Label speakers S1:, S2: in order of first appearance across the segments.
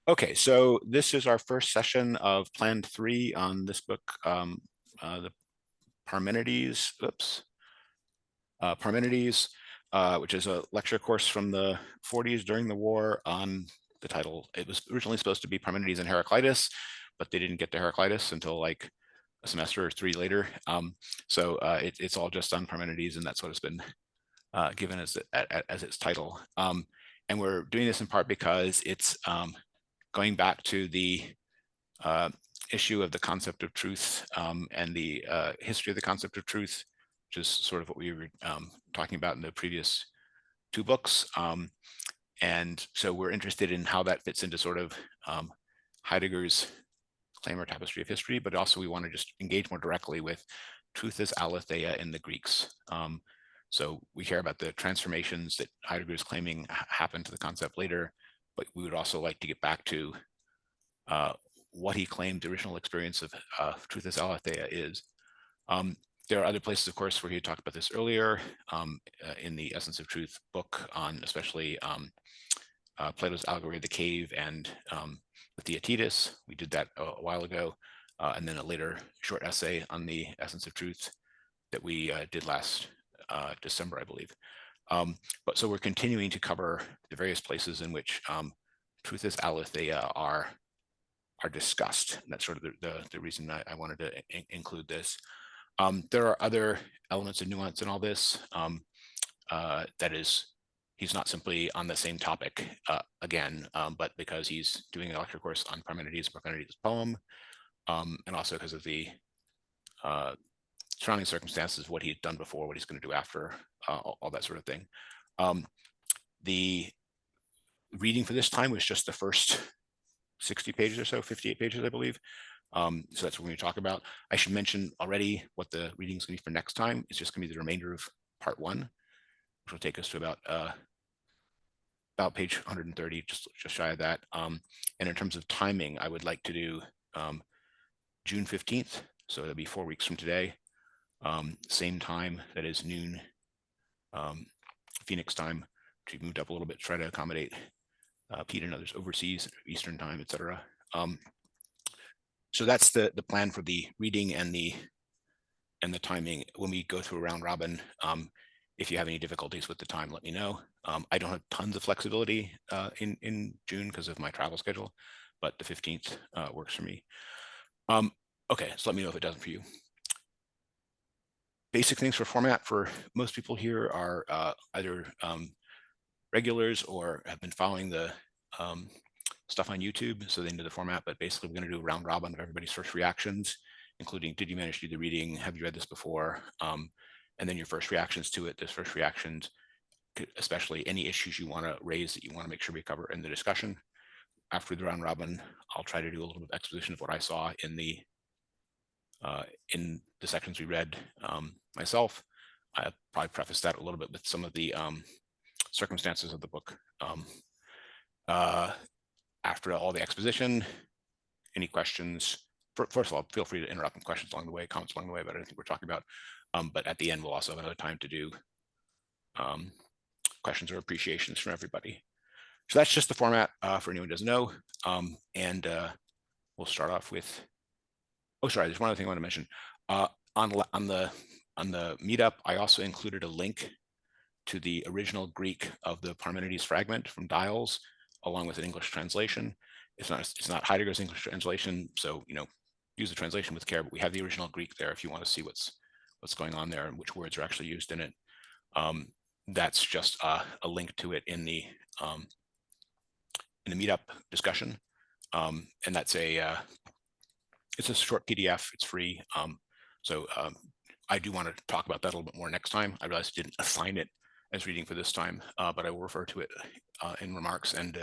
S1: Okay, so this is our first session of Plan 3 on this book, the Parmenides, Parmenides, which is a lecture course from the 40s during the war on the title. It was originally supposed to be Parmenides and Heraclitus, but they didn't get to Heraclitus until like a semester or 3 later. So it's all just on Parmenides, and that's what it's been given as its title. And we're doing this in part because it's going back to the issue of the concept of truth and the history of the concept of truth, which is sort of what we were talking about in the previous 2 books. And so we're interested in how that fits into sort of Heidegger's claim or tapestry of history, but also we want to just engage more directly with truth as aletheia in the Greeks. So we care about the transformations that Heidegger is claiming happened to the concept later, but we would also like to get back to what he claimed the original experience of truth as aletheia is. There are other places, of course, where he talked about this earlier in the Essence of Truth book on especially Plato's Allegory of the Cave and the Theaetetus. We did that a while ago, and then a later short essay on the Essence of Truth that we did last December, I believe. But so we're continuing to cover the various places in which truth as aletheia are discussed. And that's sort of the reason I wanted to include this. There are other elements of nuance in all this. That is, he's not simply on the same topic again, but because he's doing a lecture course on Parmenides' poem, and also because of the surrounding circumstances, what he'd done before, what he's going to do after, all that sort of thing. The reading for this time was just the first 60 pages or so, 58 pages, I believe. So that's what we're going to talk about. I should mention already what the reading is going to be for next time. It's just going to be the remainder of part 1, which will take us to about page 130, just shy of that. And in terms of timing, I would like to do June 15th. So it'll be 4 weeks from today. Same time, that is noon Phoenix time, which we moved up a little bit to try to accommodate Pete and others overseas, Eastern time, etc. So that's the plan for the reading and the timing. When we go through a round robin, if you have any difficulties with the time, let me know. I don't have tons of flexibility in June because of my travel schedule, but the 15th works for me. Okay, so let me know if it doesn't for you. Basic things for format for most people here are either regulars or have been following the stuff on YouTube, so they know the format. But basically, we're going to do a round robin of everybody's first reactions, including did you manage to do the reading, have you read this before, and then your first reactions to it. Those first reactions, especially any issues you want to raise that you want to make sure we cover in the discussion. After the round robin, I'll try to do a little bit of exposition of what I saw in the sections we read myself. I probably preface that a little bit with some of the circumstances of the book. After all the exposition, any questions? First of all, feel free to interrupt with questions along the way, comments along the way about anything we're talking about. But at the end, we'll also have another time to do questions or appreciations from everybody. So that's just the format for anyone who doesn't know. And we'll start off with, oh, sorry, there's one other thing I want to mention. On the meetup, I also included a link to the original Greek of the Parmenides fragment from Dials, along with an English translation. It's not Heidegger's English translation, so use the translation with care. But we have the original Greek there if you want to see what's going on there and which words are actually used in it. That's just a link to it in the meetup discussion, and that's it's a short PDF. It's free. So I do want to talk about that a little bit more next time. I realized I didn't assign it as reading for this time, but I will refer to it in remarks, and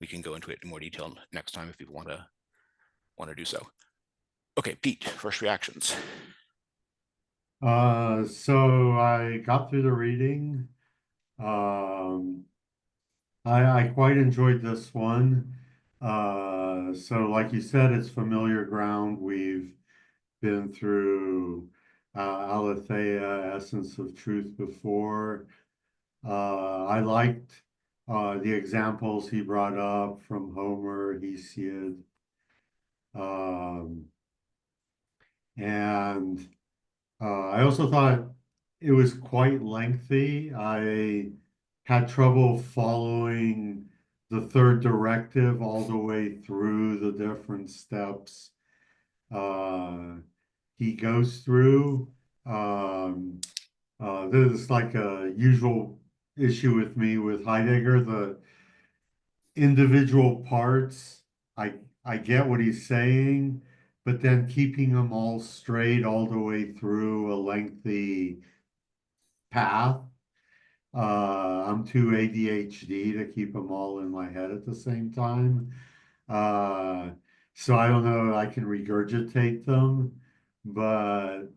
S1: we can go into it in more detail next time if people want to do so. Okay, Pete, first reactions.
S2: So I got through the reading. I quite enjoyed this one. So like you said, it's familiar ground. We've been through Aletheia, Essence of Truth before. I liked the examples he brought up from Homer, Hesiod. Um, and I also thought it was quite lengthy. I had trouble following the third directive all the way through the different steps uh, he goes through. Um, this is like a usual issue with me with Heidegger. The individual parts, I I get what he's saying, but then keeping them all straight all the way through a lengthy path. I'm too ADHD to keep them all in my head at the same time. Uh, so I don't know, I can regurgitate them, but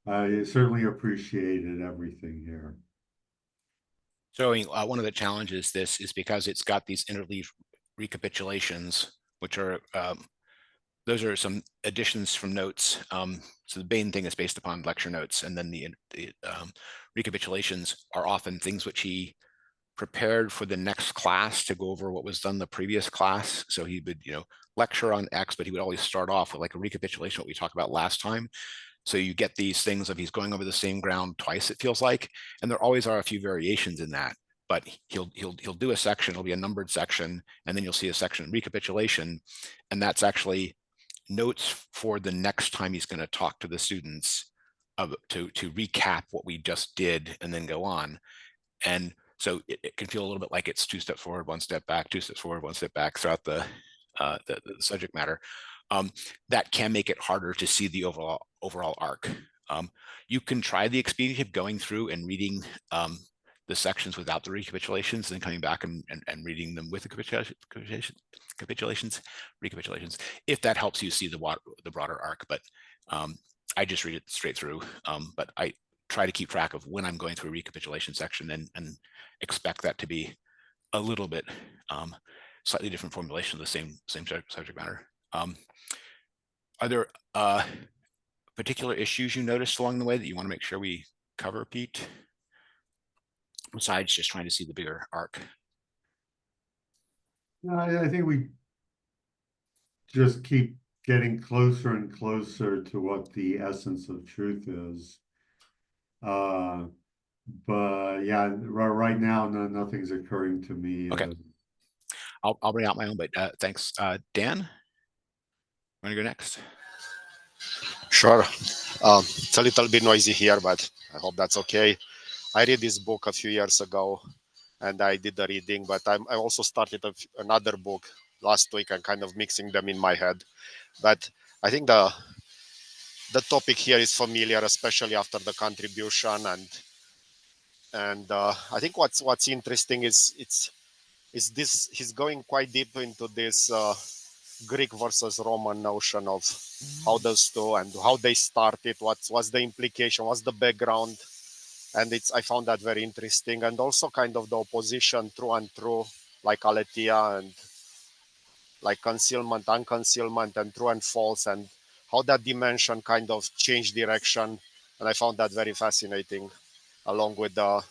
S2: I certainly appreciated everything here.
S1: Showing one of the challenges this is because it's got these interleaved recapitulations, which are those are some additions from notes. So the main thing is based upon lecture notes, and then the recapitulations are often things which he prepared for the next class to go over what was done the previous class. So he would, lecture on X, but he would always start off with like a recapitulation of what we talked about last time. So you get these things of he's going over the same ground twice, it feels like, and there always are a few variations in that. But he'll do a section, it'll be a numbered section, and then you'll see a section recapitulation, and that's actually notes for the next time he's going to talk to the students to recap what we just did and then go on. And so it can feel a little bit like it's 2 steps forward, 1 step back, 2 steps forward, 1 step back throughout the subject matter. That can make it harder to see the overall arc. You can try the expedient of going through and reading the sections without the recapitulations, and then coming back and reading them with the recapitulations, if that helps you see the broader arc. But I just read it straight through. But I try to keep track of when I'm going through a recapitulation section and expect that to be a little bit slightly different formulation of the same subject matter. Are there particular issues you noticed along the way that you want to make sure we cover, Pete? Besides just trying to see the bigger arc.
S2: No, I think we just keep getting closer and closer to what the essence of truth is. Uh, but yeah, right now, nothing's occurring to me.
S1: Okay, I'll bring out my own, but thanks. Dan, want to go next?
S3: Sure. It's a little bit noisy here, but I hope that's okay. I read this book a few years ago, and I did the reading, but I also started another book last week and kind of mixing them in my head. But I think the topic here is familiar, especially after the contribution, and I think what's interesting is this he's going quite deep into this Greek versus Roman notion of how those two and how they started, what's the implication, what's the background, and I found that very interesting, and also kind of the opposition, true and true, like Aletheia, and like concealment, unconcealment, and true and false, and how that dimension kind of changed direction, and I found that very fascinating, along with the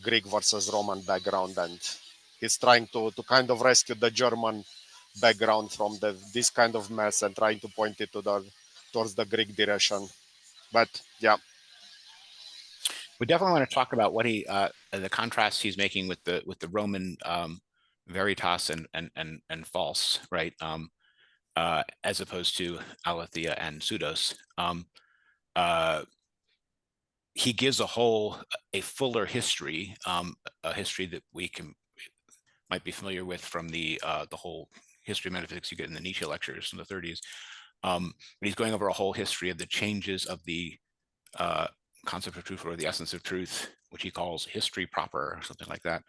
S3: Greek versus Roman background, and he's trying to kind of rescue the German background from this kind of mess and trying to point it towards the Greek direction. But yeah,
S1: We definitely want to talk about what the contrast he's making with the Roman veritas and false, right? As opposed to Aletheia and pseudos. He gives a fuller history, a history that we might be familiar with from the whole history of metaphysics you get in the Nietzsche lectures in the 30s. But he's going over a whole history of the changes of the concept of truth, or the essence of truth, which he calls history proper, or something like that.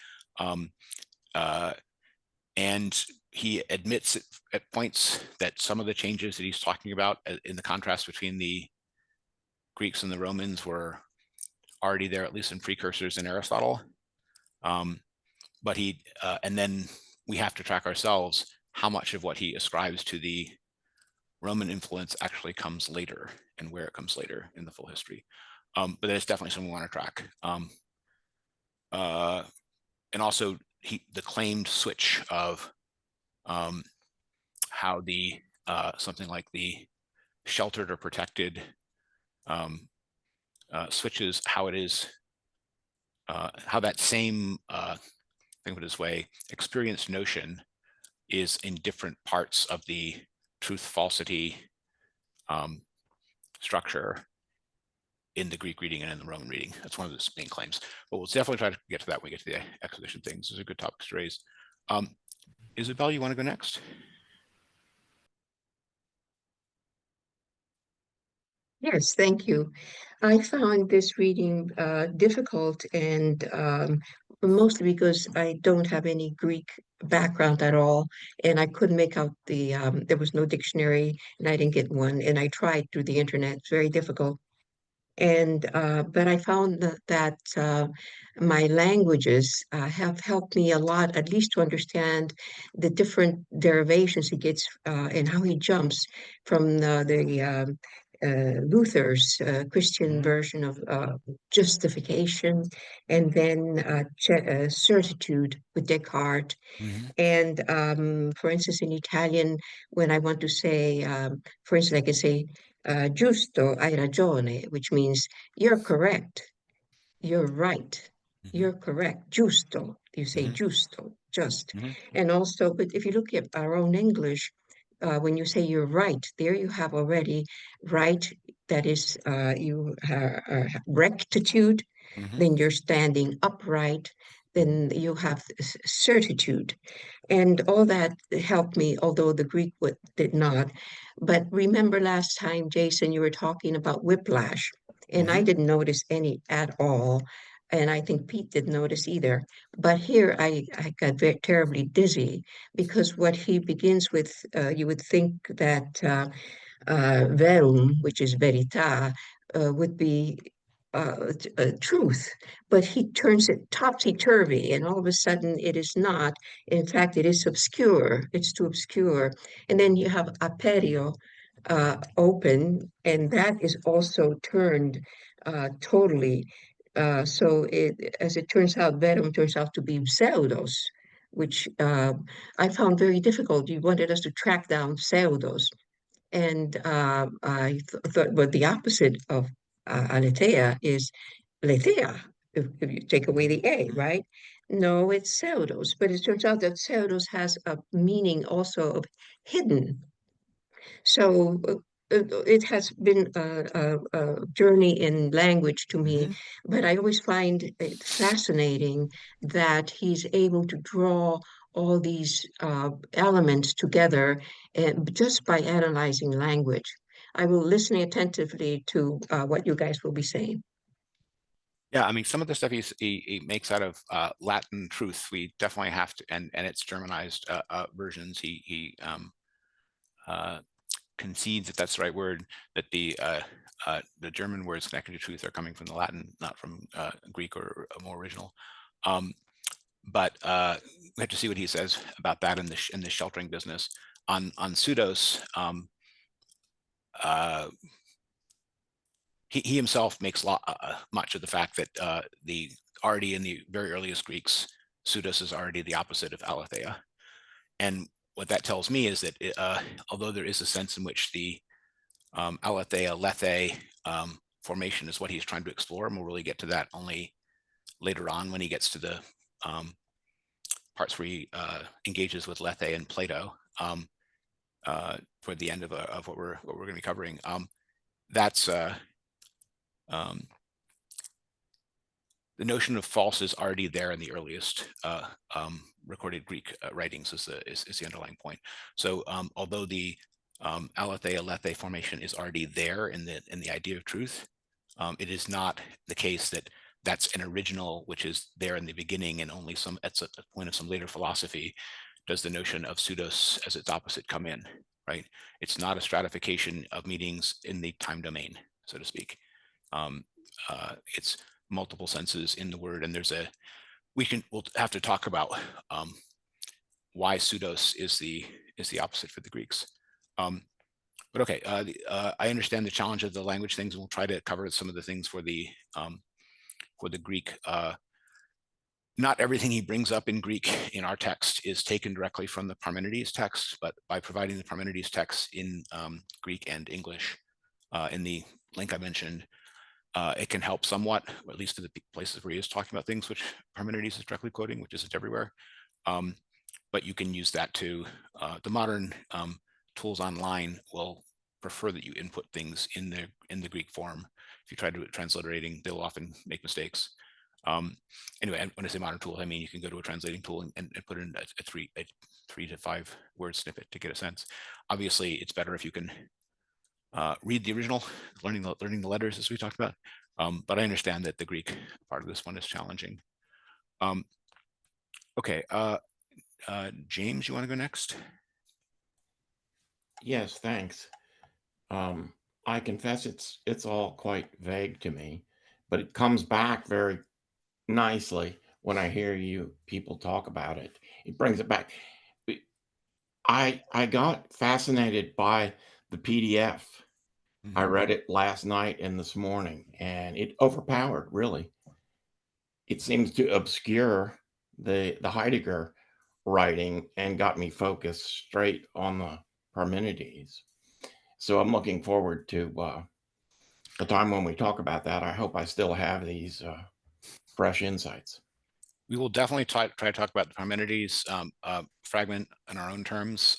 S1: And he admits at points that some of the changes that he's talking about in the contrast between the Greeks and the Romans were already there, at least in precursors in Aristotle. But and then we have to track ourselves how much of what he ascribes to the Roman influence actually comes later, and where it comes later in the full history. But it's definitely something we want to track. and also the claimed switch of how the something like the sheltered or protected switches, how it is, how that same, think of it this way, experienced notion is in different parts of the truth falsity structure in the Greek reading and in the Roman reading. That's one of the main claims. But we'll definitely try to get to that when we get to the exposition things. Those are good topics to raise. Isabel, you want to go next?
S4: Yes, thank you. I found this reading difficult, and mostly because I don't have any Greek background at all, and I couldn't make out there was no dictionary, and I didn't get one, and I tried through the internet. It's very difficult. And but I found that my languages have helped me a lot, at least to understand the different derivations he gets and how he jumps from Luther's Christian version of justification, and then certitude with Descartes. And for instance, in Italian, when I want to say, for instance, I can say, giusto, hai ragione, which means you're correct, you're right, you're correct, giusto. You say giusto, just. And also, but if you look at our own English, when you say you're right, there you have already right, that is, you rectitude, then you're standing upright, then you have certitude. And all that helped me, although the Greek did not. But remember last time, Jason, you were talking about whiplash, and I didn't notice any at all. And I think Pete didn't notice either. But here I got very terribly dizzy because what he begins with, you would think that verum, which is verita, would be truth, but he turns it topsy-turvy, and all of a sudden it is not. In fact, it is obscure. It's too obscure. And then you have aperio, open, and that is also turned totally. So as it turns out, verum turns out to be pseudos, which I found very difficult. You wanted us to track down pseudos. And I thought, well, the opposite of aletheia is aletheia, if you take away the A, right? No, it's pseudos, but it turns out that pseudos has a meaning also of hidden. So it has been a journey in language to me, but I always find it fascinating that he's able to draw all these elements together just by analyzing language. I will listen attentively to what you guys will be saying.
S1: Yeah, I mean, some of the stuff he makes out of Latin truth, we definitely have to, and its Germanized versions. He concedes, if that's the right word, that the German words connected to truth are coming from the Latin, not from Greek or more original. But we have to see what he says about that in the sheltering business. On pseudos, he himself makes much of the fact that already in the very earliest Greeks, pseudos is already the opposite of aletheia. And what that tells me is that although there is a sense in which the aletheia, lethe formation is what he's trying to explore, and we'll really get to that only later on when he gets to the parts where he engages with lethe and Plato toward the end of what we're going to be covering. That's the notion of false is already there in the earliest recorded Greek writings is the underlying point. So although the aletheia lethe formation is already there in the idea of truth, it is not the case that that's an original which is there in the beginning, and only at a point of some later philosophy does the notion of pseudos as its opposite come in, right? It's not a stratification of meanings in the time domain, so to speak. It's multiple senses in the word, and we'll have to talk about why pseudos is the opposite for the Greeks. But okay, I understand the challenge of the language things, and we'll try to cover some of the things for the Greek not everything he brings up in Greek in our text is taken directly from the Parmenides text, but by providing the Parmenides text in Greek and English in the link I mentioned, it can help somewhat, or at least for the places where he is talking about things which Parmenides is directly quoting, which isn't everywhere. But you can use that to, the modern tools online will prefer that you input things in the Greek form. If you try to do it transliterating, they'll often make mistakes. Anyway, when I say modern tools, I mean you can go to a translating tool and put in a 3 to 5 word snippet to get a sense. Obviously, it's better if you can read the original, learning the letters as we talked about. But I understand that the Greek part of this one is challenging. Okay, James, you want to go next?
S5: Yes, thanks. I confess it's all quite vague to me, but it comes back very nicely when I hear you people talk about it. It brings it back. I got fascinated by the PDF. I read it last night and this morning, and it overpowered, really. It seems to obscure the Heidegger writing and got me focused straight on the Parmenides. So I'm looking forward to the time when we talk about that. I hope I still have these fresh insights.
S1: We will definitely try to talk about the Parmenides fragment in our own terms,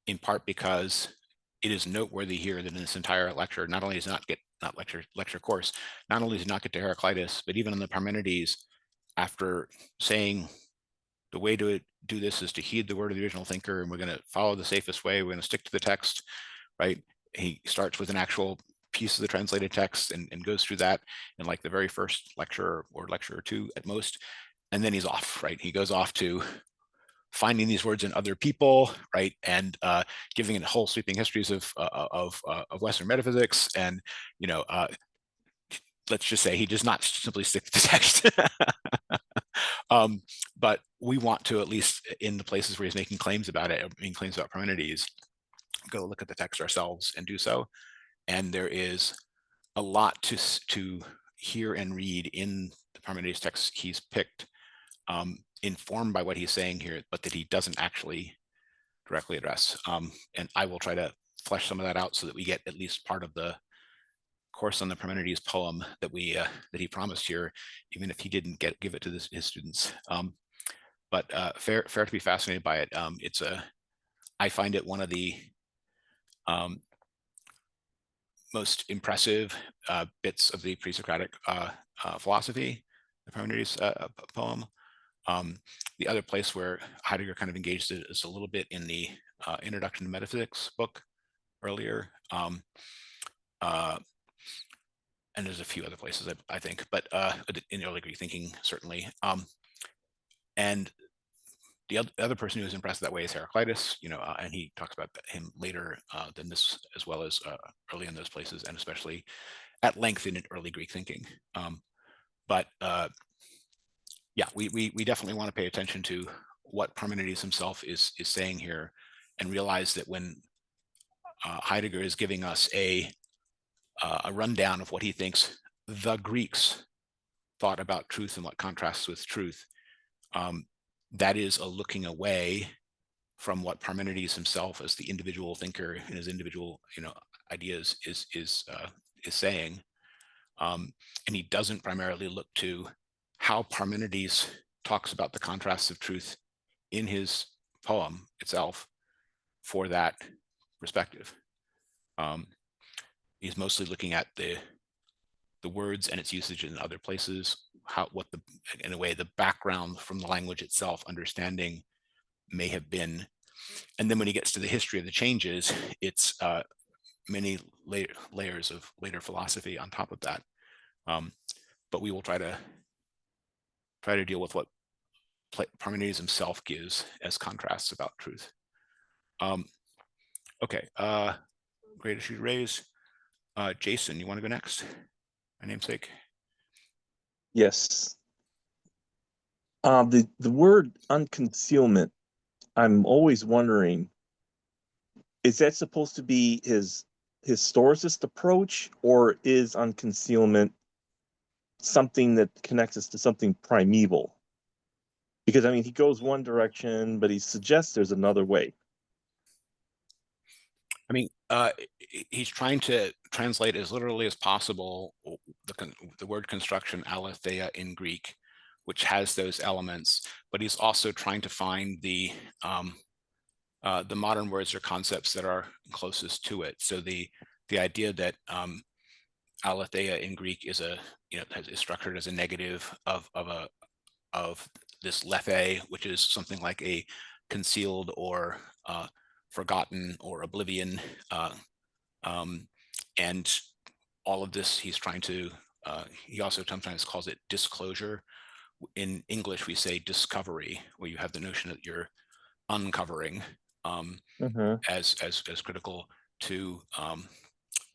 S1: in part because it is noteworthy here that in this entire lecture, not only does not lecture course, not only does not get to Heraclitus, but even in the Parmenides, after saying the way to do this is to heed the word of the original thinker, and we're going to follow the safest way, we're going to stick to the text, right? He starts with an actual piece of the translated text and goes through that in like the very first lecture or lecture or two at most, and then he's off, right? He goes off to finding these words in other people, right, and giving it whole sweeping histories of Western metaphysics, and let's just say he does not simply stick to the text. But we want to, at least in the places where he's making claims about it, making claims about Parmenides, go look at the text ourselves and do so. And there is a lot to hear and read in the Parmenides text he's picked, informed by what he's saying here, but that he doesn't actually directly address. And I will try to flesh some of that out so that we get at least part of the course on the Parmenides poem that he promised here, even if he didn't give it to his students. But fair to be fascinated by it. I find it one of the most impressive bits of the pre-Socratic philosophy, the Parmenides poem. The other place where Heidegger kind of engaged it is a little bit in the Introduction to Metaphysics book earlier. And there's a few other places I think, but in early Greek thinking, certainly. And the other person who was impressed that way is Heraclitus, and he talks about him later than this, as well as early in those places, and especially at length in early Greek thinking. But yeah, we definitely want to pay attention to what Parmenides himself is saying here, and realize that when Heidegger is giving us a rundown of what he thinks the Greeks thought about truth and what contrasts with truth, that is a looking away from what Parmenides himself, as the individual thinker and his individual ideas, is saying. And he doesn't primarily look to how Parmenides talks about the contrasts of truth in his poem itself for that perspective. He's mostly looking at the words and its usage in other places, in a way, the background from the language itself, understanding may have been. And then when he gets to the history of the changes, it's many layers of later philosophy on top of that. But we will try to deal with what Parmenides himself gives as contrasts about truth. Okay, great issue to raise. Jason, you want to go next? My namesake.
S6: Yes. The word unconcealment, I'm always wondering, is that supposed to be his historicist approach, or is unconcealment something that connects us to something primeval? Because I mean, he goes one direction, but he suggests there's another way.
S1: I mean, he's trying to translate as literally as possible the word construction aletheia in Greek, which has those elements, but he's also trying to find the modern words or concepts that are closest to it. So the idea that aletheia in Greek is is structured as a negative of this lethe, which is something like a concealed or forgotten or oblivion, and all of this he's trying to. He also sometimes calls it disclosure. In English, we say discovery, where you have the notion that you're uncovering as critical to.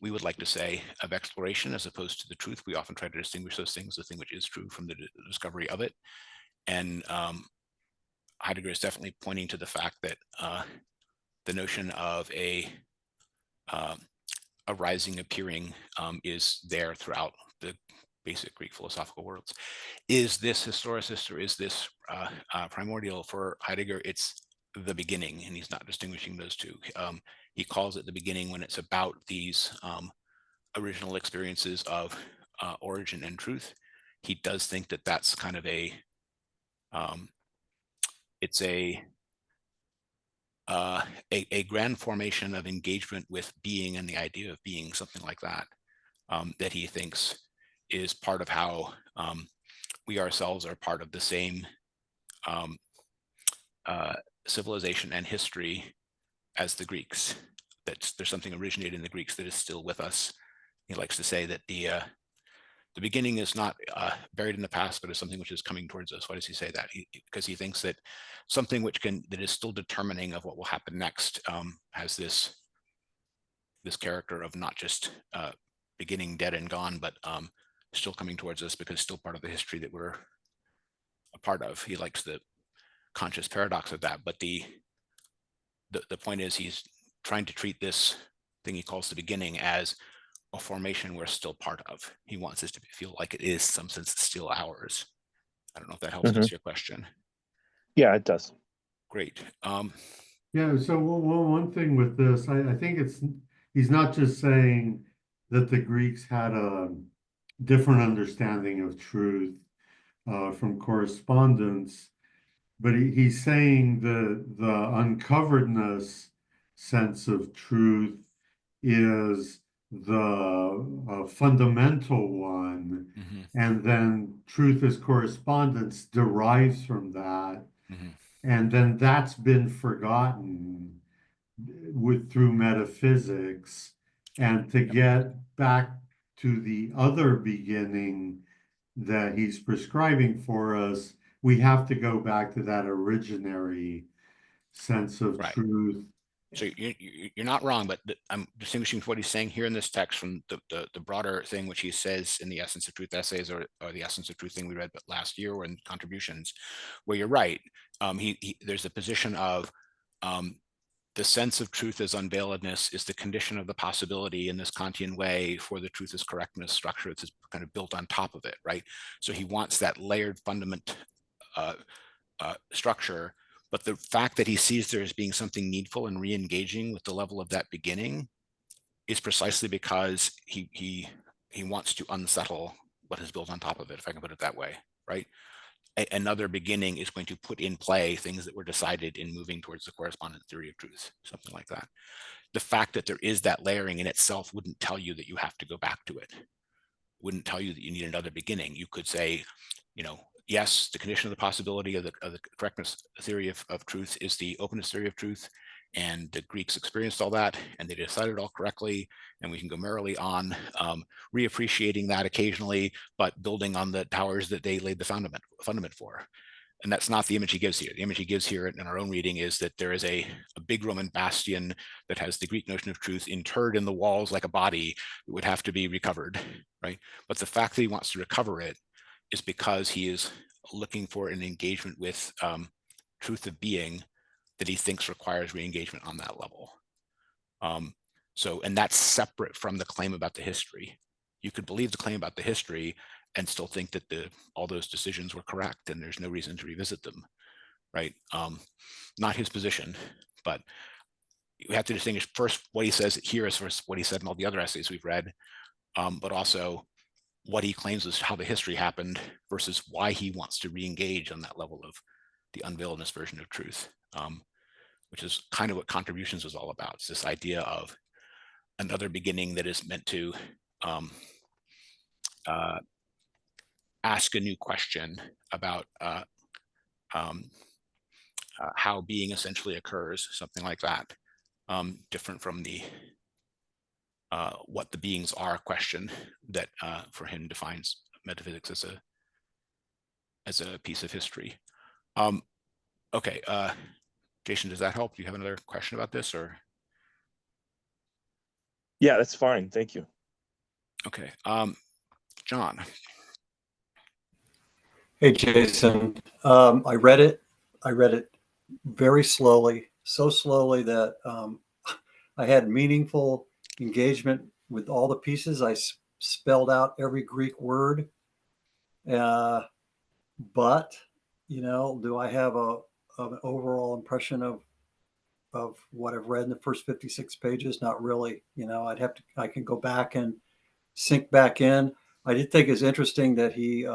S1: We would like to say of exploration as opposed to the truth. We often try to distinguish those things, the thing which is true from the discovery of it. And Heidegger is definitely pointing to the fact that the notion of a rising appearing is there throughout the basic Greek philosophical worlds. Is this historicist or is this primordial? For Heidegger, it's the beginning, and he's not distinguishing those two. He calls it the beginning when it's about these original experiences of origin and truth. He does think that that's kind of it's a grand formation of engagement with being and the idea of being, something like that, that he thinks is part of how we ourselves are part of the same civilization and history as the Greeks. That there's something originated in the Greeks that is still with us. He likes to say that the beginning is not buried in the past, but is something which is coming towards us. Why does he say that? Because he thinks that something that is still determining of what will happen next has this character of not just beginning dead and gone, but still coming towards us because still part of the history that we're a part of. He likes the conscious paradox of that, but the point is he's trying to treat this thing he calls the beginning as a formation we're still part of. He wants us to feel like it is, some sense, still ours. I don't know if that helps answer your question.
S6: Yeah, it does.
S1: Great.
S2: Yeah, so one thing with this, I think he's not just saying that the Greeks had a different understanding of truth from correspondence, but he's saying the uncoveredness sense of truth is the fundamental one, and then truth as correspondence derives from that, and then that's been forgotten through metaphysics, and to get back to the other beginning that he's prescribing for us, we have to go back to that originary sense of truth.
S1: So you're not wrong, but I'm distinguishing what he's saying here in this text from the broader thing which he says in the Essence of Truth essays, or the Essence of Truth thing we read last year, or in contributions, where you're right. There's a position of the sense of truth as unveiledness is the condition of the possibility in this Kantian way for the truth as correctness structure. It's kind of built on top of it, right? So he wants that layered fundament structure. But the fact that he sees there as being something needful and re-engaging with the level of that beginning is precisely because he wants to unsettle what is built on top of it, if I can put it that way, right? Another beginning is going to put in play things that were decided in moving towards the correspondent theory of truth, something like that. The fact that there is that layering in itself wouldn't tell you that you have to go back to it. Wouldn't tell you that you need another beginning. You could say, yes, the condition of the possibility of the correctness theory of truth is the openness theory of truth, and the Greeks experienced all that, and they decided all correctly, and we can go merrily on, reappreciating that occasionally, but building on the towers that they laid the fundament for. And that's not the image he gives here. The image he gives here in our own reading is that there is a big Roman bastion that has the Greek notion of truth interred in the walls like a body that would have to be recovered, right? But the fact that he wants to recover it is because he is looking for an engagement with truth of being that he thinks requires re-engagement on that level. And that's separate from the claim about the history. You could believe the claim about the history and still think that all those decisions were correct and there's no reason to revisit them. right? Not his position, but we have to distinguish first what he says here as versus what he said in all the other essays we've read, but also what he claims is how the history happened versus why he wants to re-engage on that level of the unveiledness version of truth, which is kind of what contributions was all about. It's this idea of another beginning that is meant to ask a new question about how being essentially occurs, something like that, different from the what the beings are question that for him defines metaphysics as a piece of history. Okay, Jason, does that help? Do you have another question about this, or?
S6: Yeah, that's fine. Thank you.
S1: Okay, John.
S7: Hey, Jason. I read it very slowly, so slowly that I had meaningful engagement with all the pieces. I spelled out every Greek word. But, do I have an overall impression of what I've read in the first 56 pages? Not really. I can go back and sink back in. I did think it's interesting that he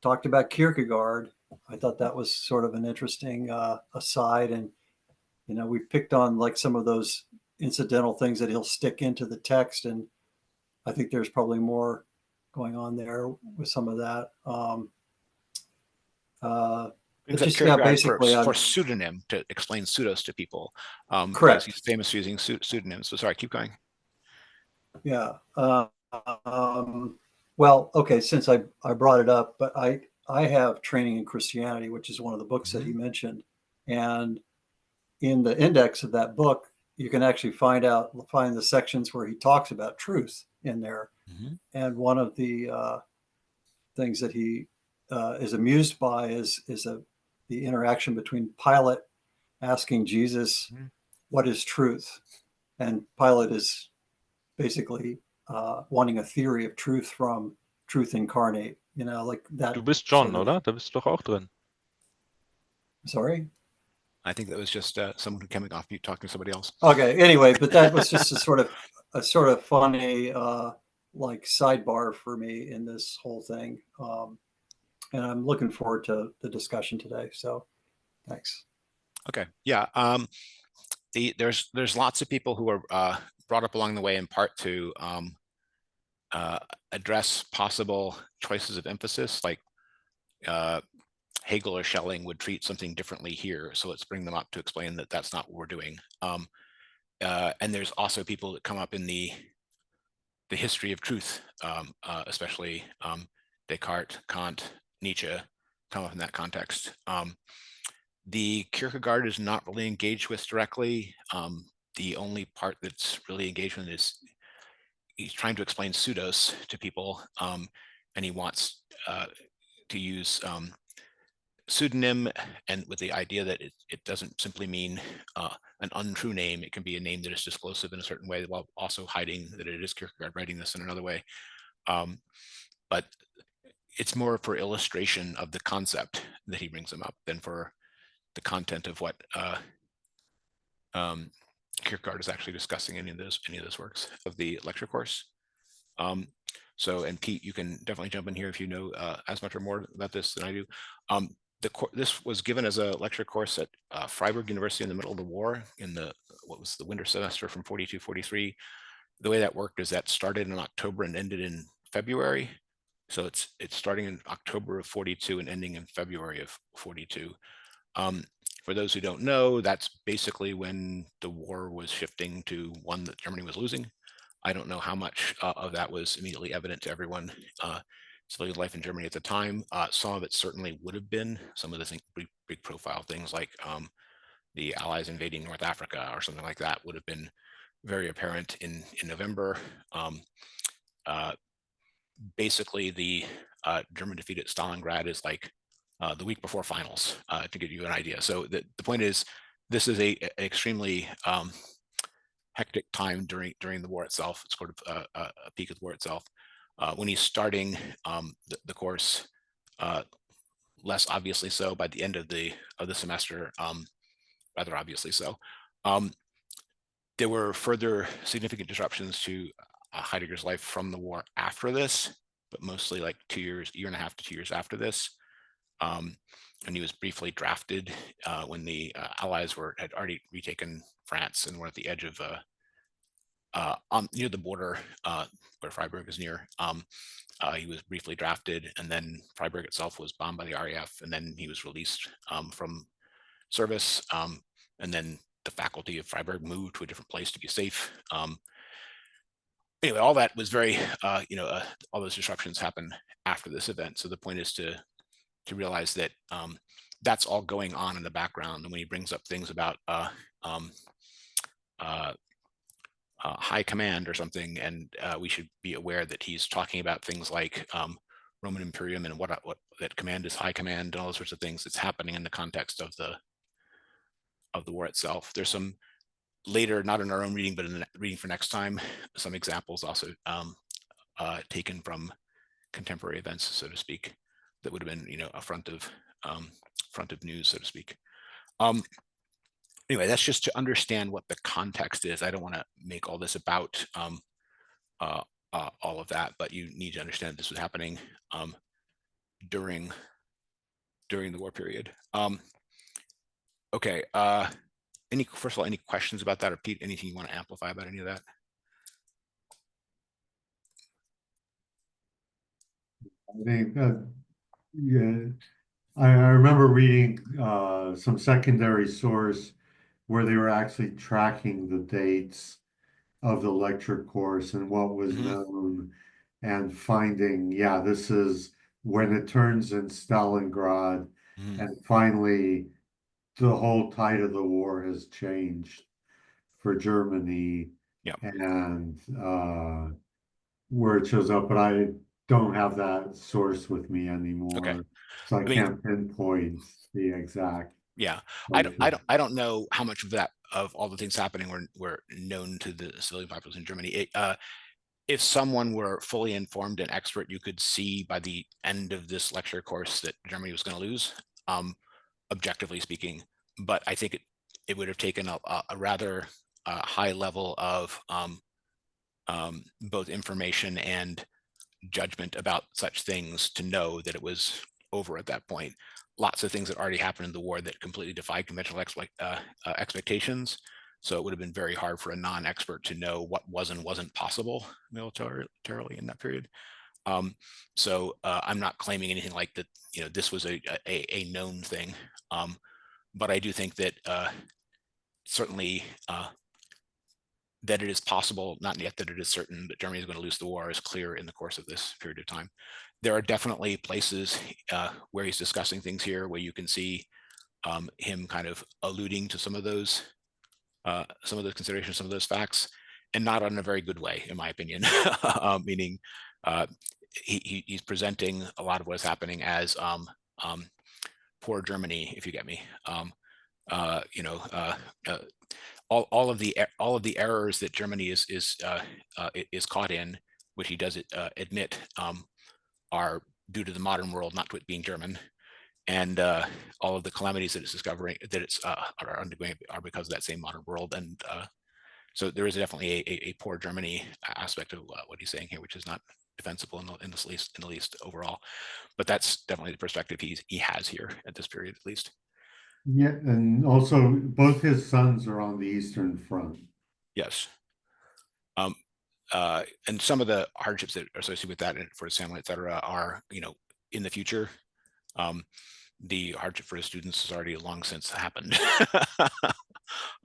S7: talked about Kierkegaard. I thought that was sort of an interesting aside. And, we picked on like some of those incidental things that he'll stick into the text. And I think there's probably more going on there with some of that. Basically
S1: for pseudonym to explain pseudos to people.
S7: Correct.
S1: He's famous for using pseudonyms. So sorry, keep going.
S7: Yeah. Well, okay, since I brought it up, but I have Training in Christianity, which is one of the books that he mentioned. And in the index of that book, you can actually find the sections where he talks about truth in there. And one of the things that he is amused by is the interaction between Pilate asking Jesus, what is truth? And Pilate is basically wanting a theory of truth from truth incarnate, like that.
S8: Du bist John, oder? Da bist du doch auch drin.
S7: Sorry?
S1: I think that was just someone who came off mute talking to somebody else.
S7: Okay, anyway, but that was just a sort of funny like sidebar for me in this whole thing. And I'm looking forward to the discussion today. So thanks.
S1: Okay. Yeah. There's lots of people who are brought up along the way in part to address possible choices of emphasis, like Hegel or Schelling would treat something differently here. So let's bring them up to explain that that's not what we're doing. And there's also people that come up in the history of truth, especially Descartes, Kant, Nietzsche, come up in that context. The Kierkegaard is not really engaged with directly. The only part that's really engaged with is he's trying to explain pseudos to people, and he wants to use pseudonym, and with the idea that it doesn't simply mean an untrue name. It can be a name that is disclosive in a certain way while also hiding that it is Kierkegaard writing this in another way. But it's more for illustration of the concept that he brings them up than for the content of what Kierkegaard is actually discussing any of those works of the lecture course. So, and Pete, you can definitely jump in here if you know as much or more about this than I do. This was given as a lecture course at Freiburg University in the middle of the war in what was the winter semester from 42-43. The way that worked is that started in October and ended in February. So it's starting in October of 42 and ending in February of 42. For those who don't know, that's basically when the war was shifting to one that Germany was losing. I don't know how much of that was immediately evident to everyone civilian life in Germany at the time. Some of it certainly would have been. Some of the big profile things like the Allies invading North Africa or something like that would have been very apparent in November. Basically, the German defeat at Stalingrad is like the week before finals, to give you an idea. So the point is, this is a extremely hectic time during the war itself. It's sort of a peak of the war itself. When he's starting the course, less obviously so by the end of the semester, rather obviously so. There were further significant disruptions to Heidegger's life from the war after this, but mostly like 2 years, year and a half to 2 years after this. And he was briefly drafted when the Allies had already retaken France and were at the edge of near the border where Freiburg is near. He was briefly drafted, and then Freiburg itself was bombed by the RAF, and then he was released from service, and then the faculty of Freiburg moved to a different place to be safe. Anyway, all that was very, all those disruptions happened after this event. So the point is to realize that that's all going on in the background. And when he brings up things about high command or something, and we should be aware that he's talking about things like Roman Imperium and what that command is high command and all those sorts of things that's happening in the context of the war itself. There's some later, not in our own reading, but in the reading for next time, some examples also taken from contemporary events, so to speak, that would have been, a front of news, so to speak. Anyway, that's just to understand what the context is. I don't want to make all this about all of that, but you need to understand this was happening during the war period. Okay. First of all, any questions about that, or Pete, anything you want to amplify about any of that?
S2: I think yeah, I remember reading some secondary source where they were actually tracking the dates of the lecture course and what was known, and finding, yeah, this is when it turns in Stalingrad, and finally the whole tide of the war has changed for Germany.
S1: Yeah.
S2: And where it shows up, but I don't have that source with me anymore.
S1: Okay.
S2: So I can't pinpoint the exact.
S1: Yeah, I don't know how much of all the things happening were known to the civilian population in Germany. If someone were fully informed and expert, you could see by the end of this lecture course that Germany was going to lose, objectively speaking. But I think it would have taken a rather high level of both information and judgment about such things to know that it was over at that point. Lots of things that already happened in the war that completely defied conventional expectations. So it would have been very hard for a non-expert to know what was and wasn't possible militarily in that period. So I'm not claiming anything like that, this was a known thing. But I do think that certainly that it is possible, not yet that it is certain, that Germany is going to lose the war is clear in the course of this period of time. There are definitely places where he's discussing things here where you can see him kind of alluding to some of those considerations, some of those facts, and not in a very good way, in my opinion. Meaning he's presenting a lot of what's happening as poor Germany, if you get me. All of the errors that Germany is caught in, which he does admit, are due to the modern world, not to it being German, and all of the calamities that it's discovering that it's are undergoing are because of that same modern world. And so there is definitely a poor Germany aspect of what he's saying here, which is not defensible in the least overall. But that's definitely the perspective he has here at this period, at least.
S2: Yeah, and also both his sons are on the Eastern Front.
S1: Yes. And some of the hardships that are associated with that for his family, et cetera, are, in the future. The hardship for his students has already long since happened.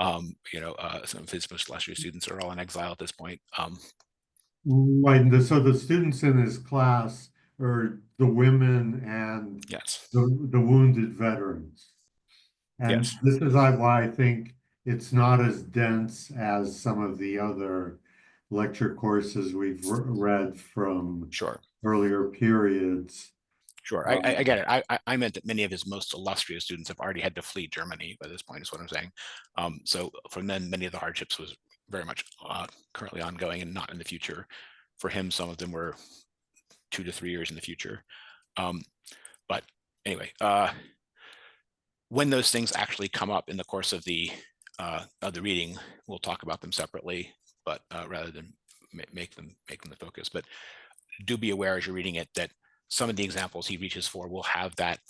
S1: Some of his most illustrious students are all in exile at this point.
S2: Right, so the students in his class are the women and
S1: yes,
S2: the wounded veterans. And
S1: yes,
S2: this is why I think it's not as dense as some of the other lecture courses we've read from earlier periods.
S1: Sure, I get it. I meant that many of his most illustrious students have already had to flee Germany by this point, is what I'm saying. So for them, many of the hardships was very much currently ongoing and not in the future. For him, some of them were 2 to 3 years in the future. But anyway, when those things actually come up in the course of the reading, we'll talk about them separately, but rather than make them the focus. But do be aware as you're reading it that some of the examples he reaches for will have that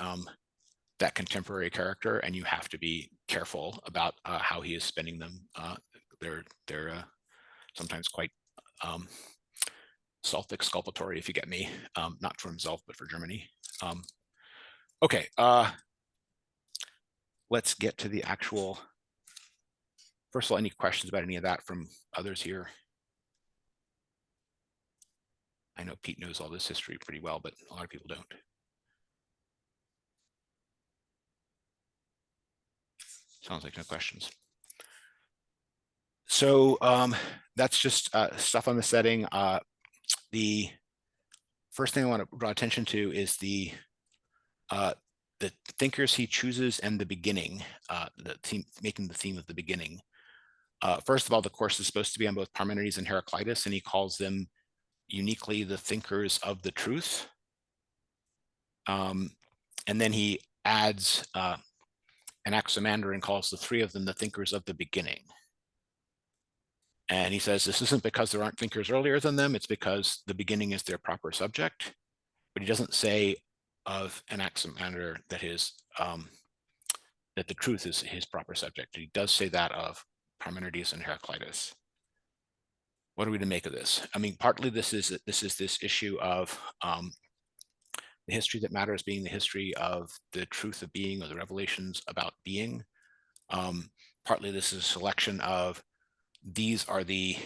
S1: that contemporary character, and you have to be careful about how he is spending them. They're sometimes quite self-exculpatory, if you get me, not for himself, but for Germany. Okay, let's get to the actual. First of all, any questions about any of that from others here? I know Pete knows all this history pretty well, but a lot of people don't. Sounds like no questions. So that's just stuff on the setting. The first thing I want to draw attention to is the thinkers he chooses and the beginning, the theme, making the theme of the beginning. First of all, the course is supposed to be on both Parmenides and Heraclitus, and he calls them uniquely the thinkers of the truth. And then he adds Anaximander and calls the three of them the thinkers of the beginning. And he says this isn't because there aren't thinkers earlier than them, it's because the beginning is their proper subject. But he doesn't say of Anaximander that that the truth is his proper subject. He does say that of Parmenides and Heraclitus. What are we to make of this? I mean, partly this is this issue of the history that matters being the history of the truth of being, or the revelations about being. Partly this is a selection of these are the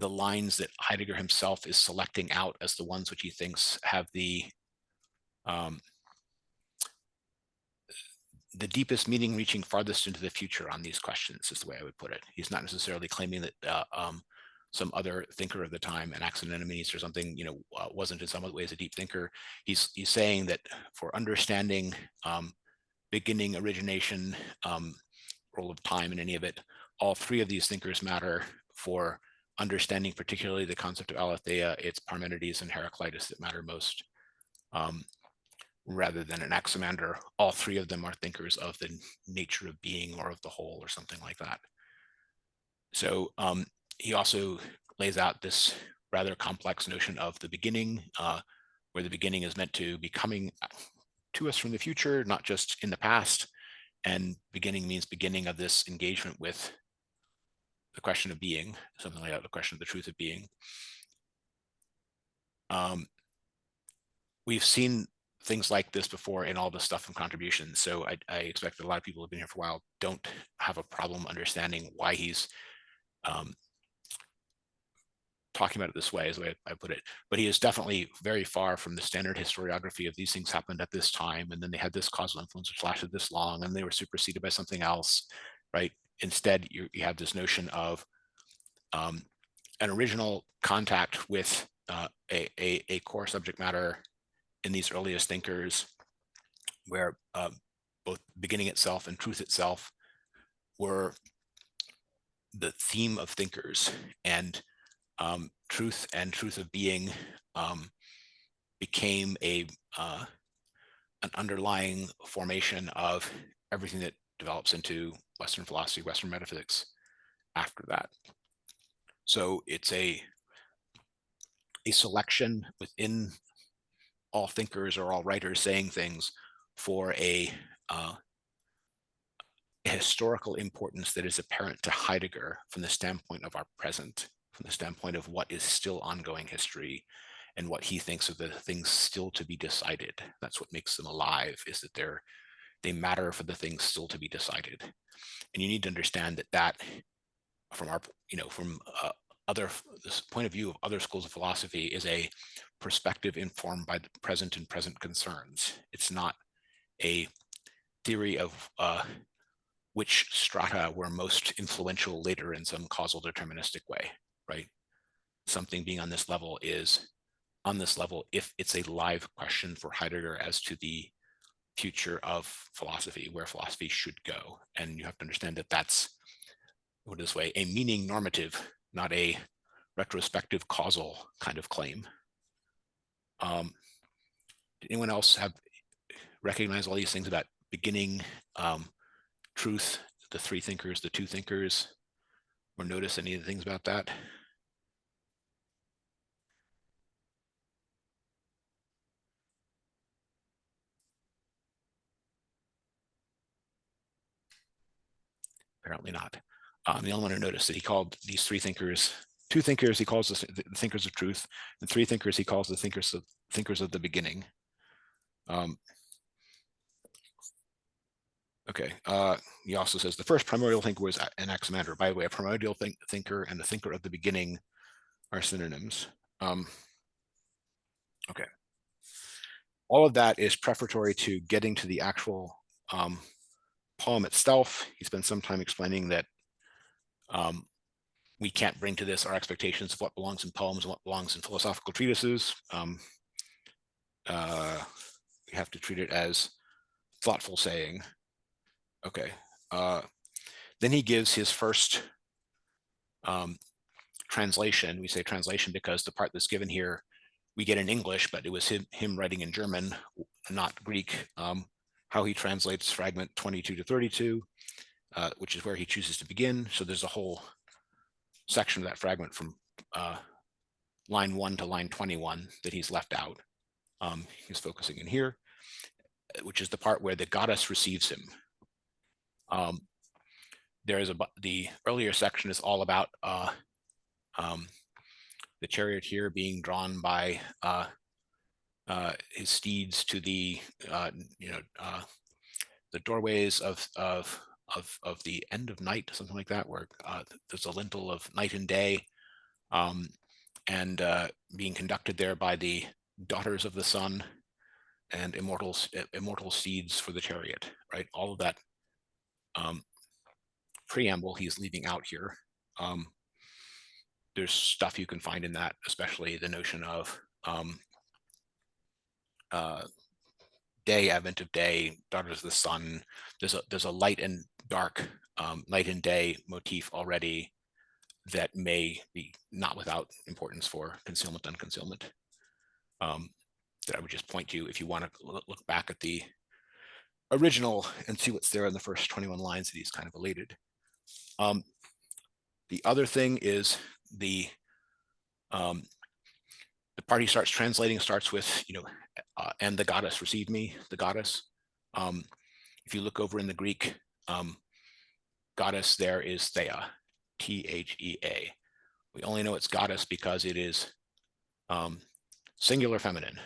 S1: lines that Heidegger himself is selecting out as the ones which he thinks have the deepest meaning, reaching farthest into the future on these questions, is the way I would put it. He's not necessarily claiming that some other thinker of the time, Anaximenes or something, wasn't in some ways a deep thinker. He's saying that for understanding beginning, origination, role of time in any of it, all three of these thinkers matter. For understanding particularly the concept of Aletheia, it's Parmenides and Heraclitus that matter most, rather than Anaximander. All three of them are thinkers of the nature of being or of the whole or something like that. So he also lays out this rather complex notion of the beginning, where the beginning is meant to be coming to us from the future, not just in the past. And beginning means beginning of this engagement with the question of being, something like that, the question of the truth of being. We've seen things like this before in all the stuff from contributions. So I expect that a lot of people who have been here for a while don't have a problem understanding why he's talking about it this way, is the way I put it. But he is definitely very far from the standard historiography of these things happened at this time, and then they had this causal influence which lasted this long, and they were superseded by something else, right? Instead, you have this notion of an original contact with a core subject matter in these earliest thinkers, where both beginning itself and truth itself were the theme of thinkers, and truth and truth of being became an underlying formation of everything that develops into Western philosophy, Western metaphysics after that. So it's a selection within all thinkers or all writers saying things for a historical importance that is apparent to Heidegger from the standpoint of our present, from the standpoint of what is still ongoing history and what he thinks of the things still to be decided. That's what makes them alive, is that they matter for the things still to be decided. And you need to understand that from our, from this point of view of other schools of philosophy, is a perspective informed by the present and present concerns. It's not a theory of which strata were most influential later in some causal deterministic way, right? Something being on this level is on this level if it's a live question for Heidegger as to the future of philosophy, where philosophy should go. And you have to understand that that's, put it this way, a meaning normative, not a retrospective causal kind of claim. Did anyone else recognize all these things about beginning, truth, the three thinkers, the two thinkers, or notice any of the things about that? Apparently not. The only one who noticed that he called these three thinkers, two thinkers he calls the thinkers of truth, and three thinkers he calls the thinkers of the beginning. Okay. He also says the first primordial thinker was Anaximander. By the way, a primordial thinker and the thinker of the beginning are synonyms. Okay. All of that is preparatory to getting to the actual poem itself. He spends some time explaining that we can't bring to this our expectations of what belongs in poems and what belongs in philosophical treatises. We have to treat it as thoughtful saying. Okay. Then he gives his first translation. We say translation because the part that's given here we get in English, but it was him writing in German, not Greek. How he translates fragment 22 to 32, which is where he chooses to begin. So there's a whole section of that fragment from line 1 to line 21 that he's left out. He's focusing in here, which is the part where the goddess receives him. The earlier section is all about the charioteer being drawn by his steeds to the the doorways of the end of night, something like that, where there's a lintel of night and day, and being conducted there by the daughters of the sun and immortal steeds for the chariot, right? All of that preamble he's leaving out here. There's stuff you can find in that, especially the notion of day, advent of day, daughters of the sun. There's a light and dark, night and day motif already that may be not without importance for concealment, unconcealment. That I would just point to if you want to look back at the original and see what's there in the first 21 lines that he's kind of elated. The other thing is the part he starts translating starts with, and the goddess received me, the goddess. If you look over in the Greek, goddess there is Theia, Thea. We only know it's goddess because it is singular feminine,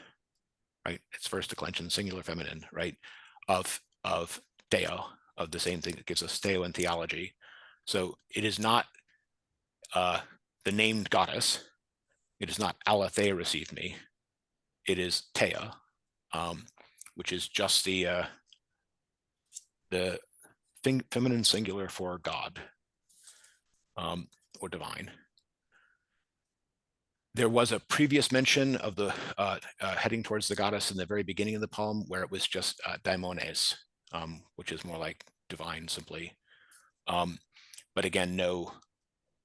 S1: right? It's first declension, singular feminine, right? Of Theo, of the same thing that gives us Theo in theology. So it is not the named goddess. It is not Aletheia received me. It is Theia, which is just the feminine singular for God, or divine. There was a previous mention of the heading towards the goddess in the very beginning of the poem, where it was just daimones, which is more like divine simply. But again, no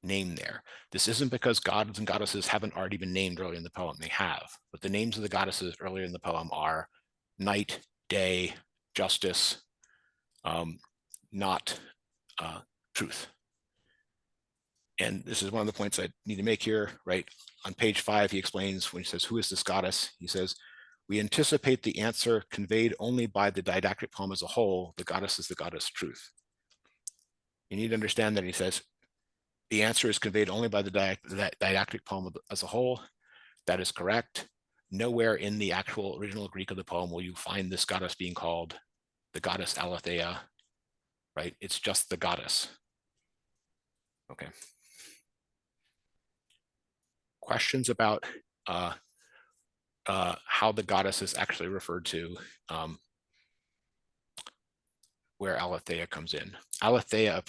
S1: name there. This isn't because gods and goddesses haven't already been named earlier in the poem. They have, but the names of the goddesses earlier in the poem are night, day, justice, not truth. And this is one of the points I need to make here, right? On page 5, he explains when he says, who is this goddess? He says, we anticipate the answer conveyed only by the didactic poem as a whole. The goddess is the goddess truth. You need to understand that he says, the answer is conveyed only by the didactic poem as a whole. That is correct. Nowhere in the actual original Greek of the poem will you find this goddess being called the goddess Aletheia, right? It's just the goddess. Okay. Questions about how the goddess is actually referred to, where Aletheia comes in. Aletheia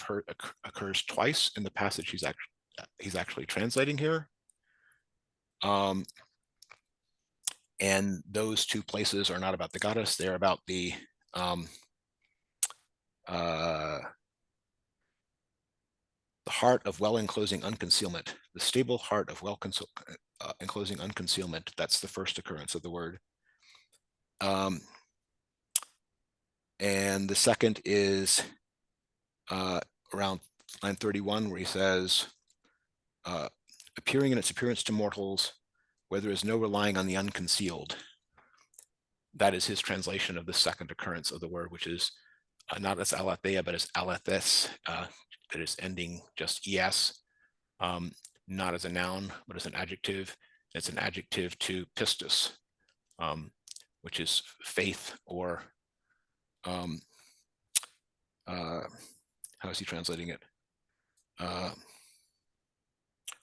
S1: occurs twice in the passage he's actually translating here. And those two places are not about the goddess, they're about the heart of well-enclosing unconcealment, the stable heart of well-enclosing unconcealment. That's the first occurrence of the word. And the second is around line 31, where he says, appearing in its appearance to mortals, where there is no relying on the unconcealed. That is his translation of the second occurrence of the word, which is not as aletheia, but as alethes, that is ending just es, not as a noun, but as an adjective. It's an adjective to pistis, which is faith, or how is he translating it?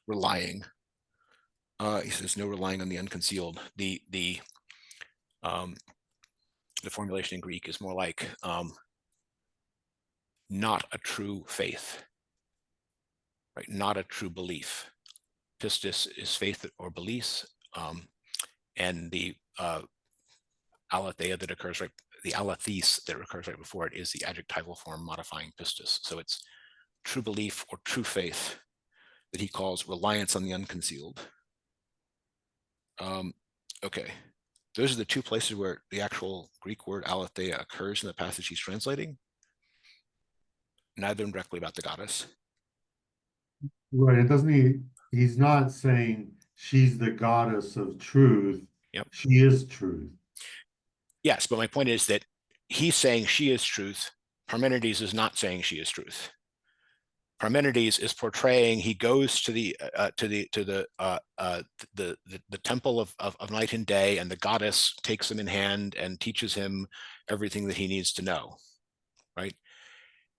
S1: Relying. He says no relying on the unconcealed. The formulation in Greek is more like not a true faith, right? Not a true belief. Pistis is faith or beliefs, and the aletheia that occurs right, the alethes that occurs right before it is the adjectival form modifying pistis. So it's true belief or true faith that he calls reliance on the unconcealed. Okay, those are the two places where the actual Greek word aletheia occurs in the passage he's translating. Neither of them directly about the goddess.
S2: Right, it doesn't he's not saying she's the goddess of truth.
S1: Yep.
S2: She is truth.
S1: Yes, but my point is that he's saying she is truth. Parmenides is not saying she is truth. Parmenides is portraying, he goes to the temple of night and day, and the goddess takes him in hand and teaches him everything that he needs to know, right?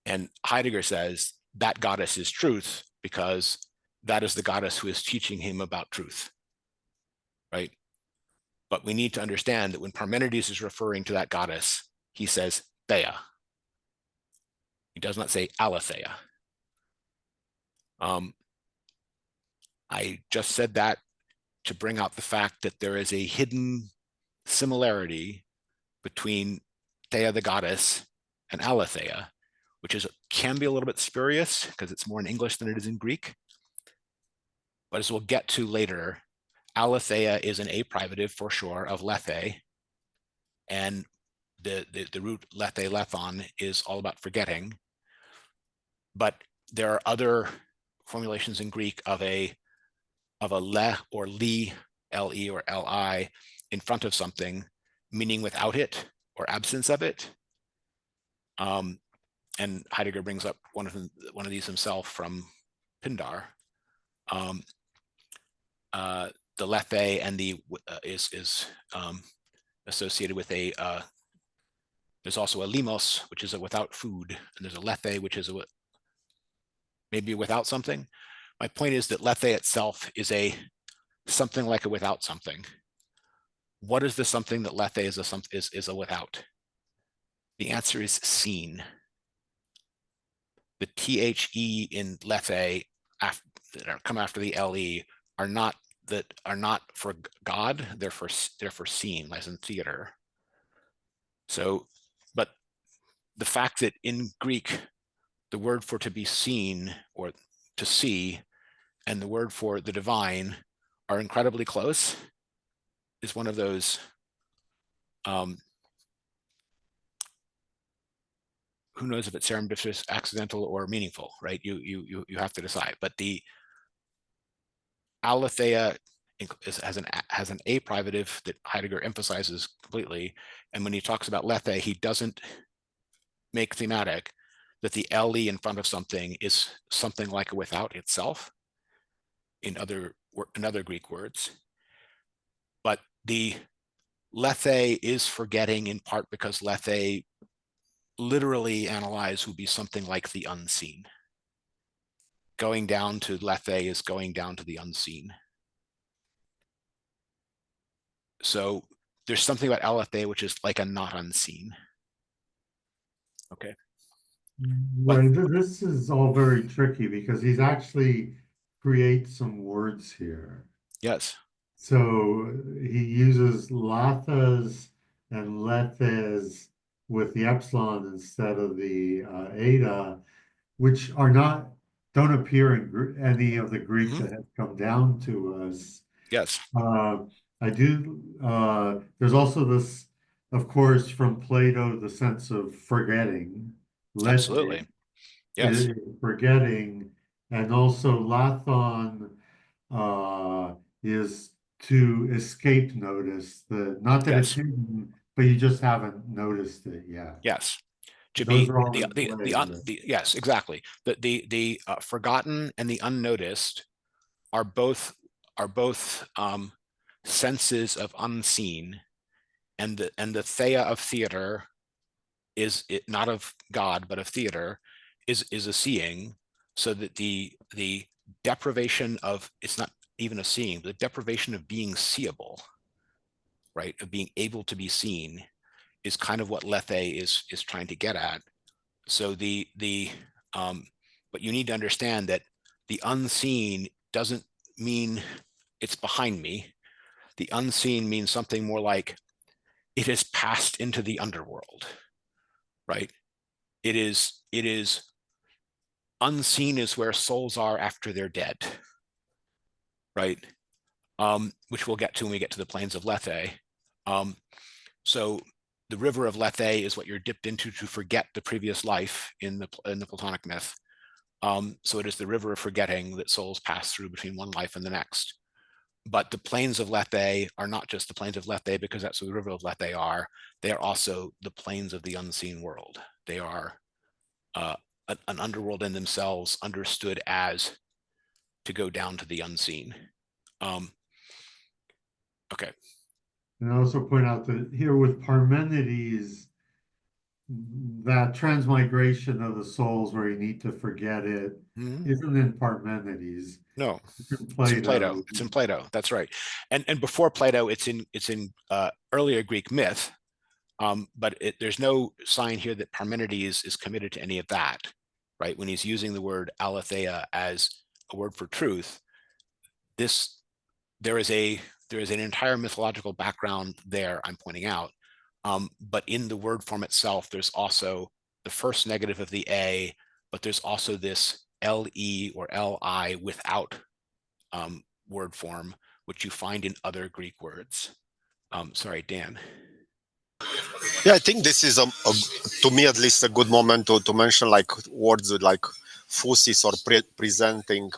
S1: And Heidegger says that goddess is truth because that is the goddess who is teaching him about truth, right? But we need to understand that when Parmenides is referring to that goddess, he says Theia. He does not say Aletheia. I just said that to bring out the fact that there is a hidden similarity between Theia the goddess and Aletheia, which can be a little bit spurious because it's more in English than it is in Greek. But as we'll get to later, Aletheia is an aprivative for sure of lethe, and the root lethe lethon is all about forgetting. But there are other formulations in Greek of a le or li, le or li, in front of something, meaning without it or absence of it. And Heidegger brings up one of these himself from Pindar. The lethe and the is associated with a. There's also a limos, which is a without food, and there's a lethe, which is a maybe without something. My point is that lethe itself is something like a without something. What is the something that lethe is a without? The answer is seen. The the in lethe that come after the le are not for God. They're for seen, as in theater. So, but the fact that in Greek, the word for to be seen or to see and the word for the divine are incredibly close is one of those who knows if it's serendipitous, accidental, or meaningful, right? You have to decide. But the Aletheia has an aprivative that Heidegger emphasizes completely, and when he talks about lethe, he doesn't make thematic that the le in front of something is something like a without itself in other Greek words. But the lethe is forgetting in part because lethe literally analyzed would be something like the unseen. Going down to lethe is going down to the unseen. So there's something about aletheia which is like a not unseen. Okay.
S2: Right, this is all very tricky because he's actually creates some words here.
S1: Yes.
S2: So he uses lathes and lethes with the epsilon instead of the eta, which don't appear in any of the Greek that have come down to us.
S1: Yes.
S2: I do. There's also this of course, from Plato, the sense of forgetting,
S1: Absolutely.
S2: lethe
S1: Yes.
S2: is forgetting, and also lathon is to escape notice. Not that it's
S1: Yes.
S2: hidden, but you just haven't noticed it yet.
S1: Yes. To
S2: Those
S1: be
S2: are all in play here.
S1: yes, exactly. The forgotten and the unnoticed are both senses of unseen, and the theia of theater is it not of God but of theater is a seeing, so that the deprivation of, it's not even a seeing, but the deprivation of being seeable, right, of being able to be seen, is kind of what lethe is trying to get at. So but you need to understand that the unseen doesn't mean it's behind me. The unseen means something more like it has passed into the underworld, right? It is unseen is where souls are after they're dead, right? Which we'll get to when we get to the planes of lethe. So the river of lethe is what you're dipped into to forget the previous life in the Platonic myth. So it is the river of forgetting that souls pass through between one life and the next. But the plains of lethe are not just the plains of lethe because that's what the river of lethe are. They are also the plains of the unseen world. They are an underworld in themselves, understood as to go down to the unseen. Okay.
S2: And I also point out that here with Parmenides, that transmigration of the souls where you need to forget it isn't in Parmenides.
S1: No,
S2: It's in
S1: it's in Plato.
S2: Plato.
S1: It's in Plato. That's right. And before Plato, it's in earlier Greek myth. But there's no sign here that Parmenides is committed to any of that, right? When he's using the word aletheia as a word for truth, there is an entire mythological background there I'm pointing out. But in the word form itself, there's also the first negative of the A, but there's also this LE or LI without word form, which you find in other Greek words. Sorry, Dan.
S3: Yeah, I think this is to me at least a good moment to mention like words like physis or presenting,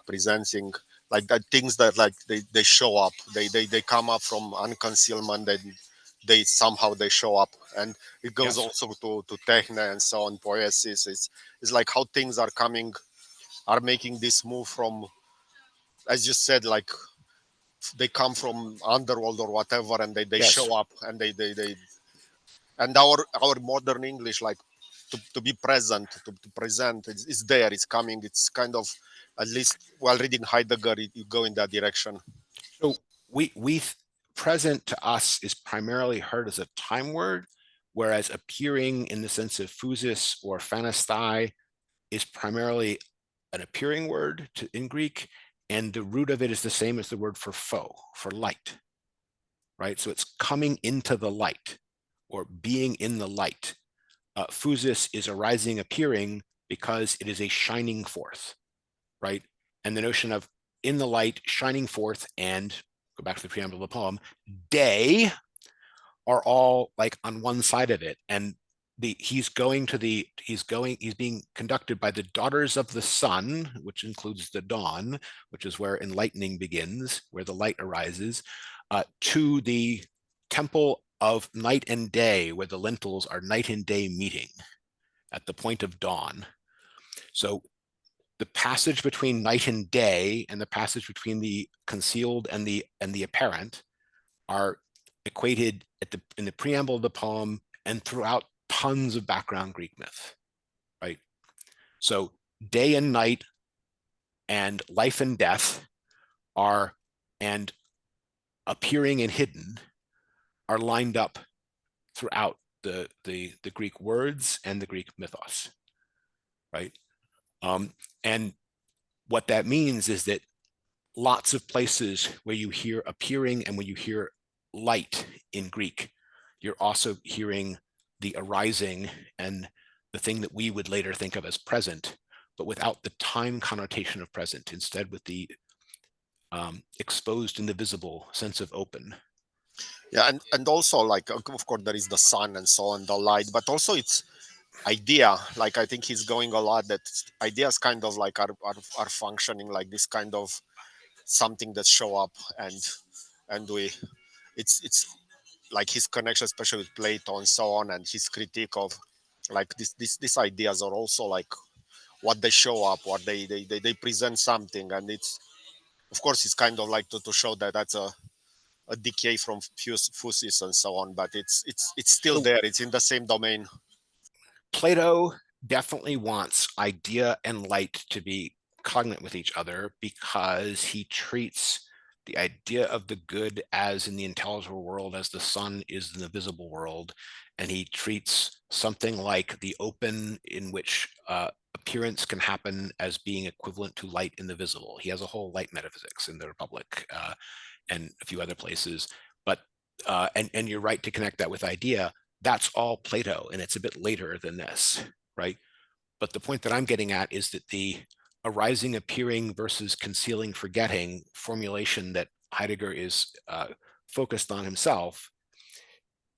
S3: like that things that like they show up, they come up from unconcealment, they somehow they show up, and it goes
S1: Yes.
S3: also to techne and so on, poiesis. It's like how things are making this move from, as you said, like they come from underworld or whatever, and they
S1: Yes.
S3: show up, and they and our modern English, like to be present, to present, it's there, it's coming, it's kind of, at least while reading Heidegger, you go in that direction.
S1: So present to us is primarily heard as a time word, whereas appearing in the sense of physis or phanesthai is primarily an appearing word in Greek, and the root of it is the same as the word for foe, for light, right? So it's coming into the light or being in the light. Physis is arising, appearing, because it is a shining forth, right? And the notion of in the light, shining forth, and go back to the preamble of the poem, day are all like on one side of it. And he's being conducted by the daughters of the sun, which includes the dawn, which is where enlightening begins, where the light arises, to the temple of night and day, where the lentils are night and day meeting at the point of dawn. So the passage between night and day and the passage between the concealed and the apparent are equated in the preamble of the poem and throughout tons of background Greek myth, right? So day and night and life and death and appearing and hidden are lined up throughout the Greek words and the Greek mythos, right? And what that means is that lots of places where you hear appearing and when you hear light in Greek, you're also hearing the arising and the thing that we would later think of as present, but without the time connotation of present, instead with the exposed and the visible sense of open.
S3: Yeah, and also like of course there is the sun and so on, the light, but also it's idea. Like I think he's going a lot that ideas kind of like are functioning like this kind of something that show up, and we it's like his connection, especially with Plato and so on, and his critique of like these ideas are also like what they show up, what they present something, and it's of course it's kind of like to show that that's a decay from physis and so on, but it's still
S1: So-
S3: there. It's in the same domain.
S1: Plato definitely wants idea and light to be cognate with each other because he treats the idea of the good as in the intelligible world as the sun is in the visible world, and he treats something like the open in which appearance can happen as being equivalent to light in the visible. He has a whole light metaphysics in the Republic and a few other places, but and you're right to connect that with idea. That's all Plato, and it's a bit later than this, right? But the point that I'm getting at is that the arising, appearing versus concealing, forgetting formulation that Heidegger is focused on himself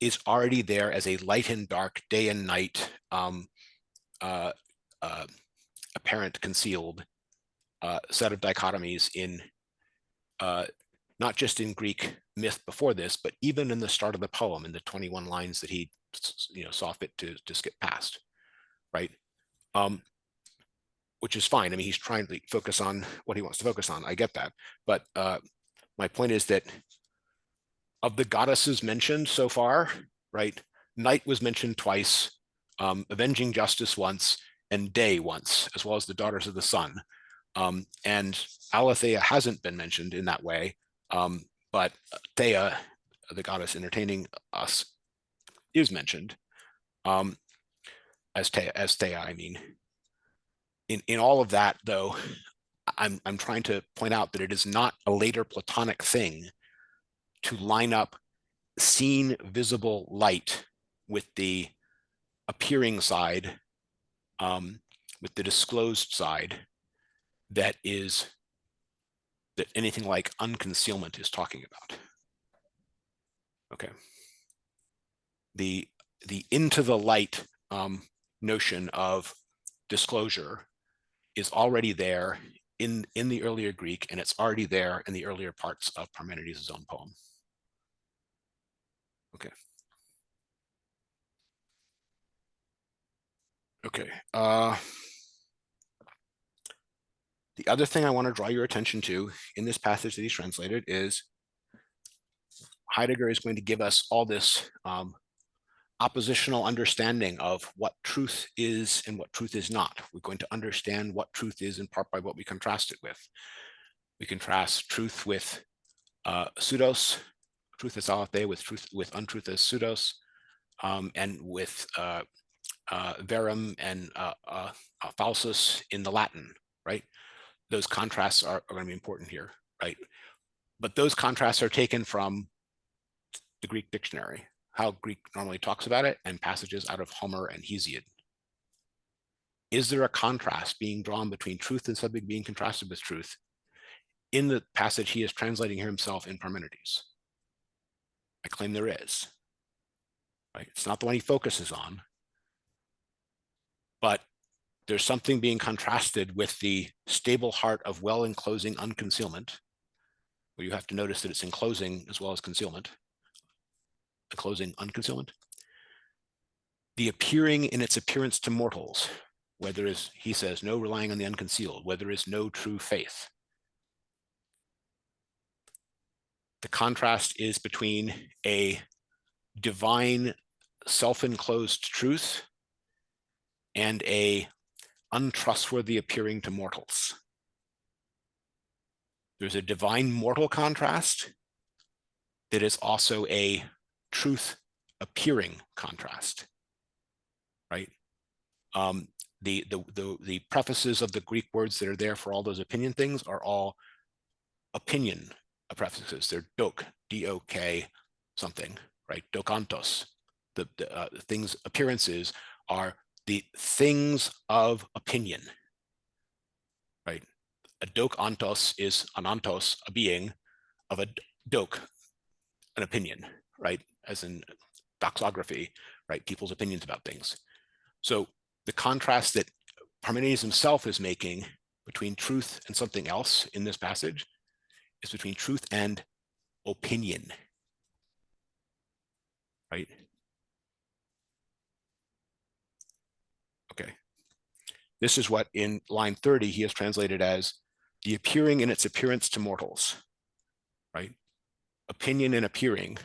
S1: is already there as a light and dark, day and night, apparent, concealed set of dichotomies in not just in Greek myth before this, but even in the start of the poem in the 21 lines that he saw fit to skip past, right? Which is fine. I mean, he's trying to focus on what he wants to focus on. I get that. But my point is that of the goddesses mentioned so far, right, night was mentioned twice, avenging justice once, and day once, as well as the daughters of the sun. And Aletheia hasn't been mentioned in that way, but Theia, the goddess entertaining us, is mentioned as Theia, I mean. In all of that, though, I'm trying to point out that it is not a later Platonic thing to line up seen visible light with the appearing side, with the disclosed side, that anything like unconcealment is talking about. Okay. The into the light notion of disclosure is already there in the earlier Greek, and it's already there in the earlier parts of Parmenides' own poem. Okay. Okay. The other thing I want to draw your attention to in this passage that he's translated is Heidegger is going to give us all this oppositional understanding of what truth is and what truth is not. We're going to understand what truth is in part by what we contrast it with. We contrast truth with pseudos, truth as aletheia, with untruth as pseudos, and with verum and falsus in the Latin, right? Those contrasts are going to be important here, right? But those contrasts are taken from the Greek dictionary, how Greek normally talks about it, and passages out of Homer and Hesiod. Is there a contrast being drawn between truth and something being contrasted with truth in the passage he is translating here himself in Parmenides? I claim there is. Right? It's not the one he focuses on, but there's something being contrasted with the stable heart of well enclosing unconcealment, where you have to notice that it's enclosing as well as concealment, enclosing unconcealment. The appearing in its appearance to mortals, where there is, he says, no relying on the unconcealed, where there is no true faith. The contrast is between a divine self-enclosed truth and a untrustworthy appearing to mortals. There's a divine mortal contrast that is also a truth appearing contrast, right? The prefaces of the Greek words that are there for all those opinion things are all opinion prefaces. They're dok, D-O-K something, right? Dokantos. The things, appearances are the things of opinion, right? A dokantos is anantos, a being, of a dok, an opinion, right? As in doxography, right? People's opinions about things. So the contrast that Parmenides himself is making between truth and something else in this passage is between truth and opinion, right? Okay. This is what in line 30 he has translated as the appearing in its appearance to mortals, right? Opinion and appearing.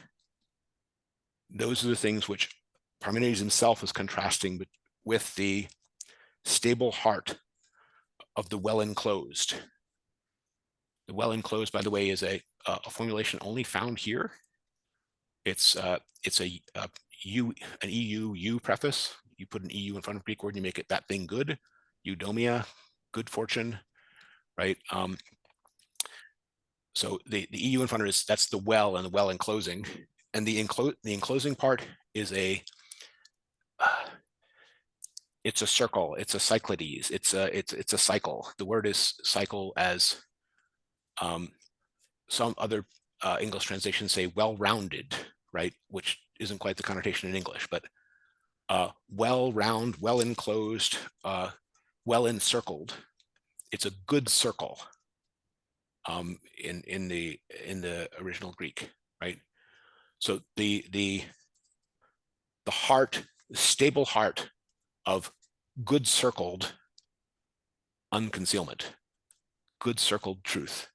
S1: Those are the things which Parmenides himself is contrasting with the stable heart of the well enclosed. The well enclosed, by the way, is a formulation only found here. It's an EU preface. You put an EU in front of Greek word, you make it that thing good. Eudomia, good fortune, right? So the EU in front of it, that's the well and the well enclosing, and the enclosing part is it's a circle. It's a cyclides. It's a cycle. The word is cycle as some other English translations say well-rounded, right? Which isn't quite the connotation in English, but well-round, well-enclosed, well-encircled. It's a good circle in the original Greek, right? So the heart, the stable heart of good circled unconcealment, good circled truth.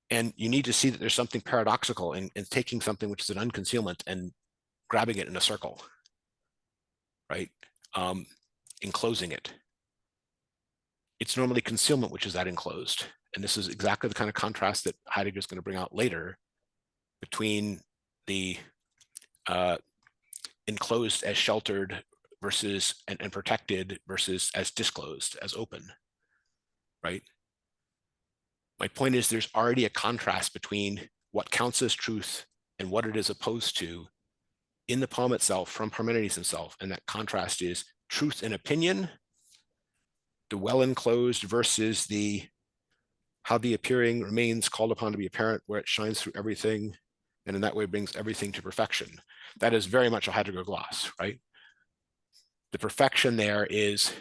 S1: And you need to see that there's something paradoxical in taking something which is an unconcealment and grabbing it in a circle, right? Enclosing it. It's normally concealment which is that enclosed. And this is exactly the kind of contrast that Heidegger is going to bring out later between the enclosed as sheltered versus and protected versus as disclosed, as open, right? My point is there's already a contrast between what counts as truth and what it is opposed to in the poem itself from Parmenides himself. And that contrast is truth and opinion, the well enclosed versus the how the appearing remains called upon to be apparent, where it shines through everything, and in that way brings everything to perfection. That is very much a Heidegger gloss, right? The perfection there is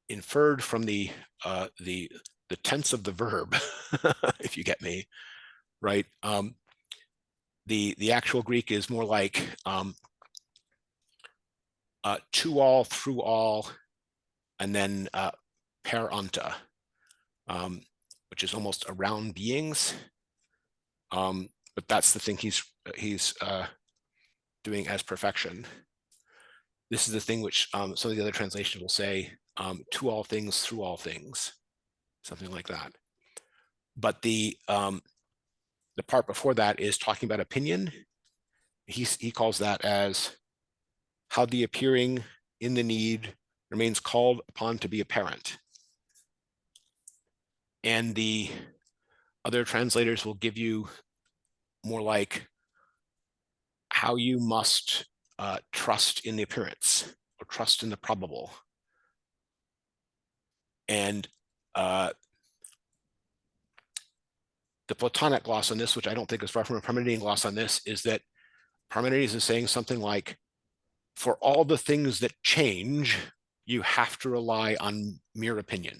S1: inferred from the tense of the verb, if you get me, right? The actual Greek is more like to all, through all, and then per anta, which is almost around beings. But that's the thing he's doing as perfection. This is the thing which some of the other translations will say, to all things, through all things, something like that. But the part before that is talking about opinion. He calls that as how the appearing in the need remains called upon to be apparent. And the other translators will give you more like how you must trust in the appearance or trust in the probable. And the Platonic gloss on this, which I don't think is far from a Parmenidean gloss on this, is that Parmenides is saying something like, for all the things that change, you have to rely on mere opinion.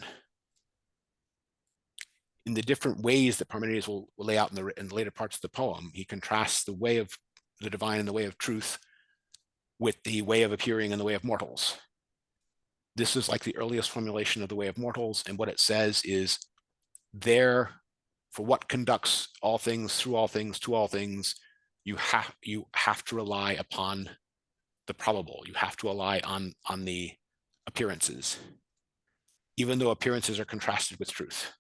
S1: In the different ways that Parmenides will lay out in the later parts of the poem, he contrasts the way of the divine and the way of truth with the way of appearing and the way of mortals. This is like the earliest formulation of the way of mortals, and what it says is there, for what conducts all things, through all things, to all things, you have to rely upon the probable. You have to rely on the appearances, even though appearances are contrasted with truth.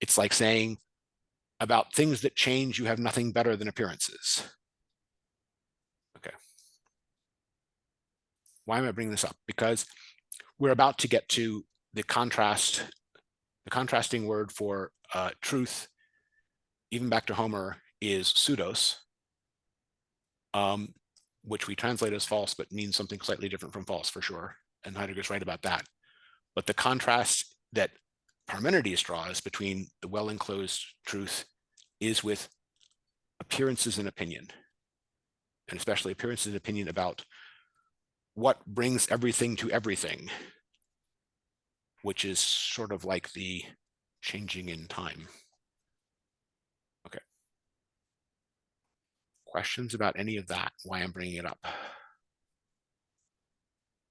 S1: It's like saying about things that change, you have nothing better than appearances. Okay. Why am I bringing this up? Because we're about to get to the contrasting word for truth, even back to Homer, is pseudos, which we translate as false, but means something slightly different from false for sure. And Heidegger's right about that. But the contrast that Parmenides draws between the well-enclosed truth is with appearances and opinion, and especially appearances and opinion about what brings everything to everything, which is sort of like the changing in time. Okay. Questions about any of that, why I'm bringing it up?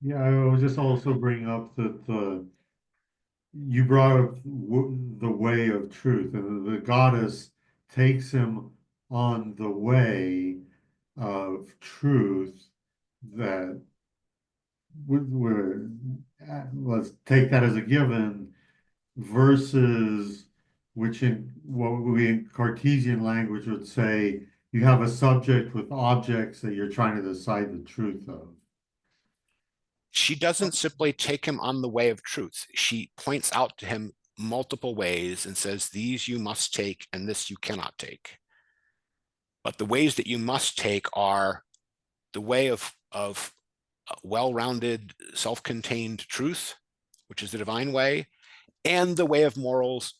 S2: Yeah, I will just also bring up that you brought up the way of truth, and the goddess takes him on the way of truth that we're, let's take that as a given, versus which in what we in Cartesian language would say you have a subject with objects that you're trying to decide the truth of.
S1: She doesn't simply take him on the way of truth. She points out to him multiple ways and says, these you must take and this you cannot take. But the ways that you must take are the way of well-rounded, self-contained truth, which is the divine way, and the way of morals,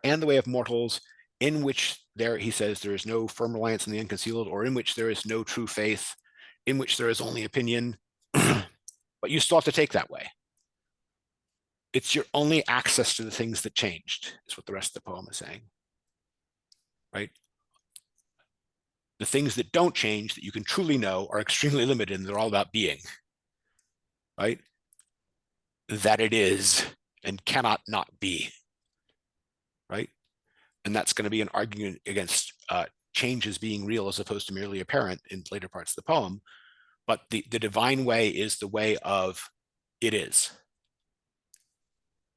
S1: and the way of mortals, in which there, he says, there is no firm reliance in the unconcealed, or in which there is no true faith, in which there is only opinion. But you still have to take that way. It's your only access to the things that changed, is what the rest of the poem is saying, right? The things that don't change, that you can truly know, are extremely limited, and they're all about being, right? That it is and cannot not be, right? And that's going to be an argument against change as being real as opposed to merely apparent in later parts of the poem. But the divine way is the way of it is.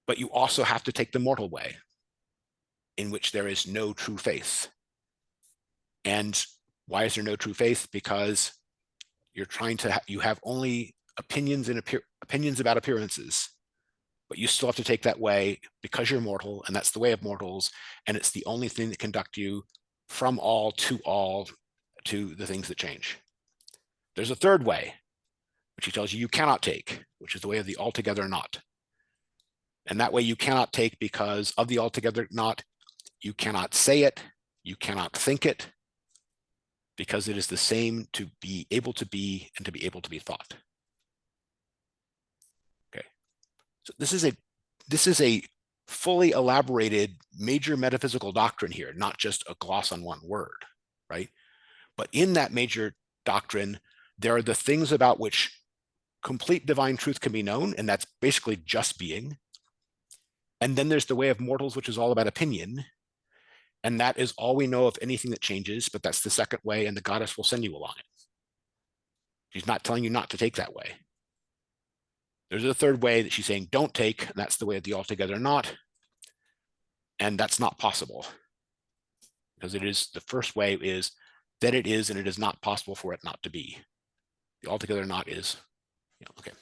S1: But you also have to take the mortal way, in which there is no true faith. And why is there no true faith? Because you're trying to, you have only opinions and opinions about appearances, but you still have to take that way because you're mortal, and that's the way of mortals, and it's the only thing that conduct you from all to the things that change. There's a third way, which he tells you cannot take, which is the way of the altogether not. And that way you cannot take because of the altogether not. You cannot say it, you cannot think it, because it is the same to be able to be and to be able to be thought. Okay, so this is a fully elaborated major metaphysical doctrine here, not just a gloss on one word, right? But in that major doctrine, there are the things about which complete divine truth can be known, and that's basically just being. And then there's the way of mortals, which is all about opinion. And that is all we know of anything that changes, but that's the second way, and the goddess will send you along it. She's not telling you not to take that way. There's a third way that she's saying don't take, and that's the way of the altogether not. And that's not possible, because it is, the first way is that it is, and it is not possible for it not to be. The altogether not is, okay.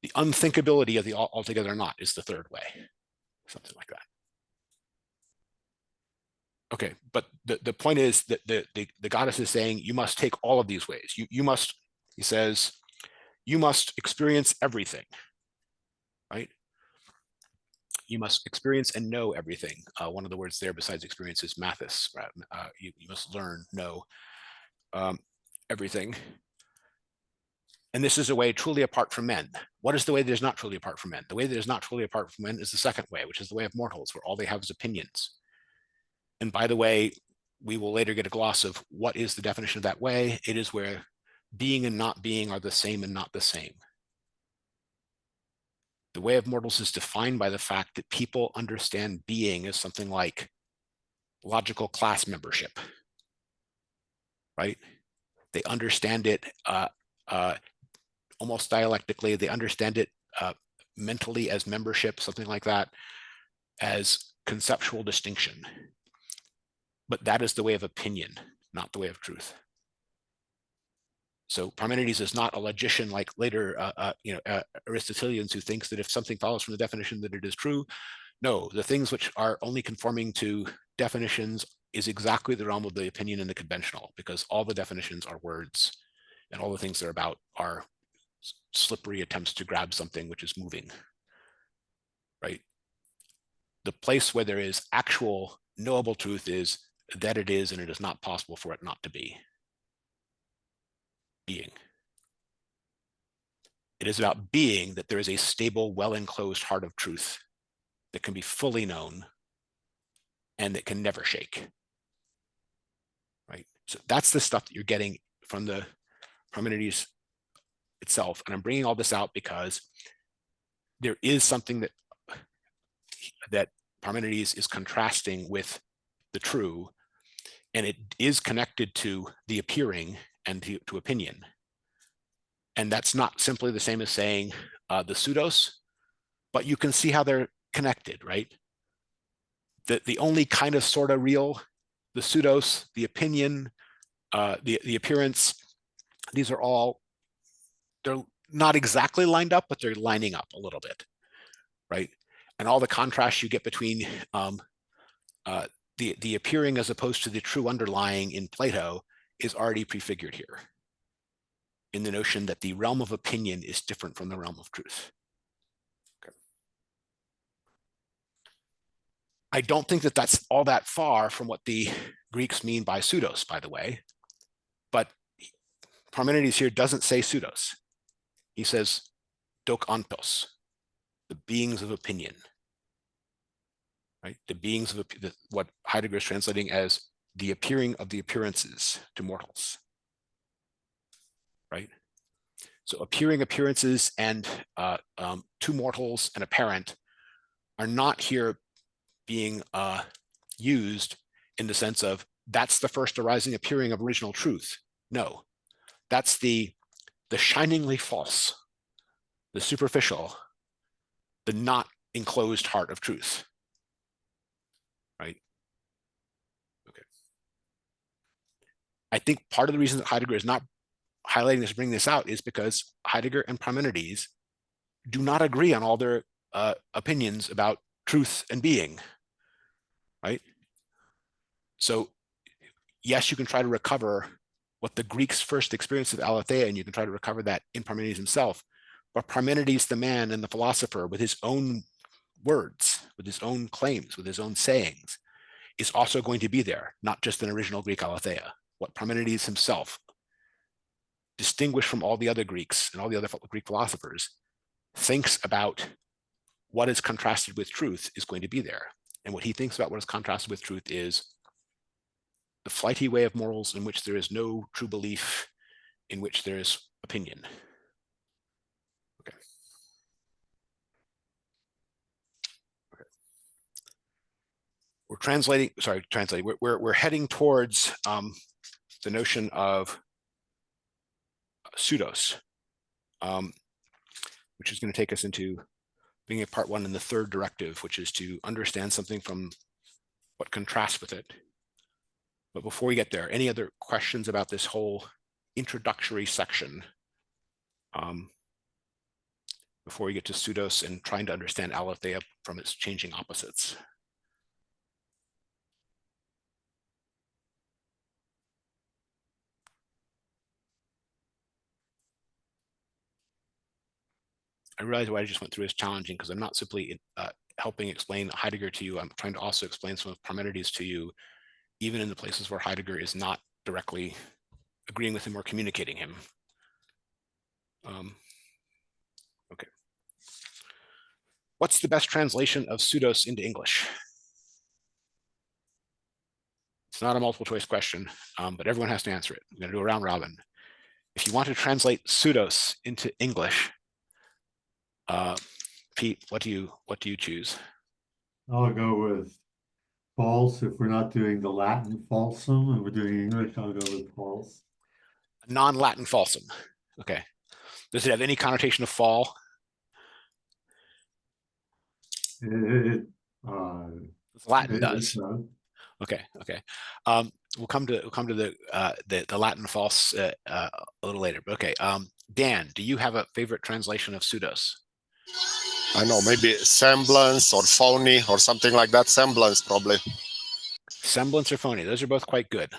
S1: The unthinkability of the altogether not is the third way, something like that. Okay, but the point is that the goddess is saying you must take all of these ways. You must, he says, you must experience everything, right? You must experience and know everything. One of the words there besides experience is mathis, right? You must learn, know everything. And this is a way truly apart from men. What is the way that is not truly apart from men? The way that is not truly apart from men is the second way, which is the way of mortals, where all they have is opinions. And by the way, we will later get a gloss of what is the definition of that way. It is where being and not being are the same and not the same. The way of mortals is defined by the fact that people understand being as something like logical class membership, right? They understand it almost dialectically. They understand it mentally as membership, something like that, as conceptual distinction. But that is the way of opinion, not the way of truth. So Parmenides is not a logician like later Aristotelians, who thinks that if something follows from the definition that it is true. No, the things which are only conforming to definitions is exactly the realm of the opinion and the conventional, because all the definitions are words, and all the things they're about are slippery attempts to grab something which is moving, right? the place where there is actual knowable truth is that it is, and it is not possible for it not to be. Being. It is about being that there is a stable, well-enclosed heart of truth that can be fully known and that can never shake. Right? So that's the stuff that you're getting from the Parmenides itself. And I'm bringing all this out because there is something that Parmenides is contrasting with the true, and it is connected to the appearing and to opinion. And that's not simply the same as saying the pseudos, but you can see how they're connected, right? The only kind of sort of real, the pseudos, the opinion, the appearance, these are all, they're not exactly lined up, but they're lining up a little bit, right? And all the contrast you get between the appearing as opposed to the true underlying in Plato is already prefigured here in the notion that the realm of opinion is different from the realm of truth. Okay. I don't think that that's all that far from what the Greeks mean by pseudos, by the way, but Parmenides here doesn't say pseudos. He says dokantos, the beings of opinion. Right? The beings of what Heidegger is translating as the appearing of the appearances to mortals. Right? So appearing appearances and to mortals and apparent are not here being used in the sense of that's the first arising appearing of original truth. No, that's the shiningly false, the superficial, the not enclosed heart of truth. Right? Okay. I think part of the reason that Heidegger is not highlighting this, bringing this out, is because Heidegger and Parmenides do not agree on all their opinions about truth and being, right? So yes, you can try to recover what the Greeks first experienced of Aletheia, and you can try to recover that in Parmenides himself, but Parmenides, the man and the philosopher, with his own words, with his own claims, with his own sayings, is also going to be there, not just an original Greek Aletheia. What Parmenides himself, distinguished from all the other Greeks and all the other Greek philosophers, thinks about what is contrasted with truth is going to be there. And what he thinks about what is contrasted with truth is the flighty way of morals in which there is no true belief, in which there is opinion. Okay. Okay. We're heading towards the notion of pseudos, which is going to take us into being a part one in the third directive, which is to understand something from what contrasts with it. But before we get there, any other questions about this whole introductory section before we get to pseudos and trying to understand Aletheia from its changing opposites? I realize what I just went through is challenging because I'm not simply helping explain Heidegger to you. I'm trying to also explain some of Parmenides to you, even in the places where Heidegger is not directly agreeing with him or communicating him. Okay. What's the best translation of pseudos into English? It's not a multiple choice question, but everyone has to answer it. I'm going to do a round robin. If you want to translate pseudos into English, Pete, what do you choose?
S2: I'll go with false. If we're not doing the Latin falsum and we're doing English, I'll go with false.
S1: Non-Latin falsum. Okay. Does it have any connotation of fall? Latin does. Okay. Okay. We'll come to the Latin false a little later. But okay. Dan, do you have a favorite translation of pseudos?
S3: I know, maybe semblance or phony or something like that. Semblance, probably.
S1: Semblance or phony. Those are both quite good.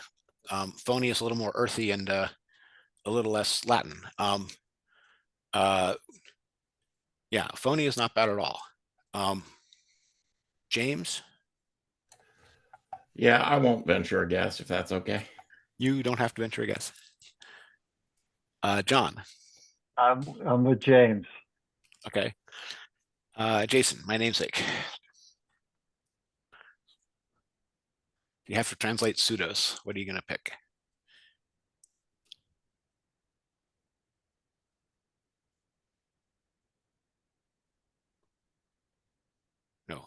S1: Phony is a little more earthy and a little less Latin. Yeah, phony is not bad at all. James,
S5: Yeah, I won't venture a guess if that's okay.
S1: you don't have to venture a guess. John,
S9: I'm with James.
S1: okay. Jason, my namesake. You have to translate pseudos. What are you going to pick? No.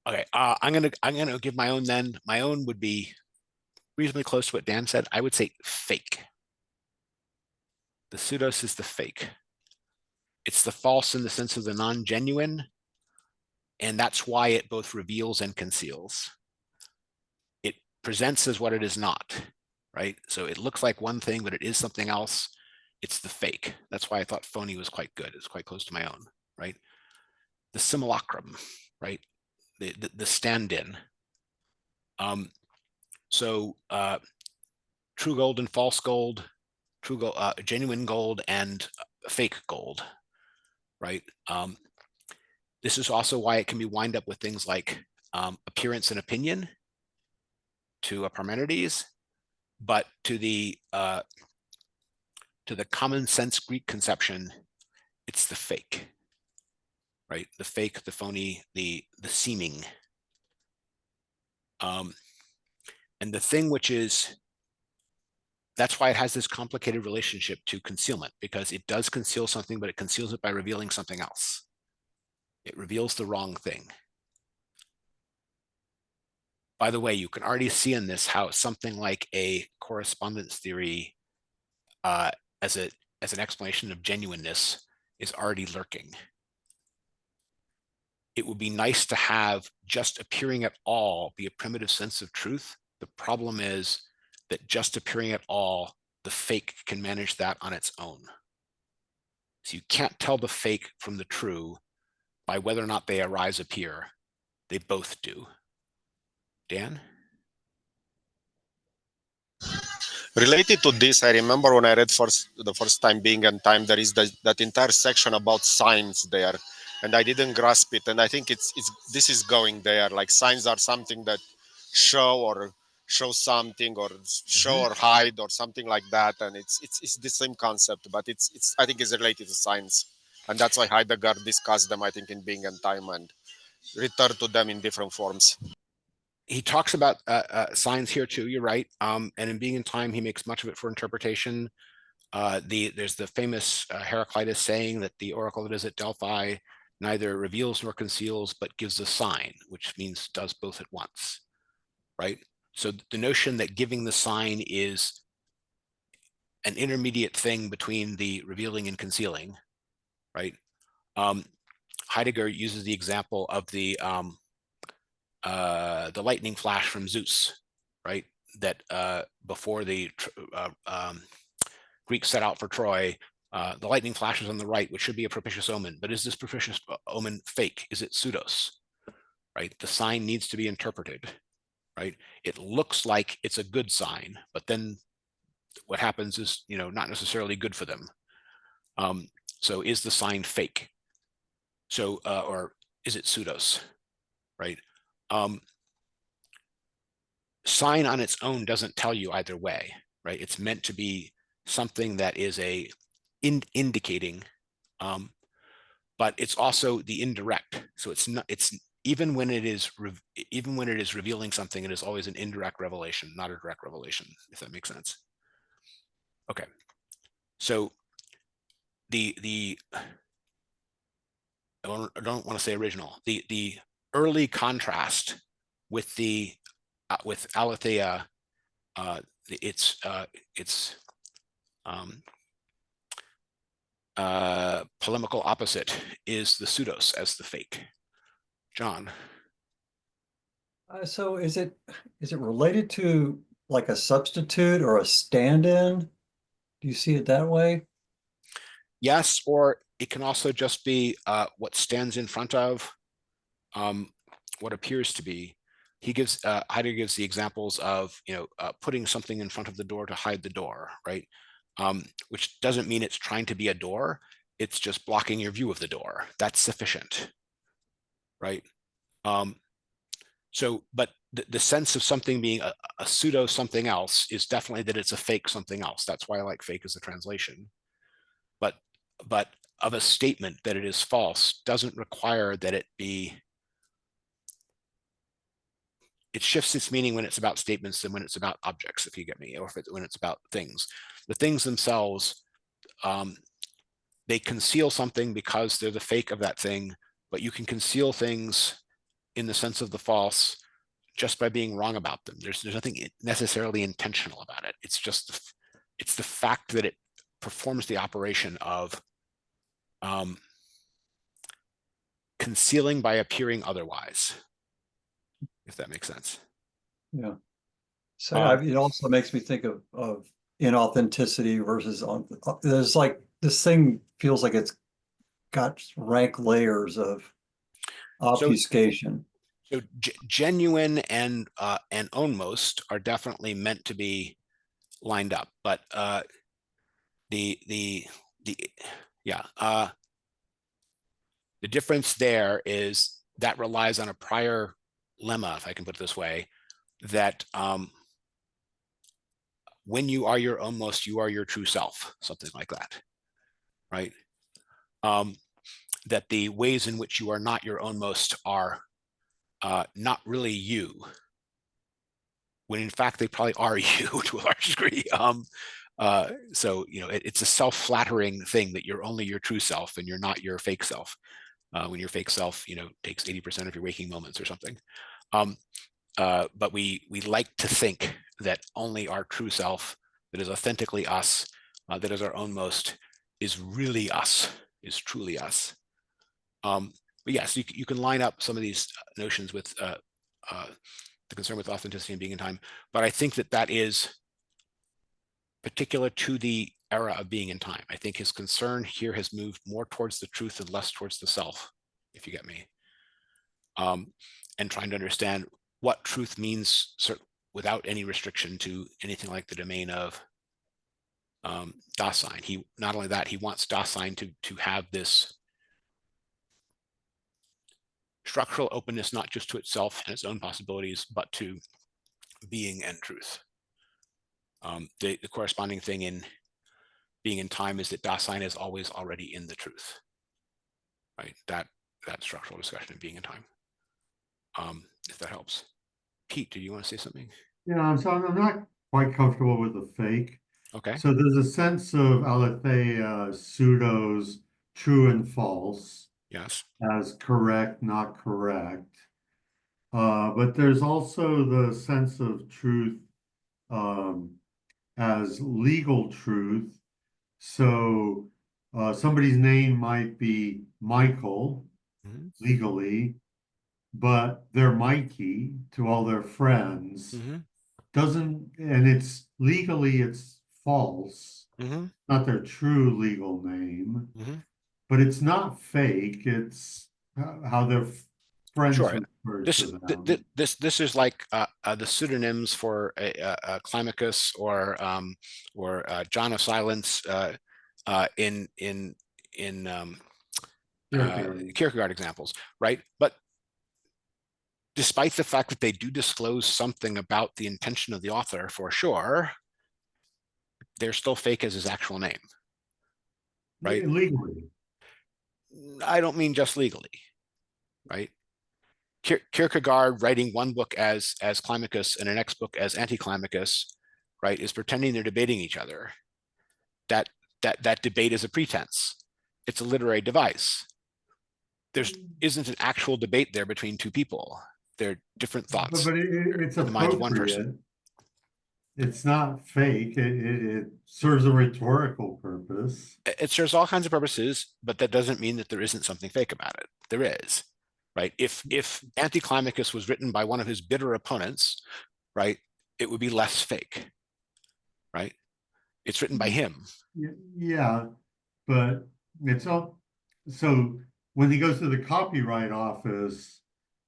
S1: Okay. I'm gonna give my own then. My own would be reasonably close to what Dan said. I would say fake. The pseudos is the fake. It's the false in the sense of the non-genuine, and that's why it both reveals and conceals. It presents as what it is not, right? So it looks like one thing, but it is something else. It's the fake. That's why I thought phony was quite good. It's quite close to my own, right? The simulacrum, right? The stand-in. So true gold and false gold, true gold, genuine gold and fake gold, right? This is also why it can be wind up with things like appearance and opinion to a Parmenides, but to the common sense Greek conception, it's the fake, right? The fake, the phony, the seeming. And the thing which is, that's why it has this complicated relationship to concealment, because it does conceal something, but it conceals it by revealing something else. It reveals the wrong thing. By the way, you can already see in this how something like a correspondence theory as an explanation of genuineness is already lurking. It would be nice to have just appearing at all be a primitive sense of truth. The problem is that just appearing at all, the fake can manage that on its own. So you can't tell the fake from the true by whether or not they arise appear. They both do. Dan?
S3: Related to this, I remember when I read the first time Being and Time, there is that entire section about signs there, and I didn't grasp it. And I think this is going there. Like signs are something that show something or show or hide or something like that, and it's the same concept, but it's I think it's related to signs, and that's why Heidegger discussed them, I think, in Being and Time and return to them in different forms.
S1: He talks about signs here too, you're right. And in Being in Time, he makes much of it for interpretation. There's the famous Heraclitus saying that the oracle that is at Delphi neither reveals nor conceals, but gives a sign, which means does both at once, right? So the notion that giving the sign is an intermediate thing between the revealing and concealing, right? Heidegger uses the example of the lightning flash from Zeus, right? That before the Greeks set out for Troy, the lightning flashes on the right, which should be a propitious omen. But is this propitious omen fake? Is it pseudos, right? The sign needs to be interpreted, right? It looks like it's a good sign, but then what happens is, not necessarily good for them. So is the sign fake? So, or is it pseudos, right? Sign on its own doesn't tell you either way, right? It's meant to be something that is indicating, but it's also the indirect. So it's not. It's even when it is revealing something, it is always an indirect revelation, not a direct revelation. If that makes sense. Okay. So I don't want to say original. The early contrast with the with Aletheia, its polemical opposite is the pseudos as the fake. John.
S7: So is it related to like a substitute or a stand-in? Do you see it that way?
S1: Yes, or it can also just be what stands in front of what appears to be. He gives Heidegger gives the examples of putting something in front of the door to hide the door, right? Which doesn't mean it's trying to be a door. It's just blocking your view of the door. That's sufficient, right? So, but the sense of something being a pseudo something else is definitely that it's a fake something else. That's why I like fake as a translation. But of a statement that it is false doesn't require that it be. It shifts its meaning when it's about statements than when it's about objects, if you get me, or when it's about things. The things themselves, they conceal something because they're the fake of that thing, but you can conceal things in the sense of the false just by being wrong about them. There's nothing necessarily intentional about it. It's just, it's the fact that it performs the operation of concealing by appearing otherwise, if that makes sense.
S7: Yeah. So it also makes me think of inauthenticity versus there's like this thing feels like it's got rank layers of obfuscation.
S1: So genuine and almost are definitely meant to be lined up, but the difference there is that relies on a prior lemma, if I can put it this way, that when you are your almost, you are your true self, something like that, right? That the ways in which you are not your almost are not really you, when in fact they probably are you to a large degree. So, you know, it's a self-flattering thing that you're only your true self and you're not your fake self. When your fake self, you know, takes 80% of your waking moments or something. But we like to think that only our true self, that is authentically us, that is our own most, is really us, is truly us. But yes, you can line up some of these notions with the concern with authenticity and being in time. But I think that is particular to the era of being in time. I think his concern here has moved more towards the truth and less towards the self, if you get me. And trying to understand what truth means without any restriction to anything like the domain of Dasein. He, not only that, he wants Dasein to have this structural openness, not just to itself and its own possibilities, but to being and truth. The corresponding thing in being in time is that Dasein is always already in the truth, right? That structural discussion of being in time, if that helps. Pete, do you want to say something?
S2: Yeah, so I'm not quite comfortable with the fake.
S1: Okay.
S2: So there's a sense of aletheia, pseudos, true and false.
S1: Yes.
S2: As correct, not correct. But there's also the sense of truth as legal truth. So somebody's name might be Michael legally, but they're Mikey to all their friends. And it's legally, it's false, not their true legal name, but it's not fake. It's how their friends refer to them.
S1: This is like the pseudonyms for Climacus or John of Silence in Kierkegaard examples, right? But despite the fact that they do disclose something about the intention of the author, for sure, they're still fake as his actual name, right?
S2: Legally.
S1: I don't mean just legally, right? Kierkegaard writing one book as Climacus and the next book as Anti-Climacus, right, is pretending they're debating each other. That debate is a pretense. It's a literary device. There isn't an actual debate there between two people. They're different thoughts.
S2: But it's
S1: in the mind of one person.
S2: It's not fake. It serves a rhetorical purpose.
S1: It serves all kinds of purposes, but that doesn't mean that there isn't something fake about it. There is, right? If Anti-Climacus was written by one of his bitter opponents, right, it would be less fake, right? It's written by him.
S2: Yeah, but it's all, so when he goes to the copyright office,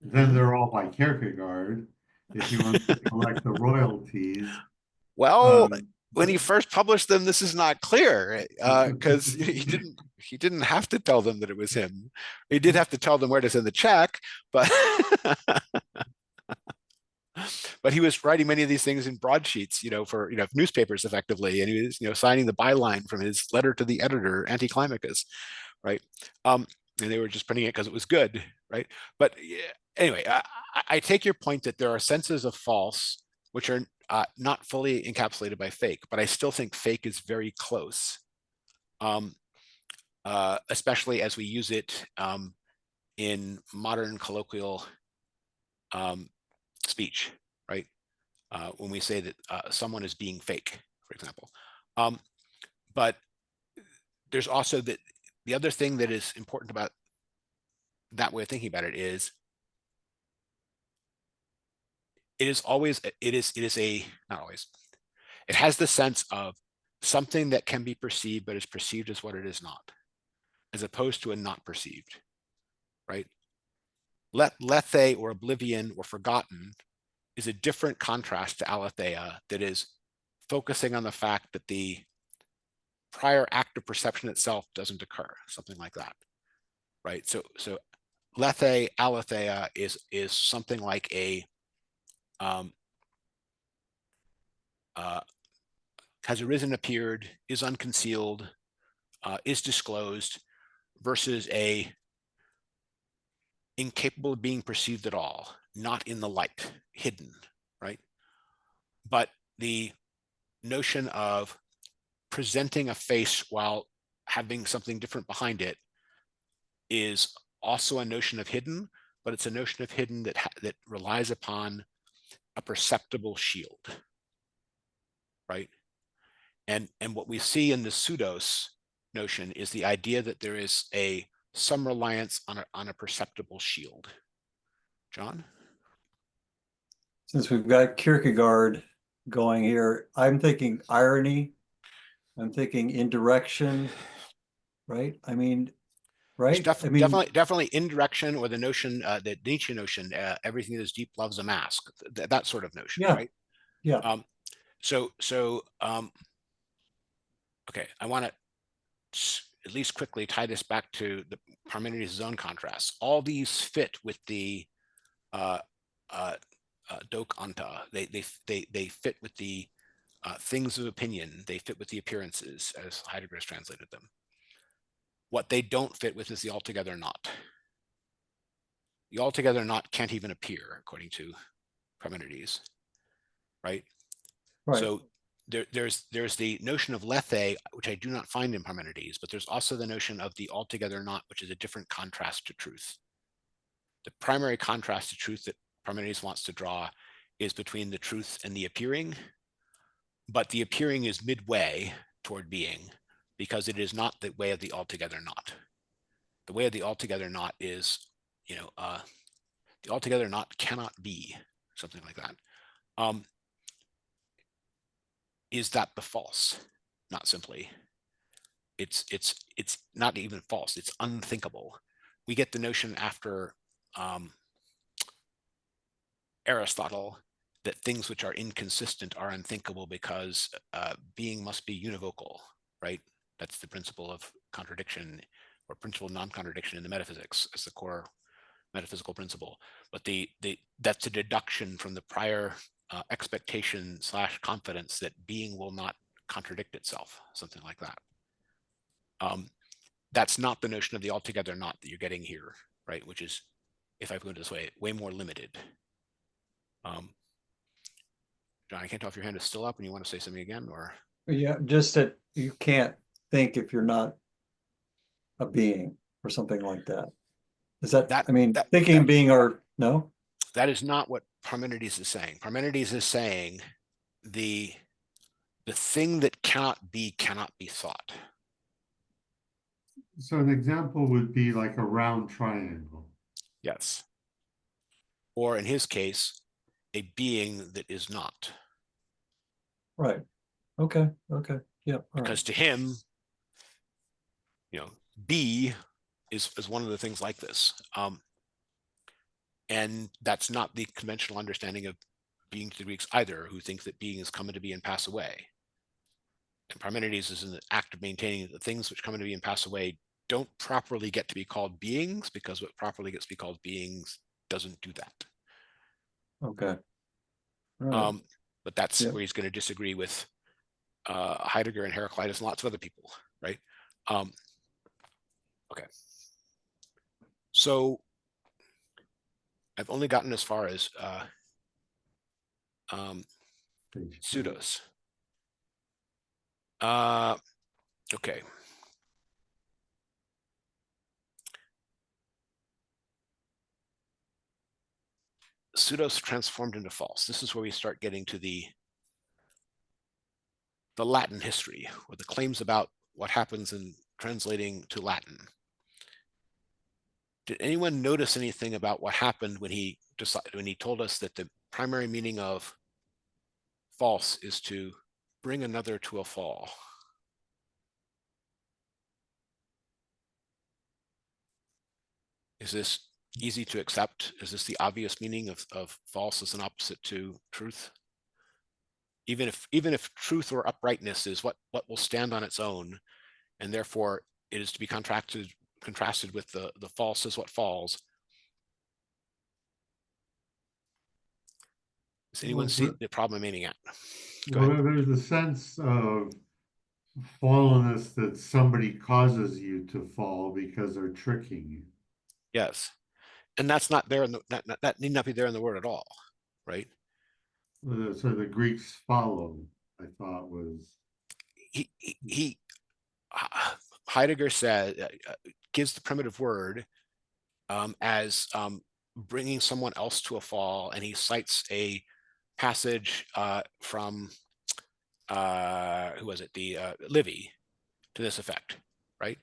S2: then they're all by Kierkegaard if he wants to collect the royalties.
S1: Well, when he first published them, this is not clear because he he didn't have to tell them that it was him. He did have to tell them where to send the check, but but he was writing many of these things in broadsheets, for newspapers effectively, and he was signing the byline from his letter to the editor, Anticlimacus, right? And they were just printing it because it was good, right? But anyway, I take your point that there are senses of false which are not fully encapsulated by fake, but I still think fake is very close, especially as we use it in modern colloquial speech, right? When we say that someone is being fake, for example. But there's also the other thing that is important about that way of thinking about it is it is not always, it has the sense of something that can be perceived but is perceived as what it is not, as opposed to a not perceived, right? Lethe or oblivion or forgotten is a different contrast to aletheia that is focusing on the fact that the prior act of perception itself doesn't occur, something like that, right? So lethe, aletheia is something like a has arisen, appeared, is unconcealed, is disclosed, versus a incapable of being perceived at all, not in the light, hidden, right? But the notion of presenting a face while having something different behind it is also a notion of hidden, but it's a notion of hidden that relies upon a perceptible shield, right? And what we see in the pseudos notion is the idea that there is some reliance on a perceptible shield. John?
S7: Since we've got Kierkegaard going here, I'm thinking irony. I'm thinking indirection, right? I mean, right?
S1: Definitely indirection, or the notion, the Nietzsche notion, everything that is deep loves a mask, that sort of notion,
S7: yeah.
S1: right?
S7: Yeah.
S1: Okay, I want to at least quickly tie this back to the Parmenides' own contrasts. All these fit with the Dok Anta. They fit with the things of opinion. They fit with the appearances, as Heidegger has translated them. What they don't fit with is the altogether not. The altogether not can't even appear, according to Parmenides, right? So there's the notion of lethe, which I do not find in Parmenides, but there's also the notion of the altogether not, which is a different contrast to truth. The primary contrast to truth that Parmenides wants to draw is between the truth and the appearing, but the appearing is midway toward being, because it is not the way of the altogether not. The way of the altogether not is, the altogether not cannot be, something like that. Is that the false? Not simply. It's not even false. It's unthinkable. We get the notion after Aristotle that things which are inconsistent are unthinkable because being must be univocal, right? That's the principle of contradiction, or principle of non-contradiction in the metaphysics as the core metaphysical principle. But that's a deduction from the prior expectation / confidence that being will not contradict itself, something like that. That's not the notion of the altogether not that you're getting here, right? Which is, if I put it this way, way more limited. John, I can't tell if your hand is still up and you want to say something again, or?
S7: Yeah, just that you can't think if you're not a being or something like that. Is that thinking being or no?
S1: That is not what Parmenides is saying. Parmenides is saying the thing that cannot be thought.
S2: So an example would be like a round triangle.
S1: Yes. Or in his case, a being that is not.
S7: Right. Okay. Yeah.
S1: Because to him, be is one of the things like this. And that's not the conventional understanding of being to the Greeks either, who think that being is come into be and pass away. And Parmenides is in the act of maintaining that the things which come into be and pass away don't properly get to be called beings, because what properly gets to be called beings doesn't do that.
S7: Okay. All right.
S1: But that's
S7: Yep.
S1: where he's going to disagree with Heidegger and Heraclitus and lots of other people, right? Okay. So I've only gotten as far as pseudos. Okay. Pseudos transformed into false. This is where we start getting to the Latin history, or the claims about what happens in translating to Latin. Did anyone notice anything about what happened when he told us that the primary meaning of false is to bring another to a fall? Is this easy to accept? Is this the obvious meaning of false as an opposite to truth? Even if truth or uprightness is what will stand on its own, and therefore it is to be contrasted with the false is what falls. Does anyone see the problem I'm aiming at?
S2: Well, there's a sense of fallenness that somebody causes you to fall because they're tricking you.
S1: Yes, and that's not there in the that need not be there in the word at all, right?
S2: So the Greeks follow, I thought, was
S1: Heidegger said gives the primitive word as bringing someone else to a fall, and he cites a passage from who was it, the Livy, to this effect, right?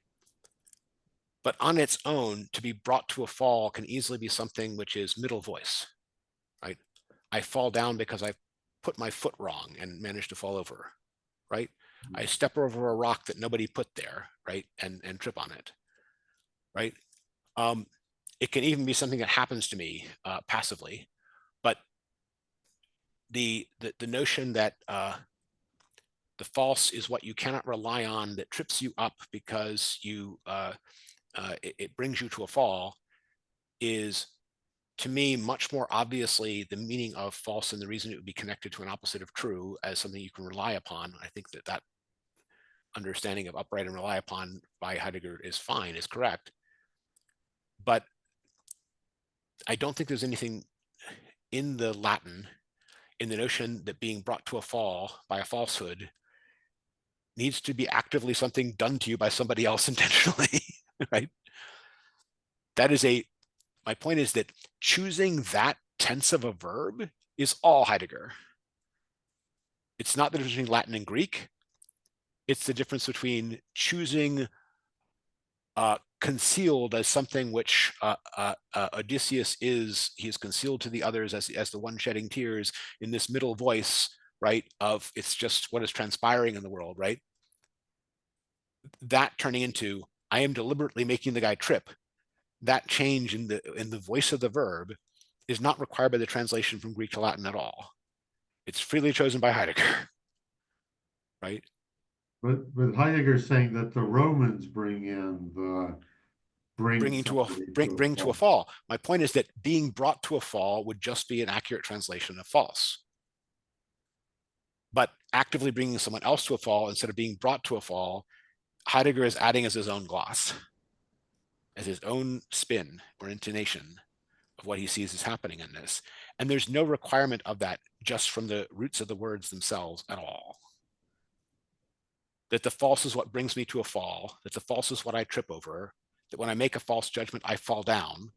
S1: But on its own, to be brought to a fall can easily be something which is middle voice, right? I fall down because I put my foot wrong and managed to fall over, right? I step over a rock that nobody put there, right, and trip on it, right? It can even be something that happens to me passively, but the notion that the false is what you cannot rely on, that trips you up because you it brings you to a fall, is to me much more obviously the meaning of false, and the reason it would be connected to an opposite of true as something you can rely upon. I think that understanding of upright and rely upon by Heidegger is fine, is correct. But I don't think there's anything in the Latin, in the notion that being brought to a fall by a falsehood needs to be actively something done to you by somebody else intentionally, right? That is my point is that choosing that tense of a verb is all Heidegger. It's not the difference between Latin and Greek. It's the difference between choosing concealed as something which Odysseus is. He is concealed to the others as the one shedding tears in this middle voice, right? Of it's just what is transpiring in the world, right? That turning into I am deliberately making the guy trip. That change in the voice of the verb is not required by the translation from Greek to Latin at all. It's freely chosen by Heidegger, right?
S2: But Heidegger's saying that the Romans bring in the
S1: bring to a fall. My point is that being brought to a fall would just be an accurate translation of false. But actively bringing someone else to a fall instead of being brought to a fall, Heidegger is adding as his own gloss, as his own spin or intonation of what he sees is happening in this. And there's no requirement of that just from the roots of the words themselves at all. That the false is what brings me to a fall, that the false is what I trip over, that when I make a false judgment, I fall down.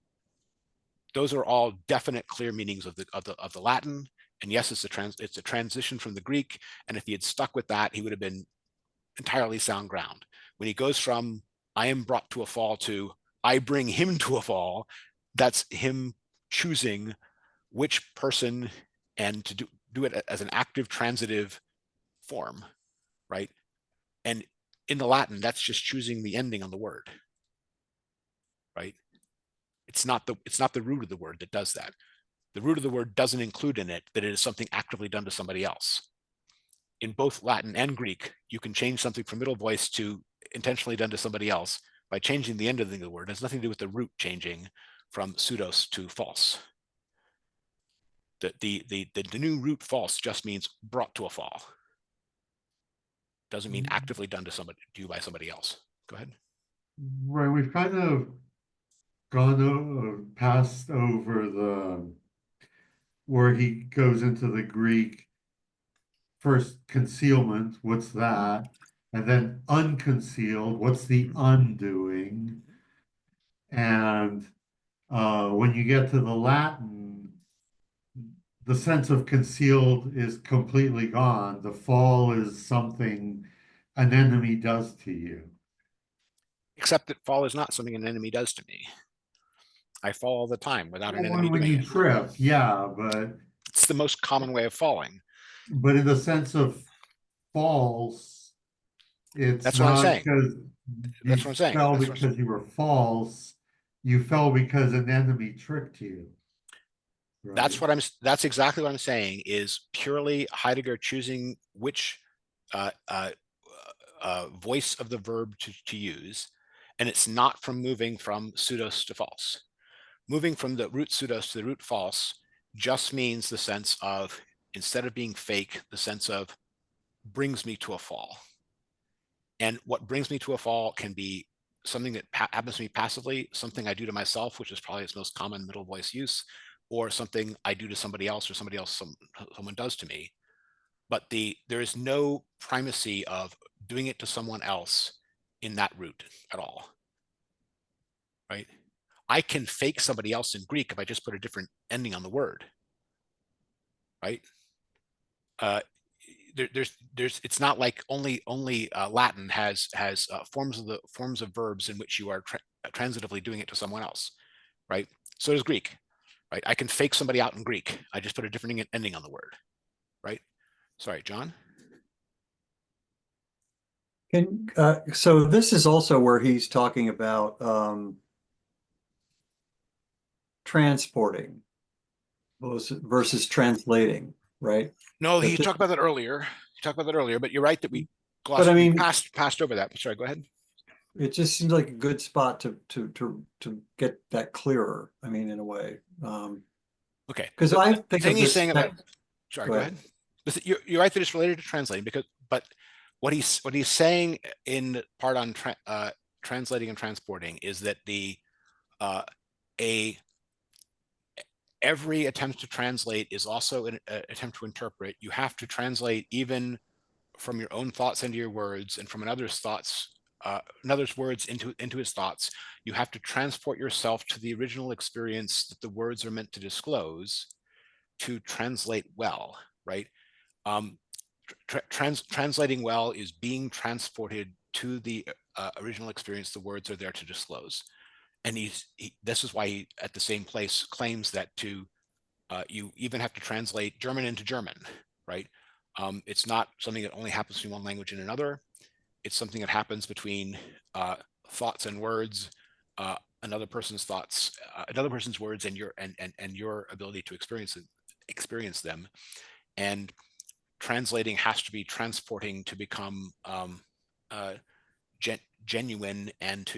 S1: Those are all definite, clear meanings of the Latin. And yes, it's a transition from the Greek. And if he had stuck with that, he would have been entirely sound ground. When he goes from I am brought to a fall to I bring him to a fall, that's him choosing which person and to do it as an active transitive form, right? And in the Latin, that's just choosing the ending on the word, right? It's not the root of the word that does that. The root of the word doesn't include in it that it is something actively done to somebody else. In both Latin and Greek, you can change something from middle voice to intentionally done to somebody else by changing the ending of the word. It has nothing to do with the root changing from pseudos to false. The new root false just means brought to a fall. Doesn't mean actively done to you by somebody else. Go ahead.
S2: Right, we've kind of passed over where he goes into the Greek. First, concealment, what's that? And then unconcealed, what's the undoing? And when you get to the Latin, the sense of concealed is completely gone. The fall is something an enemy does to you.
S1: Except that fall is not something an enemy does to me. I fall all the time without an
S2: Well,
S1: enemy
S2: when
S1: doing
S2: you
S1: it.
S2: trip, yeah, but
S1: It's the most common way of falling.
S2: in the sense of false, it's
S1: That's what I'm
S2: not
S1: saying.
S2: because you
S1: That's what I'm saying.
S2: fell
S1: That's what I'm
S2: because you were false. You fell because an enemy tricked you.
S1: That's
S2: Right?
S1: that's exactly what I'm saying, is purely Heidegger choosing which voice of the verb to use. And it's not from moving from pseudos to false. Moving from the root pseudos to the root false just means the sense of, instead of being fake, the sense of brings me to a fall. And what brings me to a fall can be something that happens to me passively, something I do to myself, which is probably its most common middle voice use, or something I do to somebody else, or someone does to me. But there is no primacy of doing it to someone else in that root at all, right? I can fake somebody else in Greek if I just put a different ending on the word, right? It's not like only Latin has forms of verbs in which you are transitively doing it to someone else, right? So does Greek, right? I can fake somebody out in Greek. I just put a different ending on the word, right? Sorry, John.
S7: So this is also where he's talking about transporting versus translating, right?
S1: No, he
S7: That
S1: talked about that earlier. He talked about that earlier, but you're right that we
S7: But I mean,
S1: passed over that. Sorry, go ahead.
S7: It just seems like a good spot to get that clearer. I mean, in a way.
S1: Okay.
S7: Because
S1: So
S7: I
S1: the
S7: think
S1: thing
S7: of
S1: he's
S7: this.
S1: saying about, sorry, go ahead. You're right that it's related to translating, but what he's saying in part on translating and transporting is that every attempt to translate is also an attempt to interpret. You have to translate even from your own thoughts into your words, and from another's thoughts, another's words into his thoughts. You have to transport yourself to the original experience that the words are meant to disclose to translate well, right? Translating well is being transported to the original experience the words are there to disclose. And this is why he, at the same place, claims that you even have to translate German into German, right? It's not something that only happens between one language and another. It's something that happens between thoughts and words, another person's thoughts, another person's words, and your ability to experience them. And translating has to be transporting to become genuine and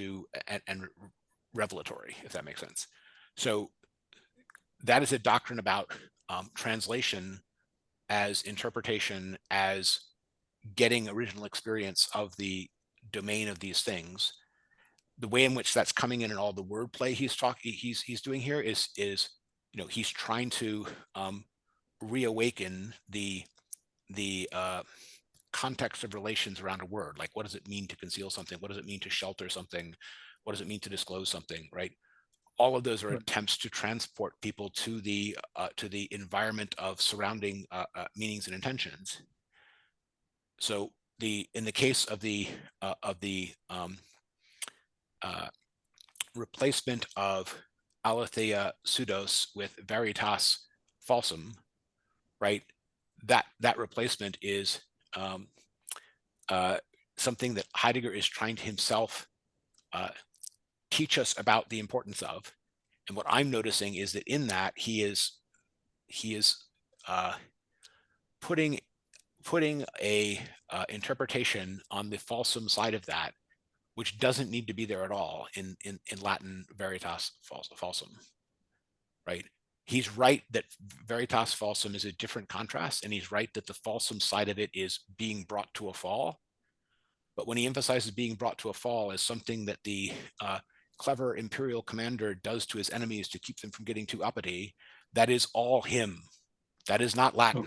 S1: revelatory, if that makes sense. So that is a doctrine about translation as interpretation, as getting original experience of the domain of these things. The way in which that's coming in and all the wordplay he's doing here is he's trying to reawaken the context of relations around a word. Like, what does it mean to conceal something? What does it mean to shelter something? What does it mean to disclose something, right? All of those are attempts to transport people to the environment of surrounding meanings and intentions. So in the case of the replacement of Aletheia pseudos with veritas falsum, right? That replacement is something that Heidegger is trying to himself teach us about the importance of. And what I'm noticing is that in that he is putting a interpretation on the falsum side of that, which doesn't need to be there at all in Latin veritas falsum, right? He's right that veritas falsum is a different contrast, and he's right that the falsum side of it is being brought to a fall. But when he emphasizes being brought to a fall as something that the clever imperial commander does to his enemies to keep them from getting too uppity, that is all him. That is not Latin.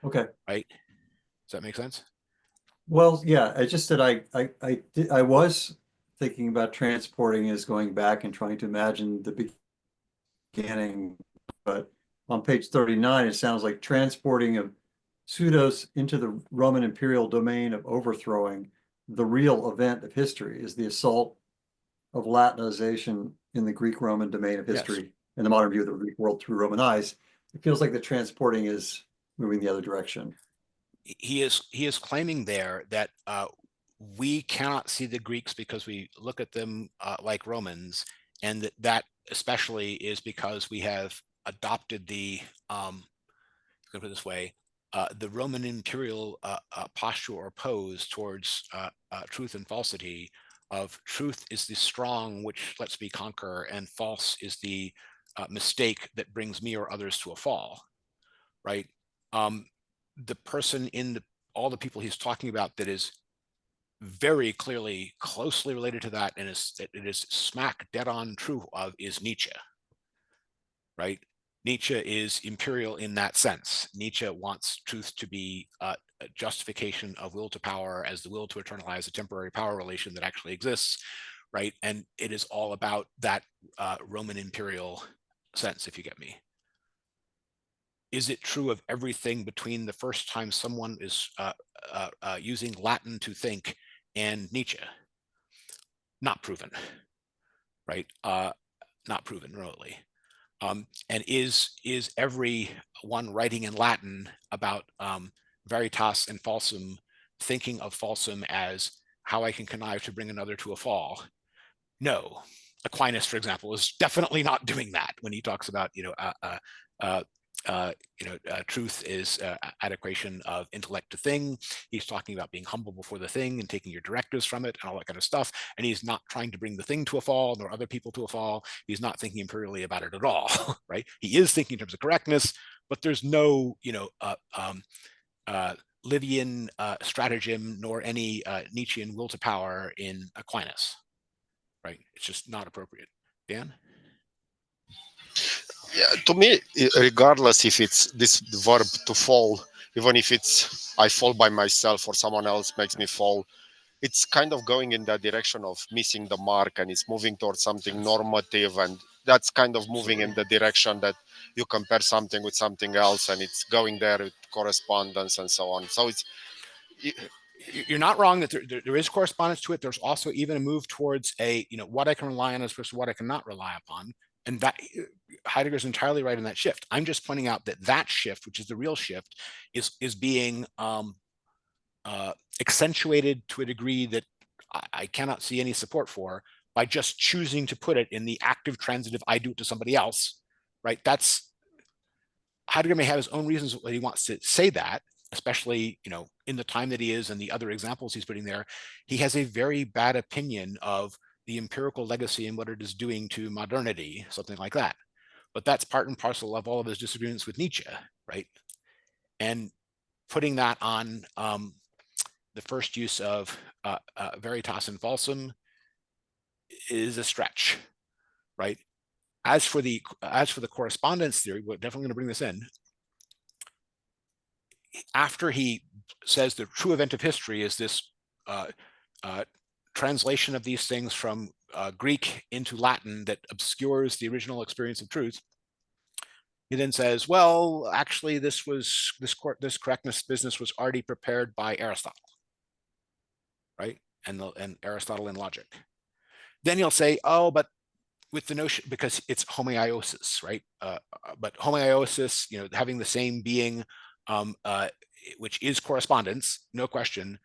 S7: Okay.
S1: Right? Does that make sense?
S7: Well, yeah, I just said I was thinking about transporting as going back and trying to imagine the beginning, but on page 39, it sounds like transporting of pseudos into the Roman imperial domain of overthrowing the real event of history is the assault of Latinization in the Greek-Roman domain of history in the modern view of the Greek world through Roman eyes. It feels like the transporting is moving the other direction.
S1: He is claiming there that we cannot see the Greeks because we look at them like Romans, and that especially is because we have adopted the put it this way, the Roman imperial posture or pose towards truth and falsity of truth is the strong which lets me conquer, and false is the mistake that brings me or others to a fall, right? The person in all the people he's talking about that is very clearly closely related to that, and it is smack dead on true of, is Nietzsche, right? Nietzsche is imperial in that sense. Nietzsche wants truth to be a justification of will to power as the will to eternalize a temporary power relation that actually exists, right? And it is all about that Roman imperial sense, if you get me. Is it true of everything between the first time someone is using Latin to think and Nietzsche? Not proven, right? Not proven remotely. And is everyone writing in Latin about veritas and falsum thinking of falsum as how I can connive to bring another to a fall? No. Aquinas, for example, is definitely not doing that when he talks about, truth is adequation of intellect to thing. He's talking about being humble before the thing and taking your directives from it and all that kind of stuff. And he's not trying to bring the thing to a fall nor other people to a fall. He's not thinking imperially about it at all, right? He is thinking in terms of correctness, but there's no, Livian stratagem nor any Nietzschean will to power in Aquinas, right? It's just not appropriate. Dan?
S3: Yeah, to me, regardless if it's this verb to fall, even if it's I fall by myself or someone else makes me fall, it's kind of going in that direction of missing the mark, and it's moving towards something normative, and that's kind of moving in the direction that you compare something with something else, and it's going there with correspondence and so on. So
S1: you're not wrong that there is correspondence to it. There's also even a move towards what I can rely on as opposed to what I cannot rely upon. And that Heidegger's entirely right in that shift. I'm just pointing out that shift, which is the real shift, is being accentuated to a degree that I cannot see any support for by just choosing to put it in the active transitive, I do it to somebody else, right? That's Heidegger may have his own reasons that he wants to say that, especially, in the time that he is and the other examples he's putting there. He has a very bad opinion of the empirical legacy and what it is doing to modernity, something like that. But that's part and parcel of all of his disagreements with Nietzsche, right? And putting that on the first use of veritas and falsum is a stretch, right? As for the correspondence theory, we're definitely going to bring this in. After he says the true event of history is this translation of these things from Greek into Latin that obscures the original experience of truth, he then says, well, actually, this correctness business was already prepared by Aristotle, right? And Aristotle in logic. Then he'll say, oh, but with the notion, because it's homoiosis, right? But homoiosis, having the same being, which is correspondence, no question,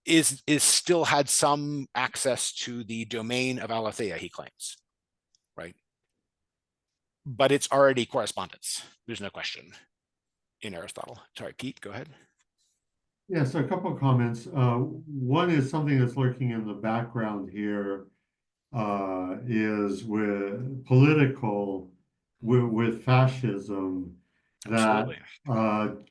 S1: is still had some access to the domain of Aletheia, he claims, right? But it's already correspondence. There's no question in Aristotle. Sorry, Pete, go ahead.
S2: Yeah, so a couple of comments. One is something that's lurking in the background here, is with political, with fascism, that
S1: Absolutely.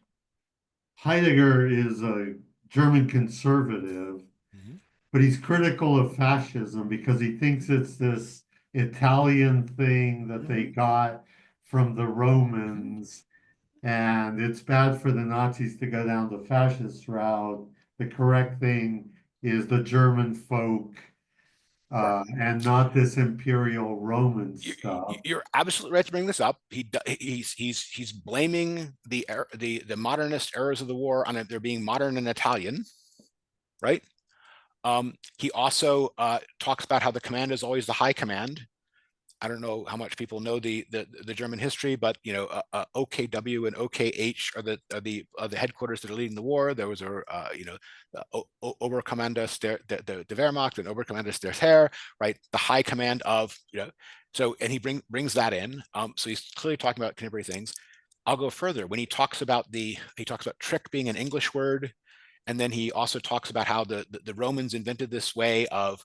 S2: Heidegger is a German conservative,
S1: Mhm.
S2: but he's critical of fascism because he thinks it's this Italian thing that they got from the Romans, and it's bad for the Nazis to go down the fascist route. The correct thing is the German folk, and not this imperial Roman stuff.
S1: You're absolutely right to bring this up. He's blaming the modernist errors of the war on it. They're being modern and Italian, right? He also talks about how the command is always the high command. I don't know how much people know the German history, but you know, OKW and OKH are the headquarters that are leading the war. There was a you know, Oberkommandos the Wehrmacht and Oberkommandos der Heer, right? The high command of, you know, so, and he brings that in. So he's clearly talking about contemporary things. I'll go further when he talks about trick being an English word, and then he also talks about how the Romans invented this way of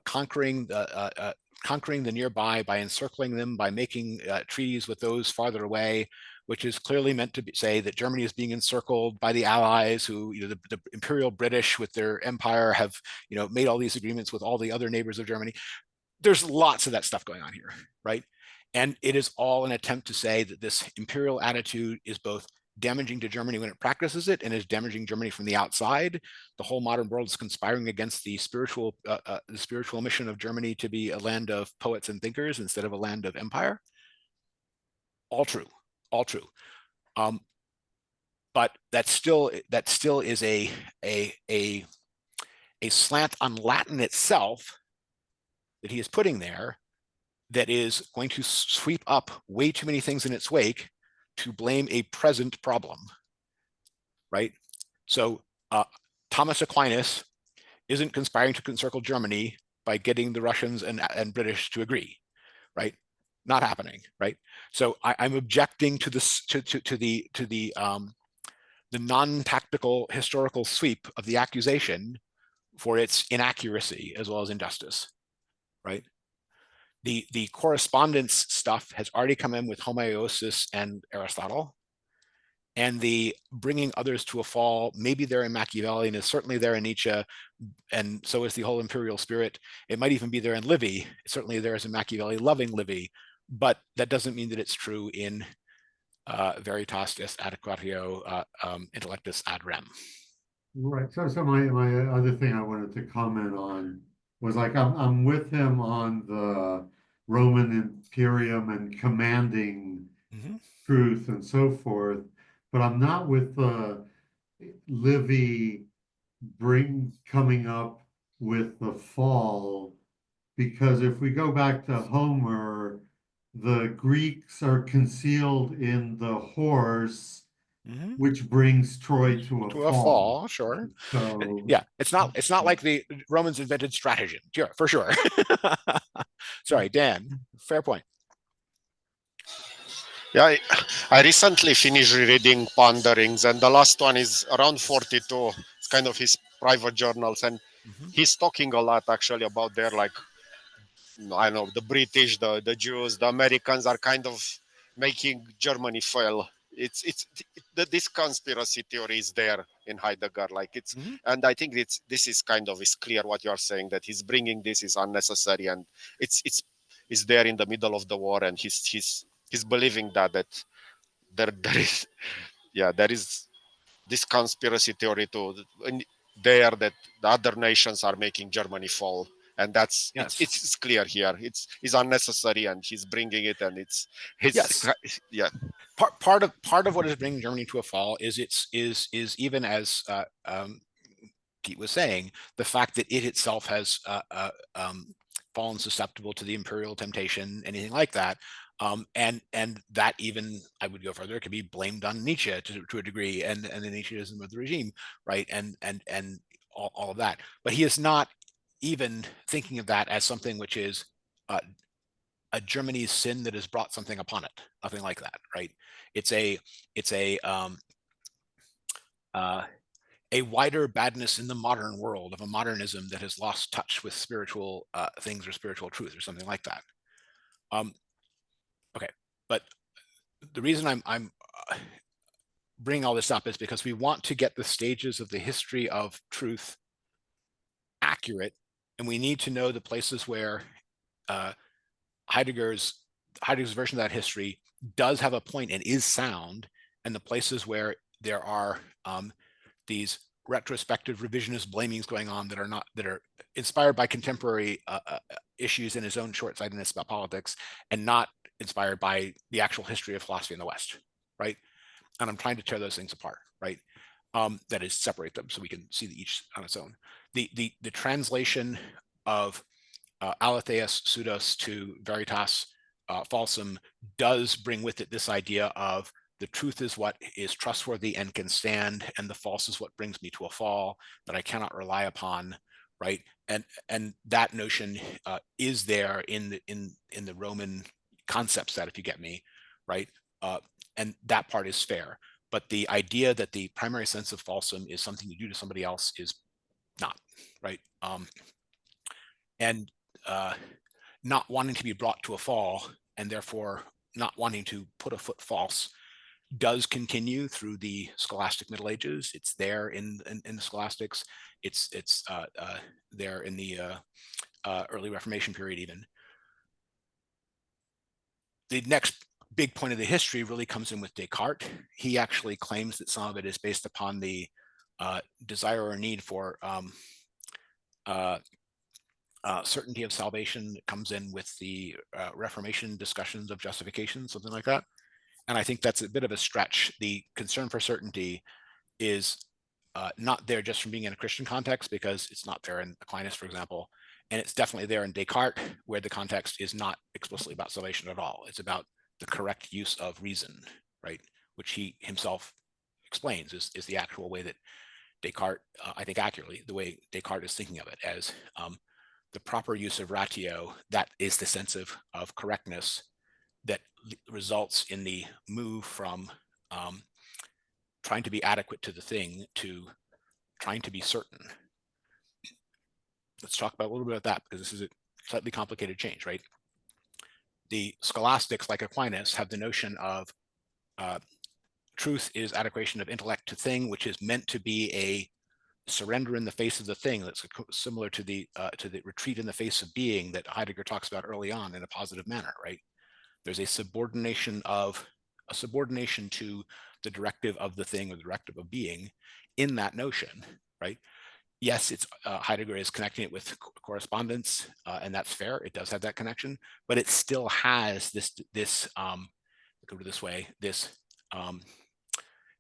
S1: conquering the nearby by encircling them, by making treaties with those farther away, which is clearly meant to say that Germany is being encircled by the Allies, who, you know, the Imperial British with their empire have, you know, made all these agreements with all the other neighbors of Germany. There's lots of that stuff going on here, right? And it is all an attempt to say that this imperial attitude is both damaging to Germany when it practices it and is damaging Germany from the outside. The whole modern world is conspiring against the spiritual mission of Germany to be a land of poets and thinkers instead of a land of empire. All true, all true. But that still is a slant on Latin itself that he is putting there that is going to sweep up way too many things in its wake to blame a present problem, right? So Thomas Aquinas isn't conspiring to encircle Germany by getting the Russians and British to agree, right? Not happening, right? So I'm objecting to this to the non-tactical historical sweep of the accusation for its inaccuracy as well as injustice, right? The correspondence stuff has already come in with homoousis and Aristotle, and the bringing others to a fall, maybe they're in Machiavelli, and is certainly there in Nietzsche, and so is the whole imperial spirit. It might even be there in Livy. It's certainly there as in Machiavelli, loving Livy, but that doesn't mean that it's true in Veritas est adequatio intellectus ad rem.
S2: Right. So my other thing I wanted to comment on was, like, I'm with him on the Roman Imperium and commanding truth and so forth, but I'm not with the Livy coming up with the fall, because if we go back to Homer, the Greeks are concealed in the horse, which brings Troy to a
S1: To a
S2: fall.
S1: fall, sure.
S2: So
S1: Yeah, it's not like the Romans invented stratagem, sure, for sure. Sorry, Dan, fair point.
S3: Yeah, I recently finished reading Ponderings, and the last one is around 42. It's kind of his private journals, and he's talking a lot actually about their, like, I know, the British, the Jews, the Americans are kind of making Germany fail. This conspiracy theory is there in Heidegger, like it's, and I think this is kind of is clear what you are saying, that he's bringing this is unnecessary, and it's there in the middle of the war, and he's believing that there is, yeah, there is this conspiracy theory there that the other nations are making Germany fall, and that's
S1: yes.
S3: it's clear here. It's unnecessary, and he's bringing it, and it's
S1: yes.
S3: Yeah.
S1: Part of what is bringing Germany to a fall is even as Pete was saying, the fact that it itself has fallen susceptible to the imperial temptation, anything like that. And that, even I would go further, could be blamed on Nietzsche to a degree, and the Nietzscheism of the regime, right? And all of that. But he is not even thinking of that as something which is a Germany's sin that has brought something upon it. Nothing like that, right? It's a a wider badness in the modern world of a modernism that has lost touch with spiritual things or spiritual truth or something like that. Okay, but the reason I'm bringing all this up is because we want to get the stages of the history of truth accurate, and we need to know the places where Heidegger's version of that history does have a point and is sound, and the places where there are these retrospective revisionist blamings going on that are inspired by contemporary issues in his own short-sightedness about politics, and not inspired by the actual history of philosophy in the West, right? And I'm trying to tear those things apart, right? That is, separate them so we can see each on its own. The translation of Aletheia pseudos to veritas falsum does bring with it this idea of the truth is what is trustworthy and can stand, and the false is what brings me to a fall that I cannot rely upon, right? And that notion is there in the Roman concept set, if you get me, right? And that part is fair. But the idea that the primary sense of falsum is something you do to somebody else is not, right? And not wanting to be brought to a fall, and therefore not wanting to put a foot false, does continue through the scholastic Middle Ages. It's there in the scholastics. It's there in the early Reformation period even. The next big point of the history really comes in with Descartes. He actually claims that some of it is based upon the desire or need for certainty of salvation that comes in with the Reformation discussions of justification, something like that. And I think that's a bit of a stretch. The concern for certainty is not there just from being in a Christian context, because it's not there in Aquinas, for example. And it's definitely there in Descartes, where the context is not explicitly about salvation at all. It's about the correct use of reason, right? Which he himself explains is the actual way that Descartes, I think accurately, the way Descartes is thinking of it as the proper use of ratio. That is the sense of correctness that results in the move from trying to be adequate to the thing to trying to be certain. Let's talk about a little bit about that, because this is a slightly complicated change, right? The scholastics, like Aquinas, have the notion of truth is adequation of intellect to thing, which is meant to be a surrender in the face of the thing. That's similar to the retreat in the face of being that Heidegger talks about early on in a positive manner, right? There's a subordination to the directive of the thing or the directive of being in that notion, right? Yes, it's Heidegger is connecting it with correspondence, and that's fair. It does have that connection, but it still has this go this way, this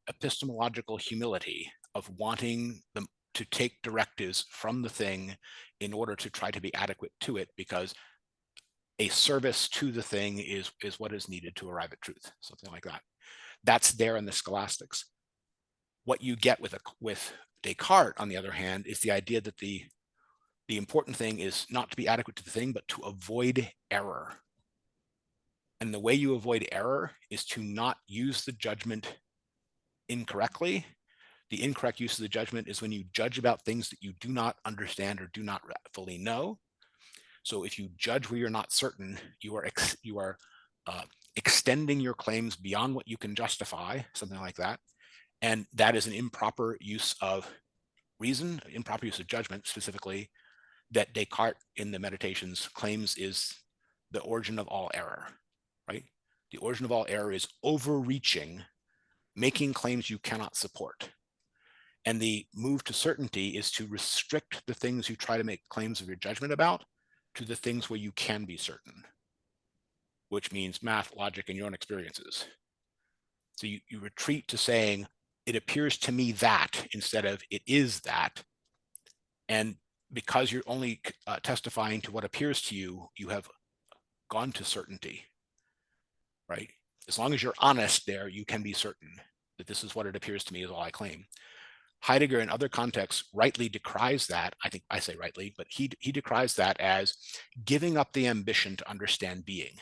S1: epistemological humility of wanting them to take directives from the thing in order to try to be adequate to it, because a service to the thing is what is needed to arrive at truth, something like that. That's there in the scholastics. What you get with Descartes, on the other hand, is the idea that the important thing is not to be adequate to the thing, but to avoid error. And the way you avoid error is to not use the judgment incorrectly. The incorrect use of the judgment is when you judge about things that you do not understand or do not fully know. So if you judge where you're not certain, you are extending your claims beyond what you can justify, something like that. And that is an improper use of reason, improper use of judgment, specifically, that Descartes in the Meditations claims is the origin of all error, right? The origin of all error is overreaching, making claims you cannot support. And the move to certainty is to restrict the things you try to make claims of your judgment about to the things where you can be certain, which means math, logic, and your own experiences. So you retreat to saying, it appears to me that, instead of it is that. And because you're only testifying to what appears to you, you have gone to certainty, right? As long as you're honest there, you can be certain that this is what it appears to me is all I claim. Heidegger in other contexts rightly decries that. I think I say rightly, but he decries that as giving up the ambition to understand being.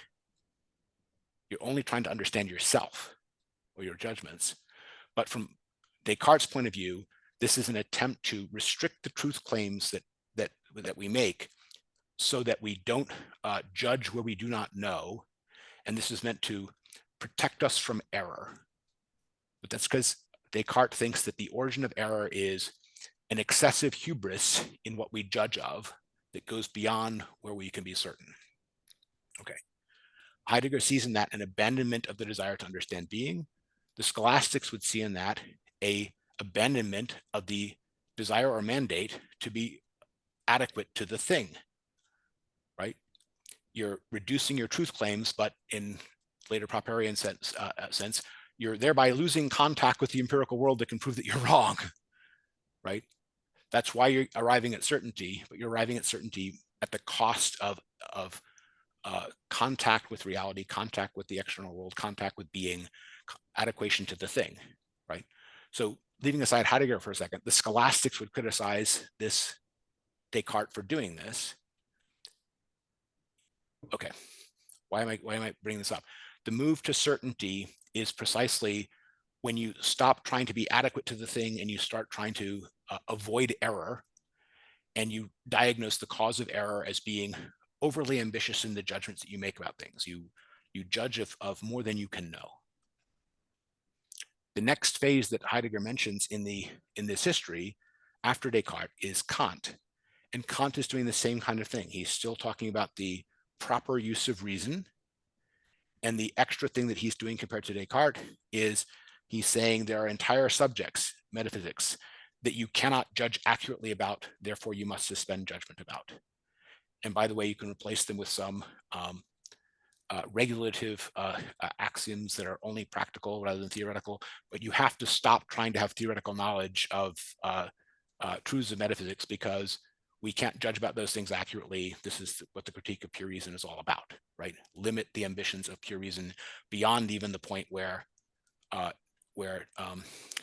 S1: You're only trying to understand yourself or your judgments. But from Descartes' point of view, This is an attempt to restrict the truth claims that we make so that we don't judge where we do not know. And this is meant to protect us from error. But that's because Descartes thinks that the origin of error is an excessive hubris in what we judge of that goes beyond where we can be certain. Okay. Heidegger sees in that an abandonment of the desire to understand being. The scholastics would see in that a abandonment of the desire or mandate to be adequate to the thing, right? You're reducing your truth claims, but in later Popperian sense, you're thereby losing contact with the empirical world that can prove that you're wrong, right? That's why you're arriving at certainty, but you're arriving at certainty at the cost of contact with reality, contact with the external world, contact with being, adequation to the thing, right? So leaving aside Heidegger for a second, the scholastics would criticize this Descartes for doing this. Okay, why am I bringing this up? The move to certainty is precisely when you stop trying to be adequate to the thing and you start trying to avoid error, and you diagnose the cause of error as being overly ambitious in the judgments that you make about things. You judge of more than you can know. The next phase that Heidegger mentions in this history after Descartes is Kant. And Kant is doing the same kind of thing. He's still talking about the proper use of reason. And the extra thing that he's doing compared to Descartes is he's saying there are entire subjects, metaphysics, that you cannot judge accurately about, therefore you must suspend judgment about. And by the way, you can replace them with some regulative axioms that are only practical rather than theoretical, but you have to stop trying to have theoretical knowledge of truths of metaphysics because we can't judge about those things accurately. This is what the critique of pure reason is all about, right? Limit the ambitions of pure reason beyond even the point where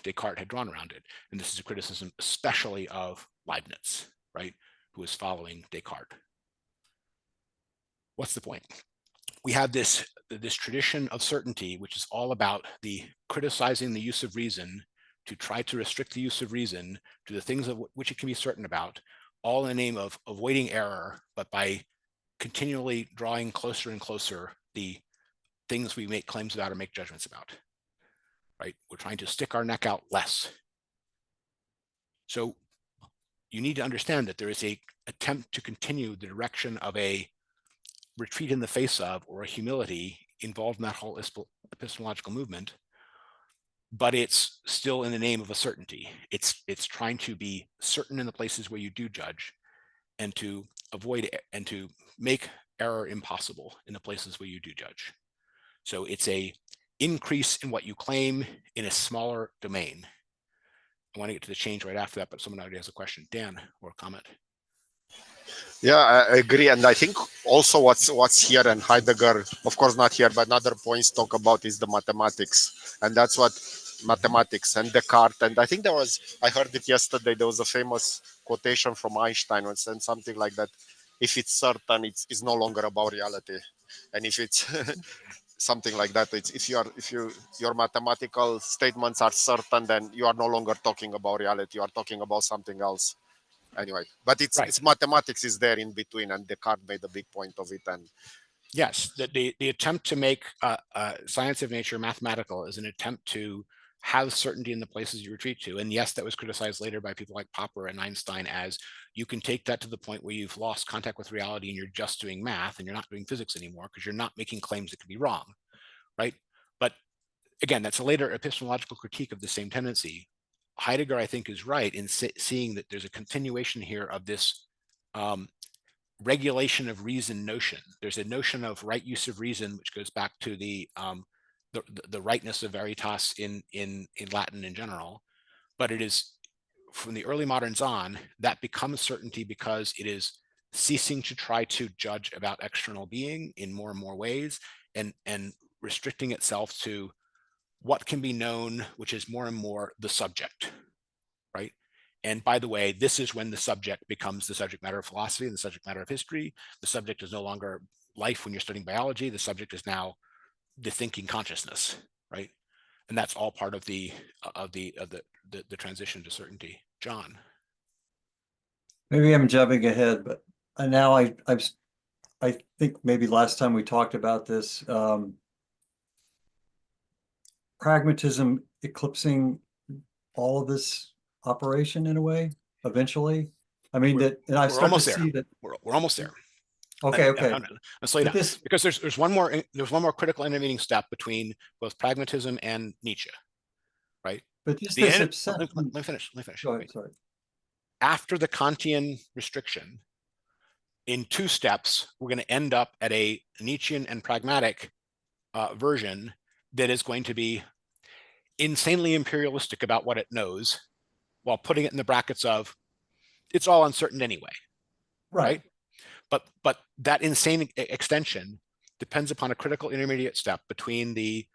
S1: Descartes had drawn around it. And this is a criticism especially of Leibniz, right? Who is following Descartes. What's the point? We have this tradition of certainty, which is all about the criticizing the use of reason to try to restrict the use of reason to the things of which it can be certain about, all in the name of avoiding error, but by continually drawing closer and closer the things we make claims about or make judgments about, right? We're trying to stick our neck out less. So you need to understand that there is an attempt to continue the direction of a retreat in the face of, or a humility involved in that whole epistemological movement, but it's still in the name of a certainty. It's trying to be certain in the places where you do judge, and to avoid and to make error impossible in the places where you do judge. So it's a increase in what you claim in a smaller domain. I want to get to the change right after that, but someone already has a question. Dan, or a comment?
S3: Yeah, I agree, and I think also what's here, and Heidegger, of course not here, but other points talk about is the mathematics, and that's what mathematics and Descartes. And I think I heard it yesterday. There was a famous quotation from Einstein which said something like that: "If it's certain, it's no longer about reality," and if it's something like that, it's if your mathematical statements are certain, then you are no longer talking about reality. You are talking about something else. Anyway, but it's mathematics is there in between, and Descartes made a big point of it. And
S1: yes, the attempt to make science of nature mathematical is an attempt to have certainty in the places you retreat to. And yes, that was criticized later by people like Popper and Einstein as you can take that to the point where you've lost contact with reality and you're just doing math and you're not doing physics anymore because you're not making claims that could be wrong, right? But again, that's a later epistemological critique of the same tendency. Heidegger, I think, is right in seeing that there's a continuation here of this regulation of reason notion. There's a notion of right use of reason, which goes back to the rightness of veritas in Latin in general. But it is from the early moderns on that becomes certainty because it is ceasing to try to judge about external being in more and more ways, and restricting itself to what can be known, which is more and more the subject, right? And by the way, this is when the subject becomes the subject matter of philosophy and the subject matter of history. The subject is no longer life when you're studying biology. The subject is now the thinking consciousness, right? And that's all part of the transition to certainty. John.
S7: Maybe I'm jumping ahead, but now I think maybe last time we talked about this, pragmatism eclipsing all of this operation in a way, eventually. I mean, and I
S1: We're
S7: start to
S1: almost there.
S7: see that.
S1: We're almost there.
S7: Okay, okay.
S1: Let's slow down.
S7: This,
S1: Because there's one more critical intervening step between both pragmatism and Nietzsche, right?
S7: but just
S1: The
S7: this
S1: end,
S7: obsession.
S1: let me finish.
S7: Go ahead,
S1: Right.
S7: sorry.
S1: After the Kantian restriction, in 2 steps, we're going to end up at a Nietzschean and pragmatic version that is going to be insanely imperialistic about what it knows, while putting it in the brackets of it's all uncertain anyway. Right? But that insane extension depends upon a critical intermediate step between the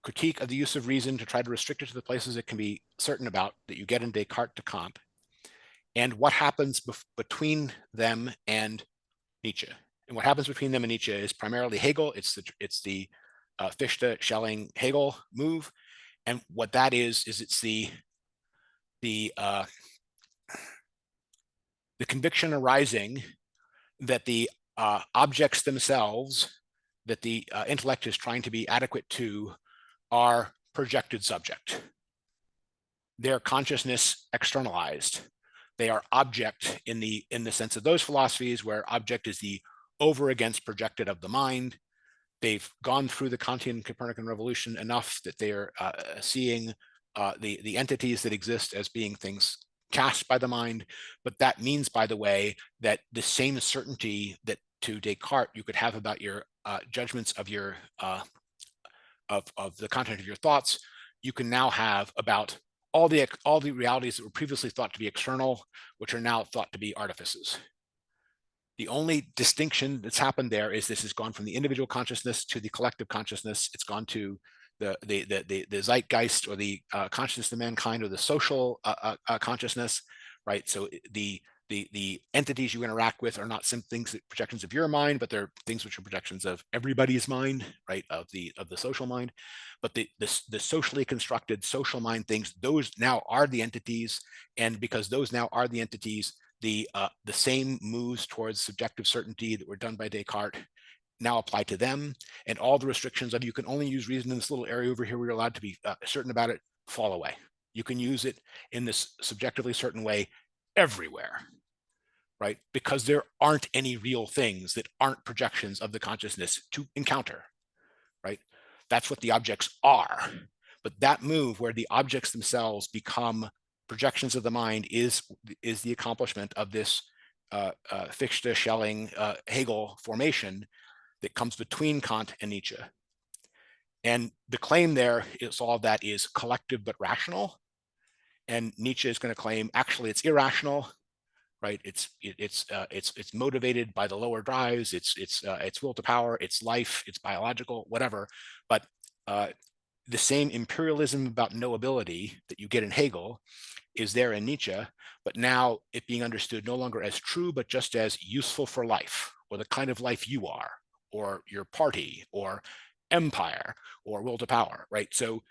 S1: critique of the use of reason to try to restrict it to the places it can be certain about that you get in Descartes to Kant, and what happens between them and Nietzsche. And what happens between them and Nietzsche is primarily Hegel. It's the Fichte, Schelling, Hegel move, and what that is it's the conviction arising that the objects themselves that the intellect is trying to be adequate to are projected subject. Their consciousness externalized. They are object in the sense of those philosophies where object is the over against projected of the mind. They've gone through the Kantian Copernican revolution enough that they are seeing the entities that exist as being things cast by the mind. But that means, by the way, that the same certainty that to Descartes you could have about your judgments of your of the content of your thoughts, you can now have about all the realities that were previously thought to be external, which are now thought to be artifices. The only distinction that's happened there is this has gone from the individual consciousness to the collective consciousness. It's gone to the zeitgeist, or the consciousness of mankind, or the social consciousness, right? So the entities you interact with are not some things that projections of your mind, but they're things which are projections of everybody's mind, right? Of the social mind. But the socially constructed social mind things, those now are the entities, and because those now are the entities, the same moves towards subjective certainty that were done by Descartes now apply to them, and all the restrictions of you can only use reason in this little area over here where you're allowed to be certain about it fall away. You can use it in this subjectively certain way everywhere, right? Because there aren't any real things that aren't projections of the consciousness to encounter, right? That's what the objects are. But that move where the objects themselves become projections of the mind is the accomplishment of this Fichte, Schelling, Hegel formation that comes between Kant and Nietzsche. And the claim there is all of that is collective but rational. And Nietzsche is going to claim actually it's irrational, right? It's motivated by the lower drives. It's will to power. It's life. It's biological, whatever. But the same imperialism about knowability that you get in Hegel is there in Nietzsche, but now it being understood no longer as true, but just as useful for life, or the kind of life you are, or your party, or empire, or will to power, right? So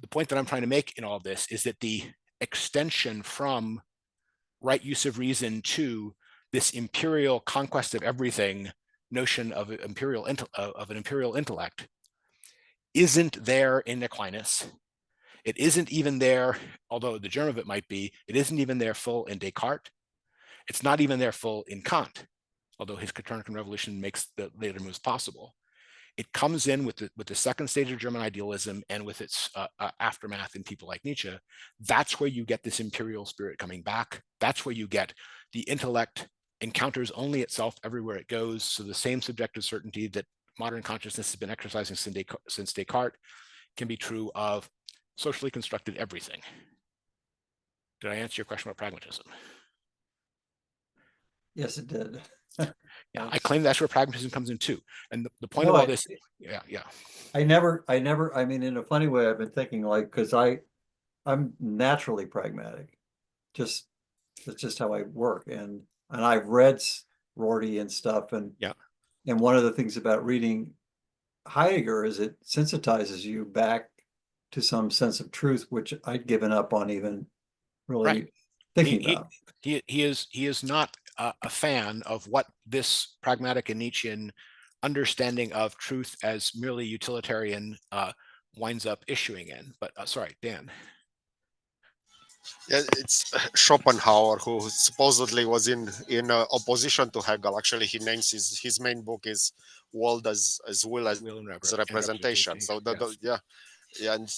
S1: the point that I'm trying to make in all of this is that the extension from right use of reason to this imperial conquest of everything notion of an imperial intellect isn't there in Aquinas. It isn't even there, although the germ of it might be, it isn't even there full in Descartes. It's not even there full in Kant, although his Copernican revolution makes the later moves possible. It comes in with the second stage of German idealism and with its aftermath in people like Nietzsche. That's where you get this imperial spirit coming back. That's where you get the intellect encounters only itself everywhere it goes. So the same subjective certainty that modern consciousness has been exercising since Descartes can be true of socially constructed everything. Did I answer your question about pragmatism?
S7: Yes, it did.
S1: Yeah, I claim that's where pragmatism comes in too. And the point of all this, yeah.
S7: I mean, in a funny way, I've been thinking like, because I'm naturally pragmatic. That's just how I work. And I've read Rorty and stuff. And one of the things about reading Heidegger is it sensitizes you back to some sense of truth, which I'd given up on even really
S1: Right.
S7: thinking
S1: He
S7: about.
S1: he is not a fan of what this pragmatic and Nietzschean understanding of truth as merely utilitarian winds up issuing in. But sorry, Dan.
S3: Yeah, it's Schopenhauer who supposedly was in opposition to Hegel. Actually, he names his main book is World as Will as
S1: Will and
S3: Representation. So
S1: yes.
S3: yeah, and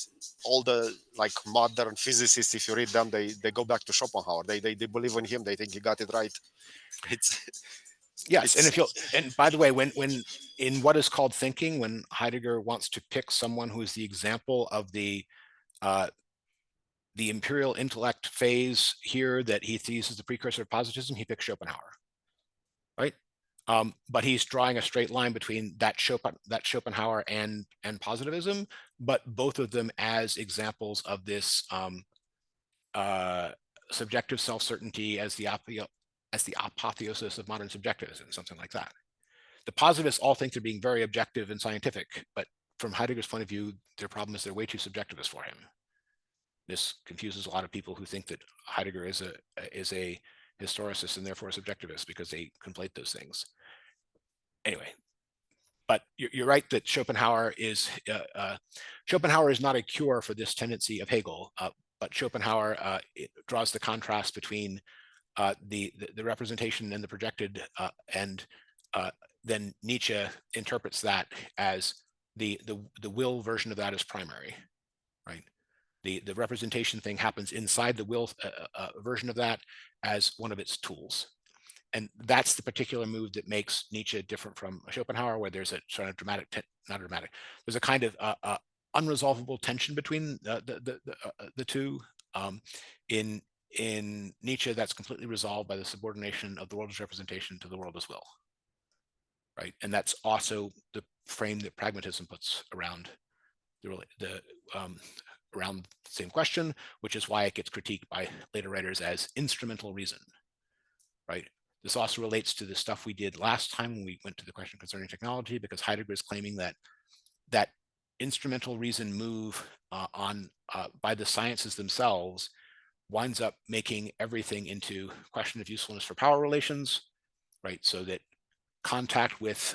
S3: all the like modern physicists, if you read them, they go back to Schopenhauer. They believe in him. They think he got it right. It's
S1: Yes, and
S3: it's
S1: if you and by the way, when in what is called thinking, when Heidegger wants to pick someone who is the example of the imperial intellect phase here that he sees as the precursor of positivism, he picks Schopenhauer, right? But he's drawing a straight line between that Schopenhauer and positivism, but both of them as examples of this subjective self-certainty as the apotheosis of modern subjectivism, something like that. The positivists all think they're being very objective and scientific, but from Heidegger's point of view, their problem is they're way too subjectivist for him. This confuses a lot of people who think that Heidegger is a historicist and therefore a subjectivist, because they conflate those things. Anyway, but you're right that Schopenhauer is not a cure for this tendency of Hegel, but Schopenhauer draws the contrast between the representation and the projected, and then Nietzsche interprets that as the will version of that as primary, right? The representation thing happens inside the will version of that as one of its tools. And that's the particular move that makes Nietzsche different from Schopenhauer, where there's a sort of there's a kind of unresolvable tension between the two. In Nietzsche, that's completely resolved by the subordination of the world as representation to the world as will, right? And that's also the frame that pragmatism puts around around the same question, which is why it gets critiqued by later writers as instrumental reason, right? This also relates to the stuff we did last time when we went to the question concerning technology, because Heidegger is claiming that instrumental reason move by the sciences themselves winds up making everything into question of usefulness for power relations, right? So that contact with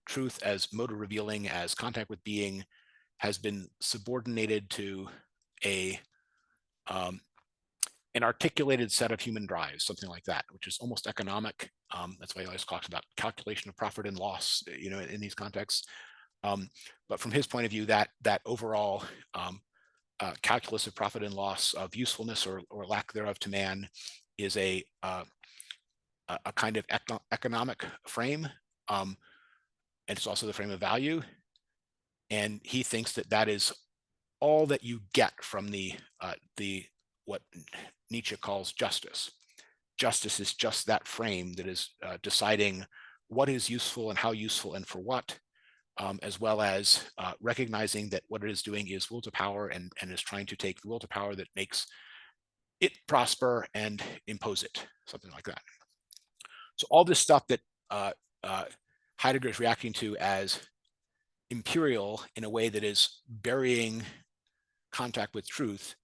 S1: truth as motor revealing, as contact with being, has been subordinated to an articulated set of human drives, something like that, which is almost economic. That's why he always talks about calculation of profit and loss, in these contexts. But from his point of view, that overall calculus of profit and loss, of usefulness or lack thereof to man, is a kind of economic frame, and it's also the frame of value. And he thinks that is all that you get from the what Nietzsche calls justice. Justice is just that frame that is deciding what is useful and how useful and for what, as well as recognizing that what it is doing is will to power, and is trying to take the will to power that makes it prosper and impose it, something like that. So all this stuff that Heidegger is reacting to as imperial in a way that is burying contact with truth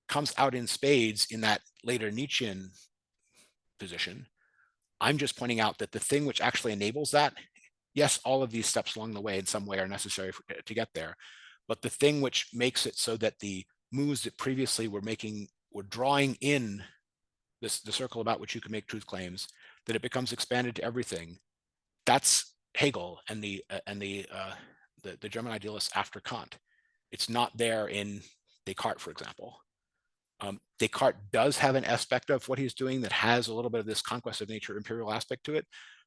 S1: comes out in spades in that later Nietzschean position. I'm just pointing out that the thing which actually enables that, yes, all of these steps along the way in some way are necessary to get there, but the thing which makes it so that the moves that previously were drawing in the circle about which you can make truth claims, that it becomes expanded to everything, that's Hegel and the German idealists after Kant. It's not there in Descartes, for example. Descartes does have an aspect of what he's doing that has a little bit of this conquest of nature imperial aspect to it,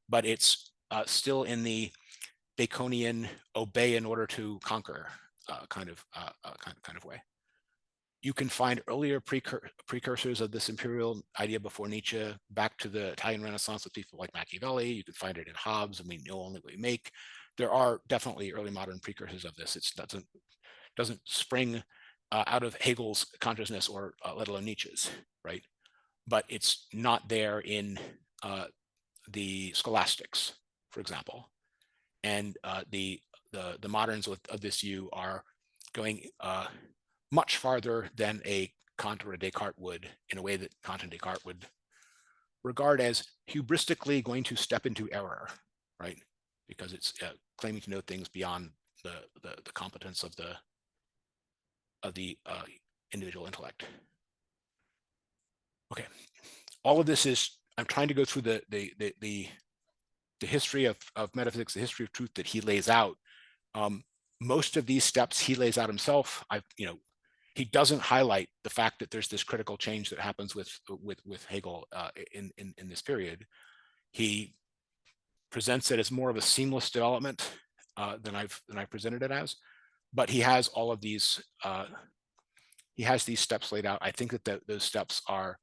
S1: but it's still in the Baconian obey in order to conquer kind of way. You can find earlier precursors of this imperial idea before Nietzsche, back to the Italian Renaissance with people like Machiavelli. You can find it in Hobbes, and we know only what we make. There are definitely early modern precursors of this. It doesn't spring out of Hegel's consciousness, or let alone Nietzsche's, right? But it's not there in the scholastics, for example. And the moderns of this view are going much farther than a Kant or a Descartes would, in a way that Kant and Descartes would regard as hubristically going to step into error, right? Because it's claiming to know things beyond the competence of the individual intellect. Okay, all of this is, I'm trying to go through the history of metaphysics, the history of truth that he lays out. Most of these steps he lays out himself. He doesn't highlight the fact that there's this critical change that happens with Hegel in this period. He presents it as more of a seamless development than I've presented it as, but he has all of these. He has these steps laid out. I think that those steps are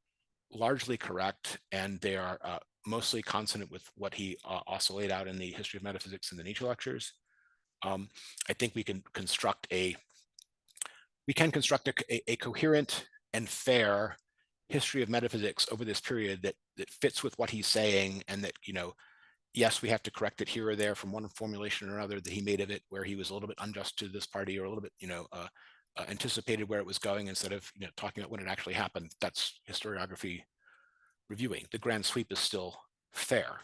S1: largely correct, and they are mostly consonant with what he also laid out in the history of metaphysics and the Nietzsche lectures. I think we can construct a coherent and fair history of metaphysics over this period that fits with what he's saying, and that, yes, we have to correct it here or there from one formulation or another that he made of it, where he was a little bit unjust to this party, or a little bit, anticipated where it was going instead of, talking about when it actually happened. That's historiography reviewing. The grand sweep is still fair,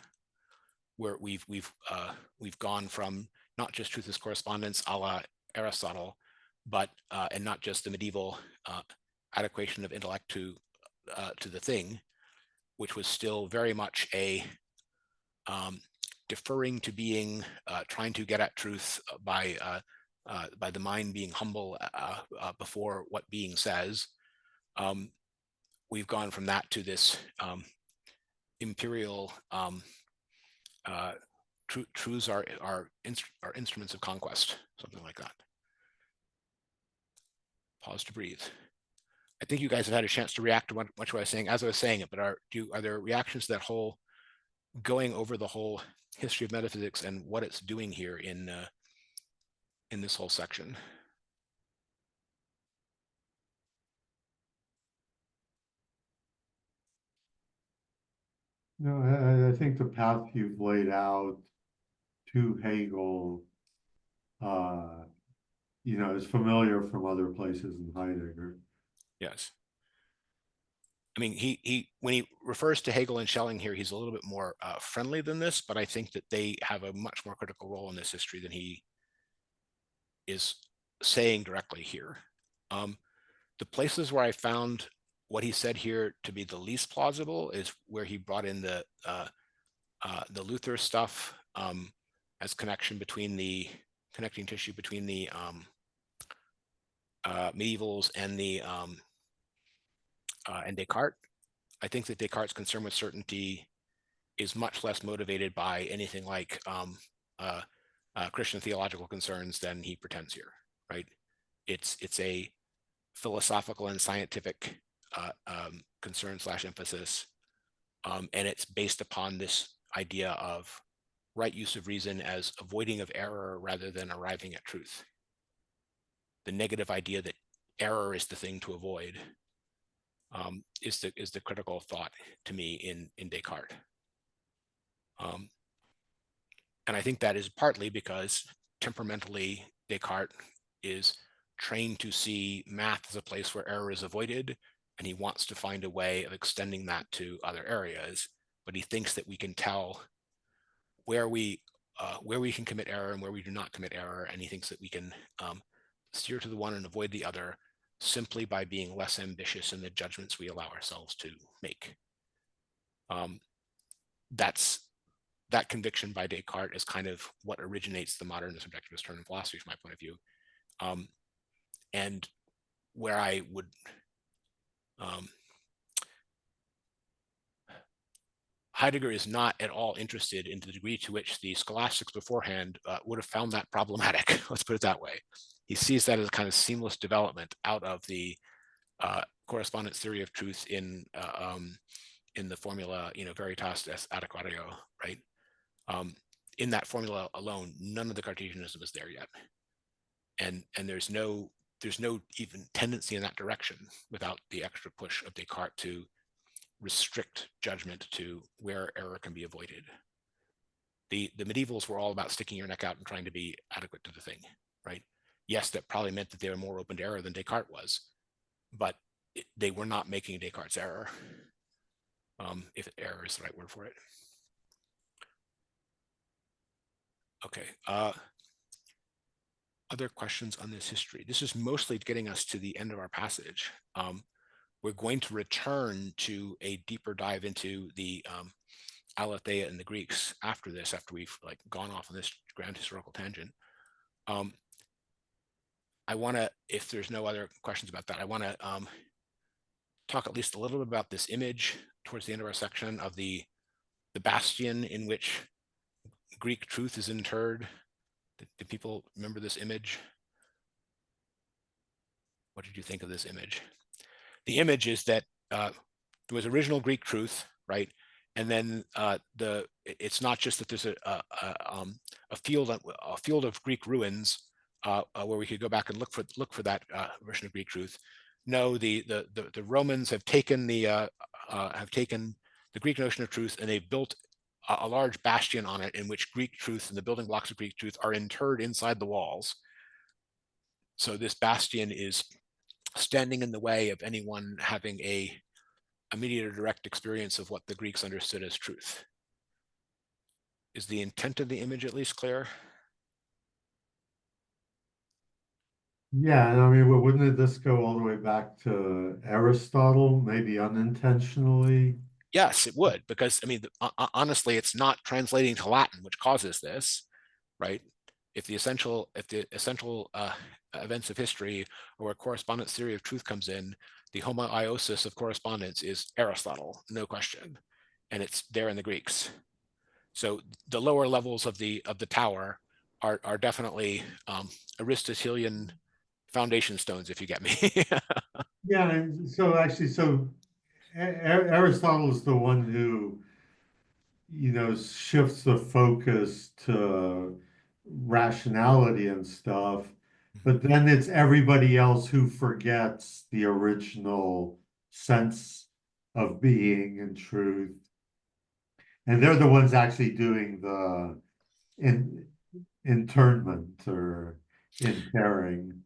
S1: where we've gone from not just truth as correspondence a la Aristotle, but and not just the medieval adequation of intellect to the thing, which was still very much a deferring to being, trying to get at truth by the mind being humble before what being says. We've gone from that to this imperial truths are instruments of conquest, something like that. Pause to breathe. I think you guys have had a chance to react to what I was saying as I was saying it, but are there reactions to that whole going over the whole history of metaphysics and what it's doing here in this whole section?
S2: No, I think the path you've laid out to Hegel, is familiar from other places in Heidegger.
S1: Yes. I mean, he when he refers to Hegel and Schelling here, he's a little bit more friendly than this, but I think that they have a much more critical role in this history than he is saying directly here. The places where I found what he said here to be the least plausible is where he brought in the Luther stuff as connecting tissue between the medievals and and Descartes. I think that Descartes' concern with certainty is much less motivated by anything like Christian theological concerns than he pretends here, right? It's a philosophical and scientific concern / emphasis, and it's based upon this idea of right use of reason as avoiding of error rather than arriving at truth. The negative idea that error is the thing to avoid is the critical thought to me in Descartes. And I think that is partly because temperamentally Descartes is trained to see math as a place where error is avoided, and he wants to find a way of extending that to other areas, but he thinks that we can tell where we can commit error and where we do not commit error, and he thinks that we can steer to the one and avoid the other simply by being less ambitious in the judgments we allow ourselves to make. That conviction by Descartes is kind of what originates the modern subjectivist turn in philosophy from my point of view. And where I would Heidegger is not at all interested in the degree to which the scholastics beforehand would have found that problematic. Let's put it that way. He sees that as a kind of seamless development out of the correspondence theory of truth in the formula, veritas est adequatio, right? In that formula alone, none of the Cartesianism is there yet, and there's no even tendency in that direction without the extra push of Descartes to restrict judgment to where error can be avoided. The medievals were all about sticking your neck out and trying to be adequate to the thing, right? Yes, that probably meant that they were more open to error than Descartes was, but they were not making Descartes' error, if error is the right word for it. Okay. Other questions on this history? This is mostly getting us to the end of our passage. We're going to return to a deeper dive into the Aletheia and the Greeks after this, after we've like gone off on this grand historical tangent. I want to, if there's no other questions about that, I want to talk at least a little bit about this image towards the end of our section of the bastion in which Greek truth is interred. Do people remember this image? What did you think of this image? The image is that there was original Greek truth, right? And then it's not just that there's a field of Greek ruins where we could go back and look for that version of Greek truth. No, the Romans have taken the Greek notion of truth, and they've built a large bastion on it in which Greek truth and the building blocks of Greek truth are interred inside the walls. So this bastion is standing in the way of anyone having a immediate or direct experience of what the Greeks understood as truth. Is the intent of the image at least clear?
S2: Yeah, and I mean, wouldn't this go all the way back to Aristotle, maybe unintentionally?
S1: Yes, it would, because I mean, honestly, it's not translating to Latin which causes this, right? If the essential events of history or where correspondence theory of truth comes in, the homoiosis of correspondence is Aristotle, no question, and it's there in the Greeks. So the lower levels of the tower are definitely Aristotelian foundation stones, if you get me.
S2: Yeah, and so actually, Aristotle is the one who, shifts the focus to rationality and stuff, but then it's everybody else who forgets the original sense of being and truth. And they're the ones actually doing the internment or interring.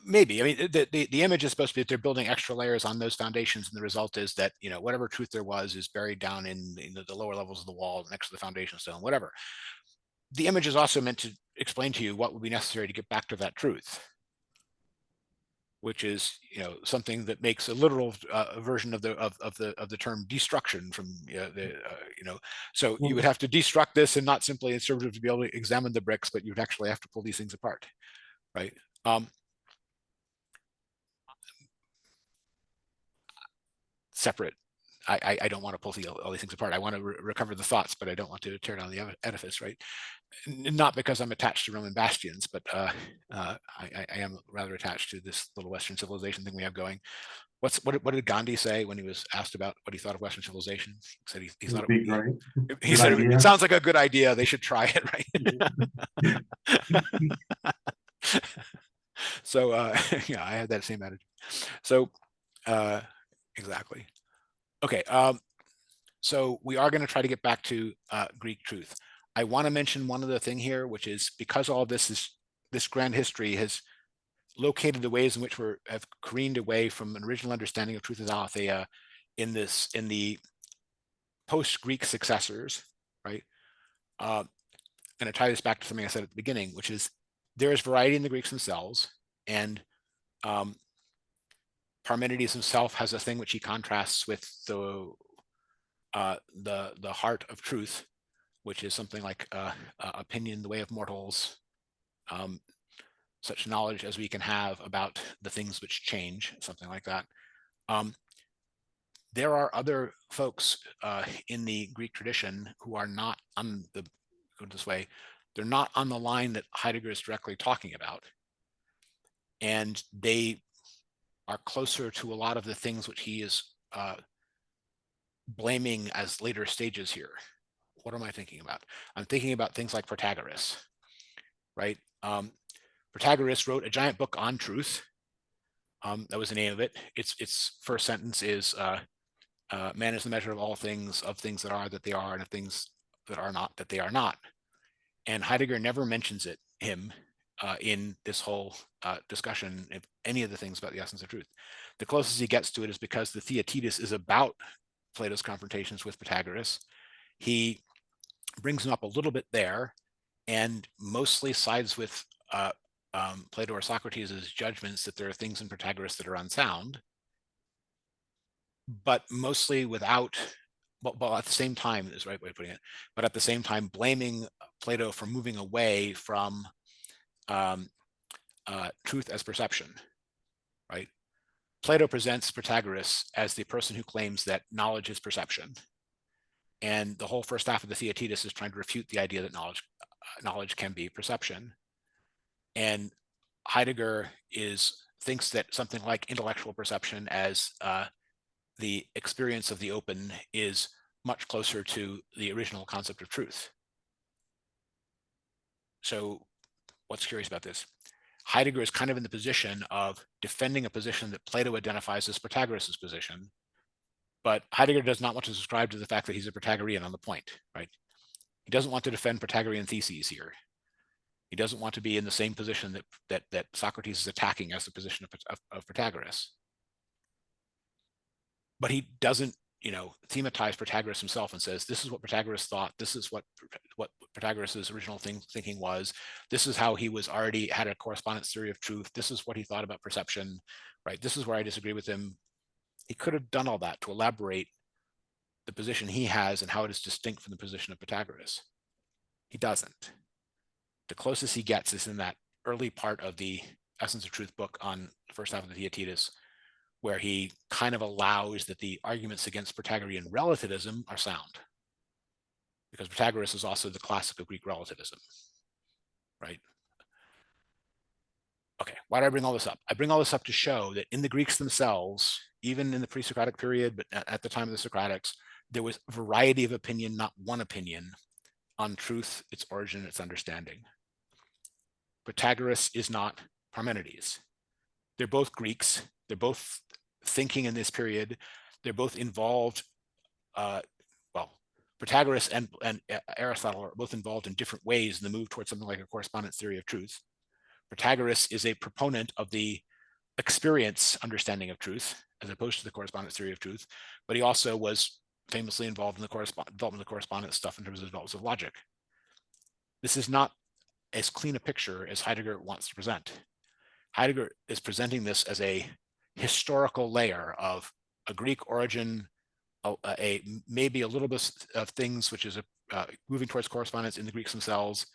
S1: Maybe. I mean, the image is supposed to be that they're building extra layers on those foundations, and the result is that whatever truth there was is buried down in the lower levels of the wall next to the foundation stone, whatever. The image is also meant to explain to you what would be necessary to get back to that truth, which is something that makes a literal version of the term destruction from so you would have to destruct this, and not simply in sort of to be able to examine the bricks, but you'd actually have to pull these things apart, right? Separate. I don't want to pull all these things apart. I want to recover the thoughts, but I don't want to tear down the edifice, right? Not because I'm attached to Roman bastions, but I am rather attached to this little Western civilization thing we have going. What did Gandhi say when he was asked about what he thought of Western civilization? He said he thought it would be great. He said it sounds like a good idea. They should try it, right? So yeah, I had that same attitude. So exactly. Okay, so we are going to try to get back to Greek truth. I want to mention one other thing here, which is because all this grand history has located the ways in which we have careened away from an original understanding of truth as aletheia in the post-Greek successors, right? I'm going to tie this back to something I said at the beginning, which is there is variety in the Greeks themselves, and Parmenides himself has a thing which he contrasts with the heart of truth, which is something like opinion, the way of mortals, such knowledge as we can have about the things which change, something like that. There are other folks in the Greek tradition who are not on the, go this way, they're not on the line that Heidegger is directly talking about. And they are closer to a lot of the things which he is blaming as later stages here. What am I thinking about? I'm thinking about things like Protagoras, right? Protagoras wrote a giant book on truth. That was the name of it. Its first sentence is, man is the measure of all things, of things that are, that they are, and of things that are not, that they are not. And Heidegger never mentions him in this whole discussion of any of the things about the essence of truth. The closest he gets to it is because the Theaetetus is about Plato's confrontations with Protagoras. He brings him up a little bit there and mostly sides with Plato or Socrates' judgments that there are things in Protagoras that are unsound, but mostly without, well, at the same time, is the right way of putting it, but at the same time blaming Plato for moving away from truth as perception, right? Plato presents Protagoras as the person who claims that knowledge is perception. And the whole first half of the Theaetetus is trying to refute the idea that knowledge can be perception. And Heidegger thinks that something like intellectual perception as the experience of the open is much closer to the original concept of truth. So what's curious about this? Heidegger is kind of in the position of defending a position that Plato identifies as Protagoras' position, but Heidegger does not want to subscribe to the fact that he's a Protagorean on the point, right? He doesn't want to defend Protagorean theses here. He doesn't want to be in the same position that Socrates is attacking as the position of Protagoras. But he doesn't, thematize Protagoras himself and says, this is what Protagoras thought. This is what Protagoras' original thinking was. This is how he had a correspondence theory of truth. This is what he thought about perception, right? This is where I disagree with him. He could have done all that to elaborate the position he has and how it is distinct from the position of Protagoras. He doesn't. The closest he gets is in that early part of the Essence of Truth book on the first half of the Theaetetus, where he kind of allows that the arguments against Protagorean relativism are sound, because Protagoras is also the classic of Greek relativism, right? Okay, why do I bring all this up? I bring all this up to show that in the Greeks themselves, even in the pre-Socratic period, but at the time of the Socratics, there was a variety of opinion, not one opinion, on truth, its origin, its understanding. Protagoras is not Parmenides. They're both Greeks. They're both thinking in this period. They're both involved. Protagoras and Aristotle are both involved in different ways in the move towards something like a correspondence theory of truth. Protagoras is a proponent of the experience understanding of truth, as opposed to the correspondence theory of truth, but he also was famously involved in the development of the correspondence stuff in terms of development of logic. This is not as clean a picture as Heidegger wants to present. Heidegger is presenting this as a historical layer of a Greek origin, maybe a little bit of things which is moving towards correspondence in the Greeks themselves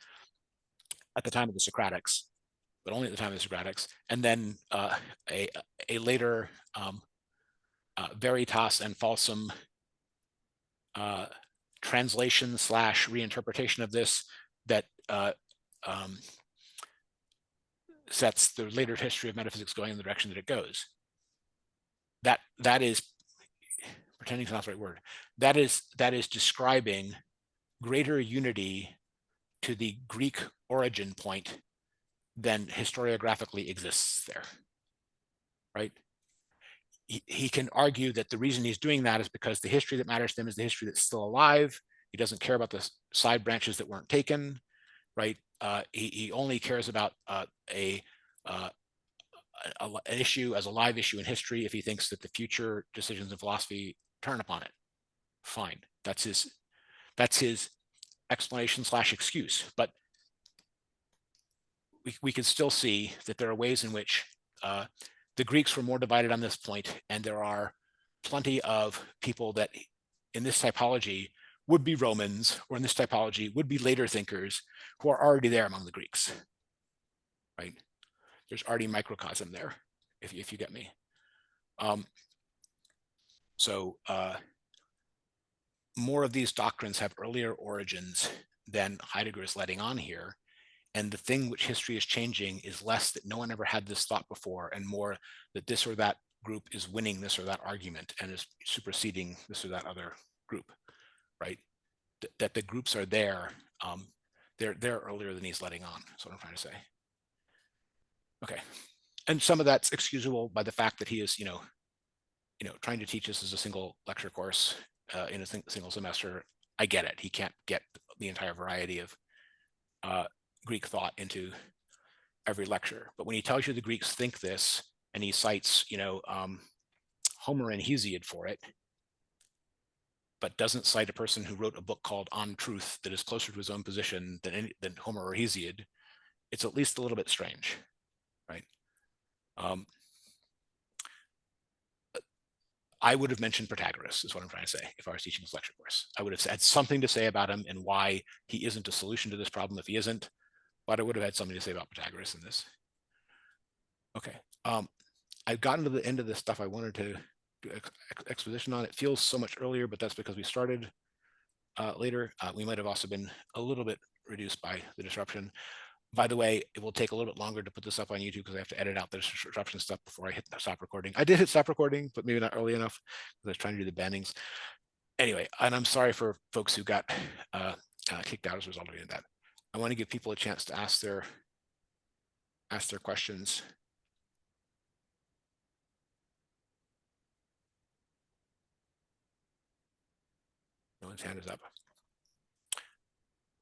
S1: at the time of the Socratics, but only at the time of the Socratics, and then a later veritas and falsum translation / reinterpretation of this that sets the later history of metaphysics going in the direction that it goes. That is, pretending is not the right word, that is describing greater unity to the Greek origin point than historiographically exists there, right? He can argue that the reason he's doing that is because the history that matters to him is the history that's still alive. He doesn't care about the side branches that weren't taken, right? He only cares about an issue as a live issue in history if he thinks that the future decisions in philosophy turn upon it. Fine, that's his explanation / excuse. But we can still see that there are ways in which the Greeks were more divided on this point, and there are plenty of people that in this typology would be Romans, or in this typology would be later thinkers who are already there among the Greeks, right? There's already microcosm there, if you get me. More of these doctrines have earlier origins than Heidegger is letting on here. And the thing which history is changing is less that no one ever had this thought before, and more that this or that group is winning this or that argument and is superseding this or that other group, right? That the groups are there. They're earlier than he's letting on. That's what I'm trying to say. Okay, and some of that's excusable by the fact that he is, trying to teach this as a single lecture course in a single semester. I get it. He can't get the entire variety of Greek thought into every lecture. But when he tells you the Greeks think this, and he cites, Homer and Hesiod for it, but doesn't cite a person who wrote a book called On Truth that is closer to his own position than Homer or Hesiod, it's at least a little bit strange, right? I would have mentioned Protagoras, is what I'm trying to say, if I was teaching this lecture course. I would have had something to say about him and why he isn't a solution to this problem if he isn't, but I would have had something to say about Protagoras in this. Okay. I've gotten to the end of the stuff I wanted to do exposition on. It feels so much earlier, but that's because we started later. We might have also been a little bit reduced by the disruption. By the way, it will take a little bit longer to put this up on YouTube because I have to edit out the disruption stuff before I hit stop recording. I did hit stop recording, but maybe not early enough because I was trying to do the bannings. Anyway, and I'm sorry for folks who got kicked out as a result of doing that. I want to give people a chance to ask their questions. No one's hand is up.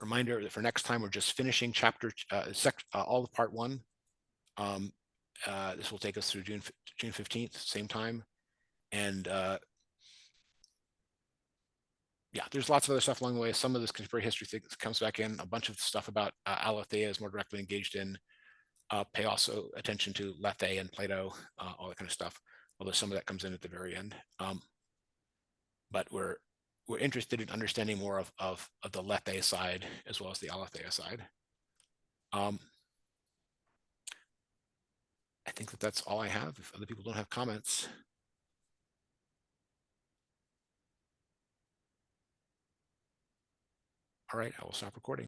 S1: Reminder that for next time, we're just finishing chapter all of part 1. This will take us through June 15th, same time. And yeah, there's lots of other stuff along the way. Some of this contemporary history thing comes back in. A bunch of stuff about Aletheia is more directly engaged in. Pay also attention to Lethe and Plato, all that kind of stuff. Although some of that comes in at the very end. But we're interested in understanding more of the Lethe side as well as the Aletheia side. I think that's all I have. If other people don't have comments. All right, I will stop recording.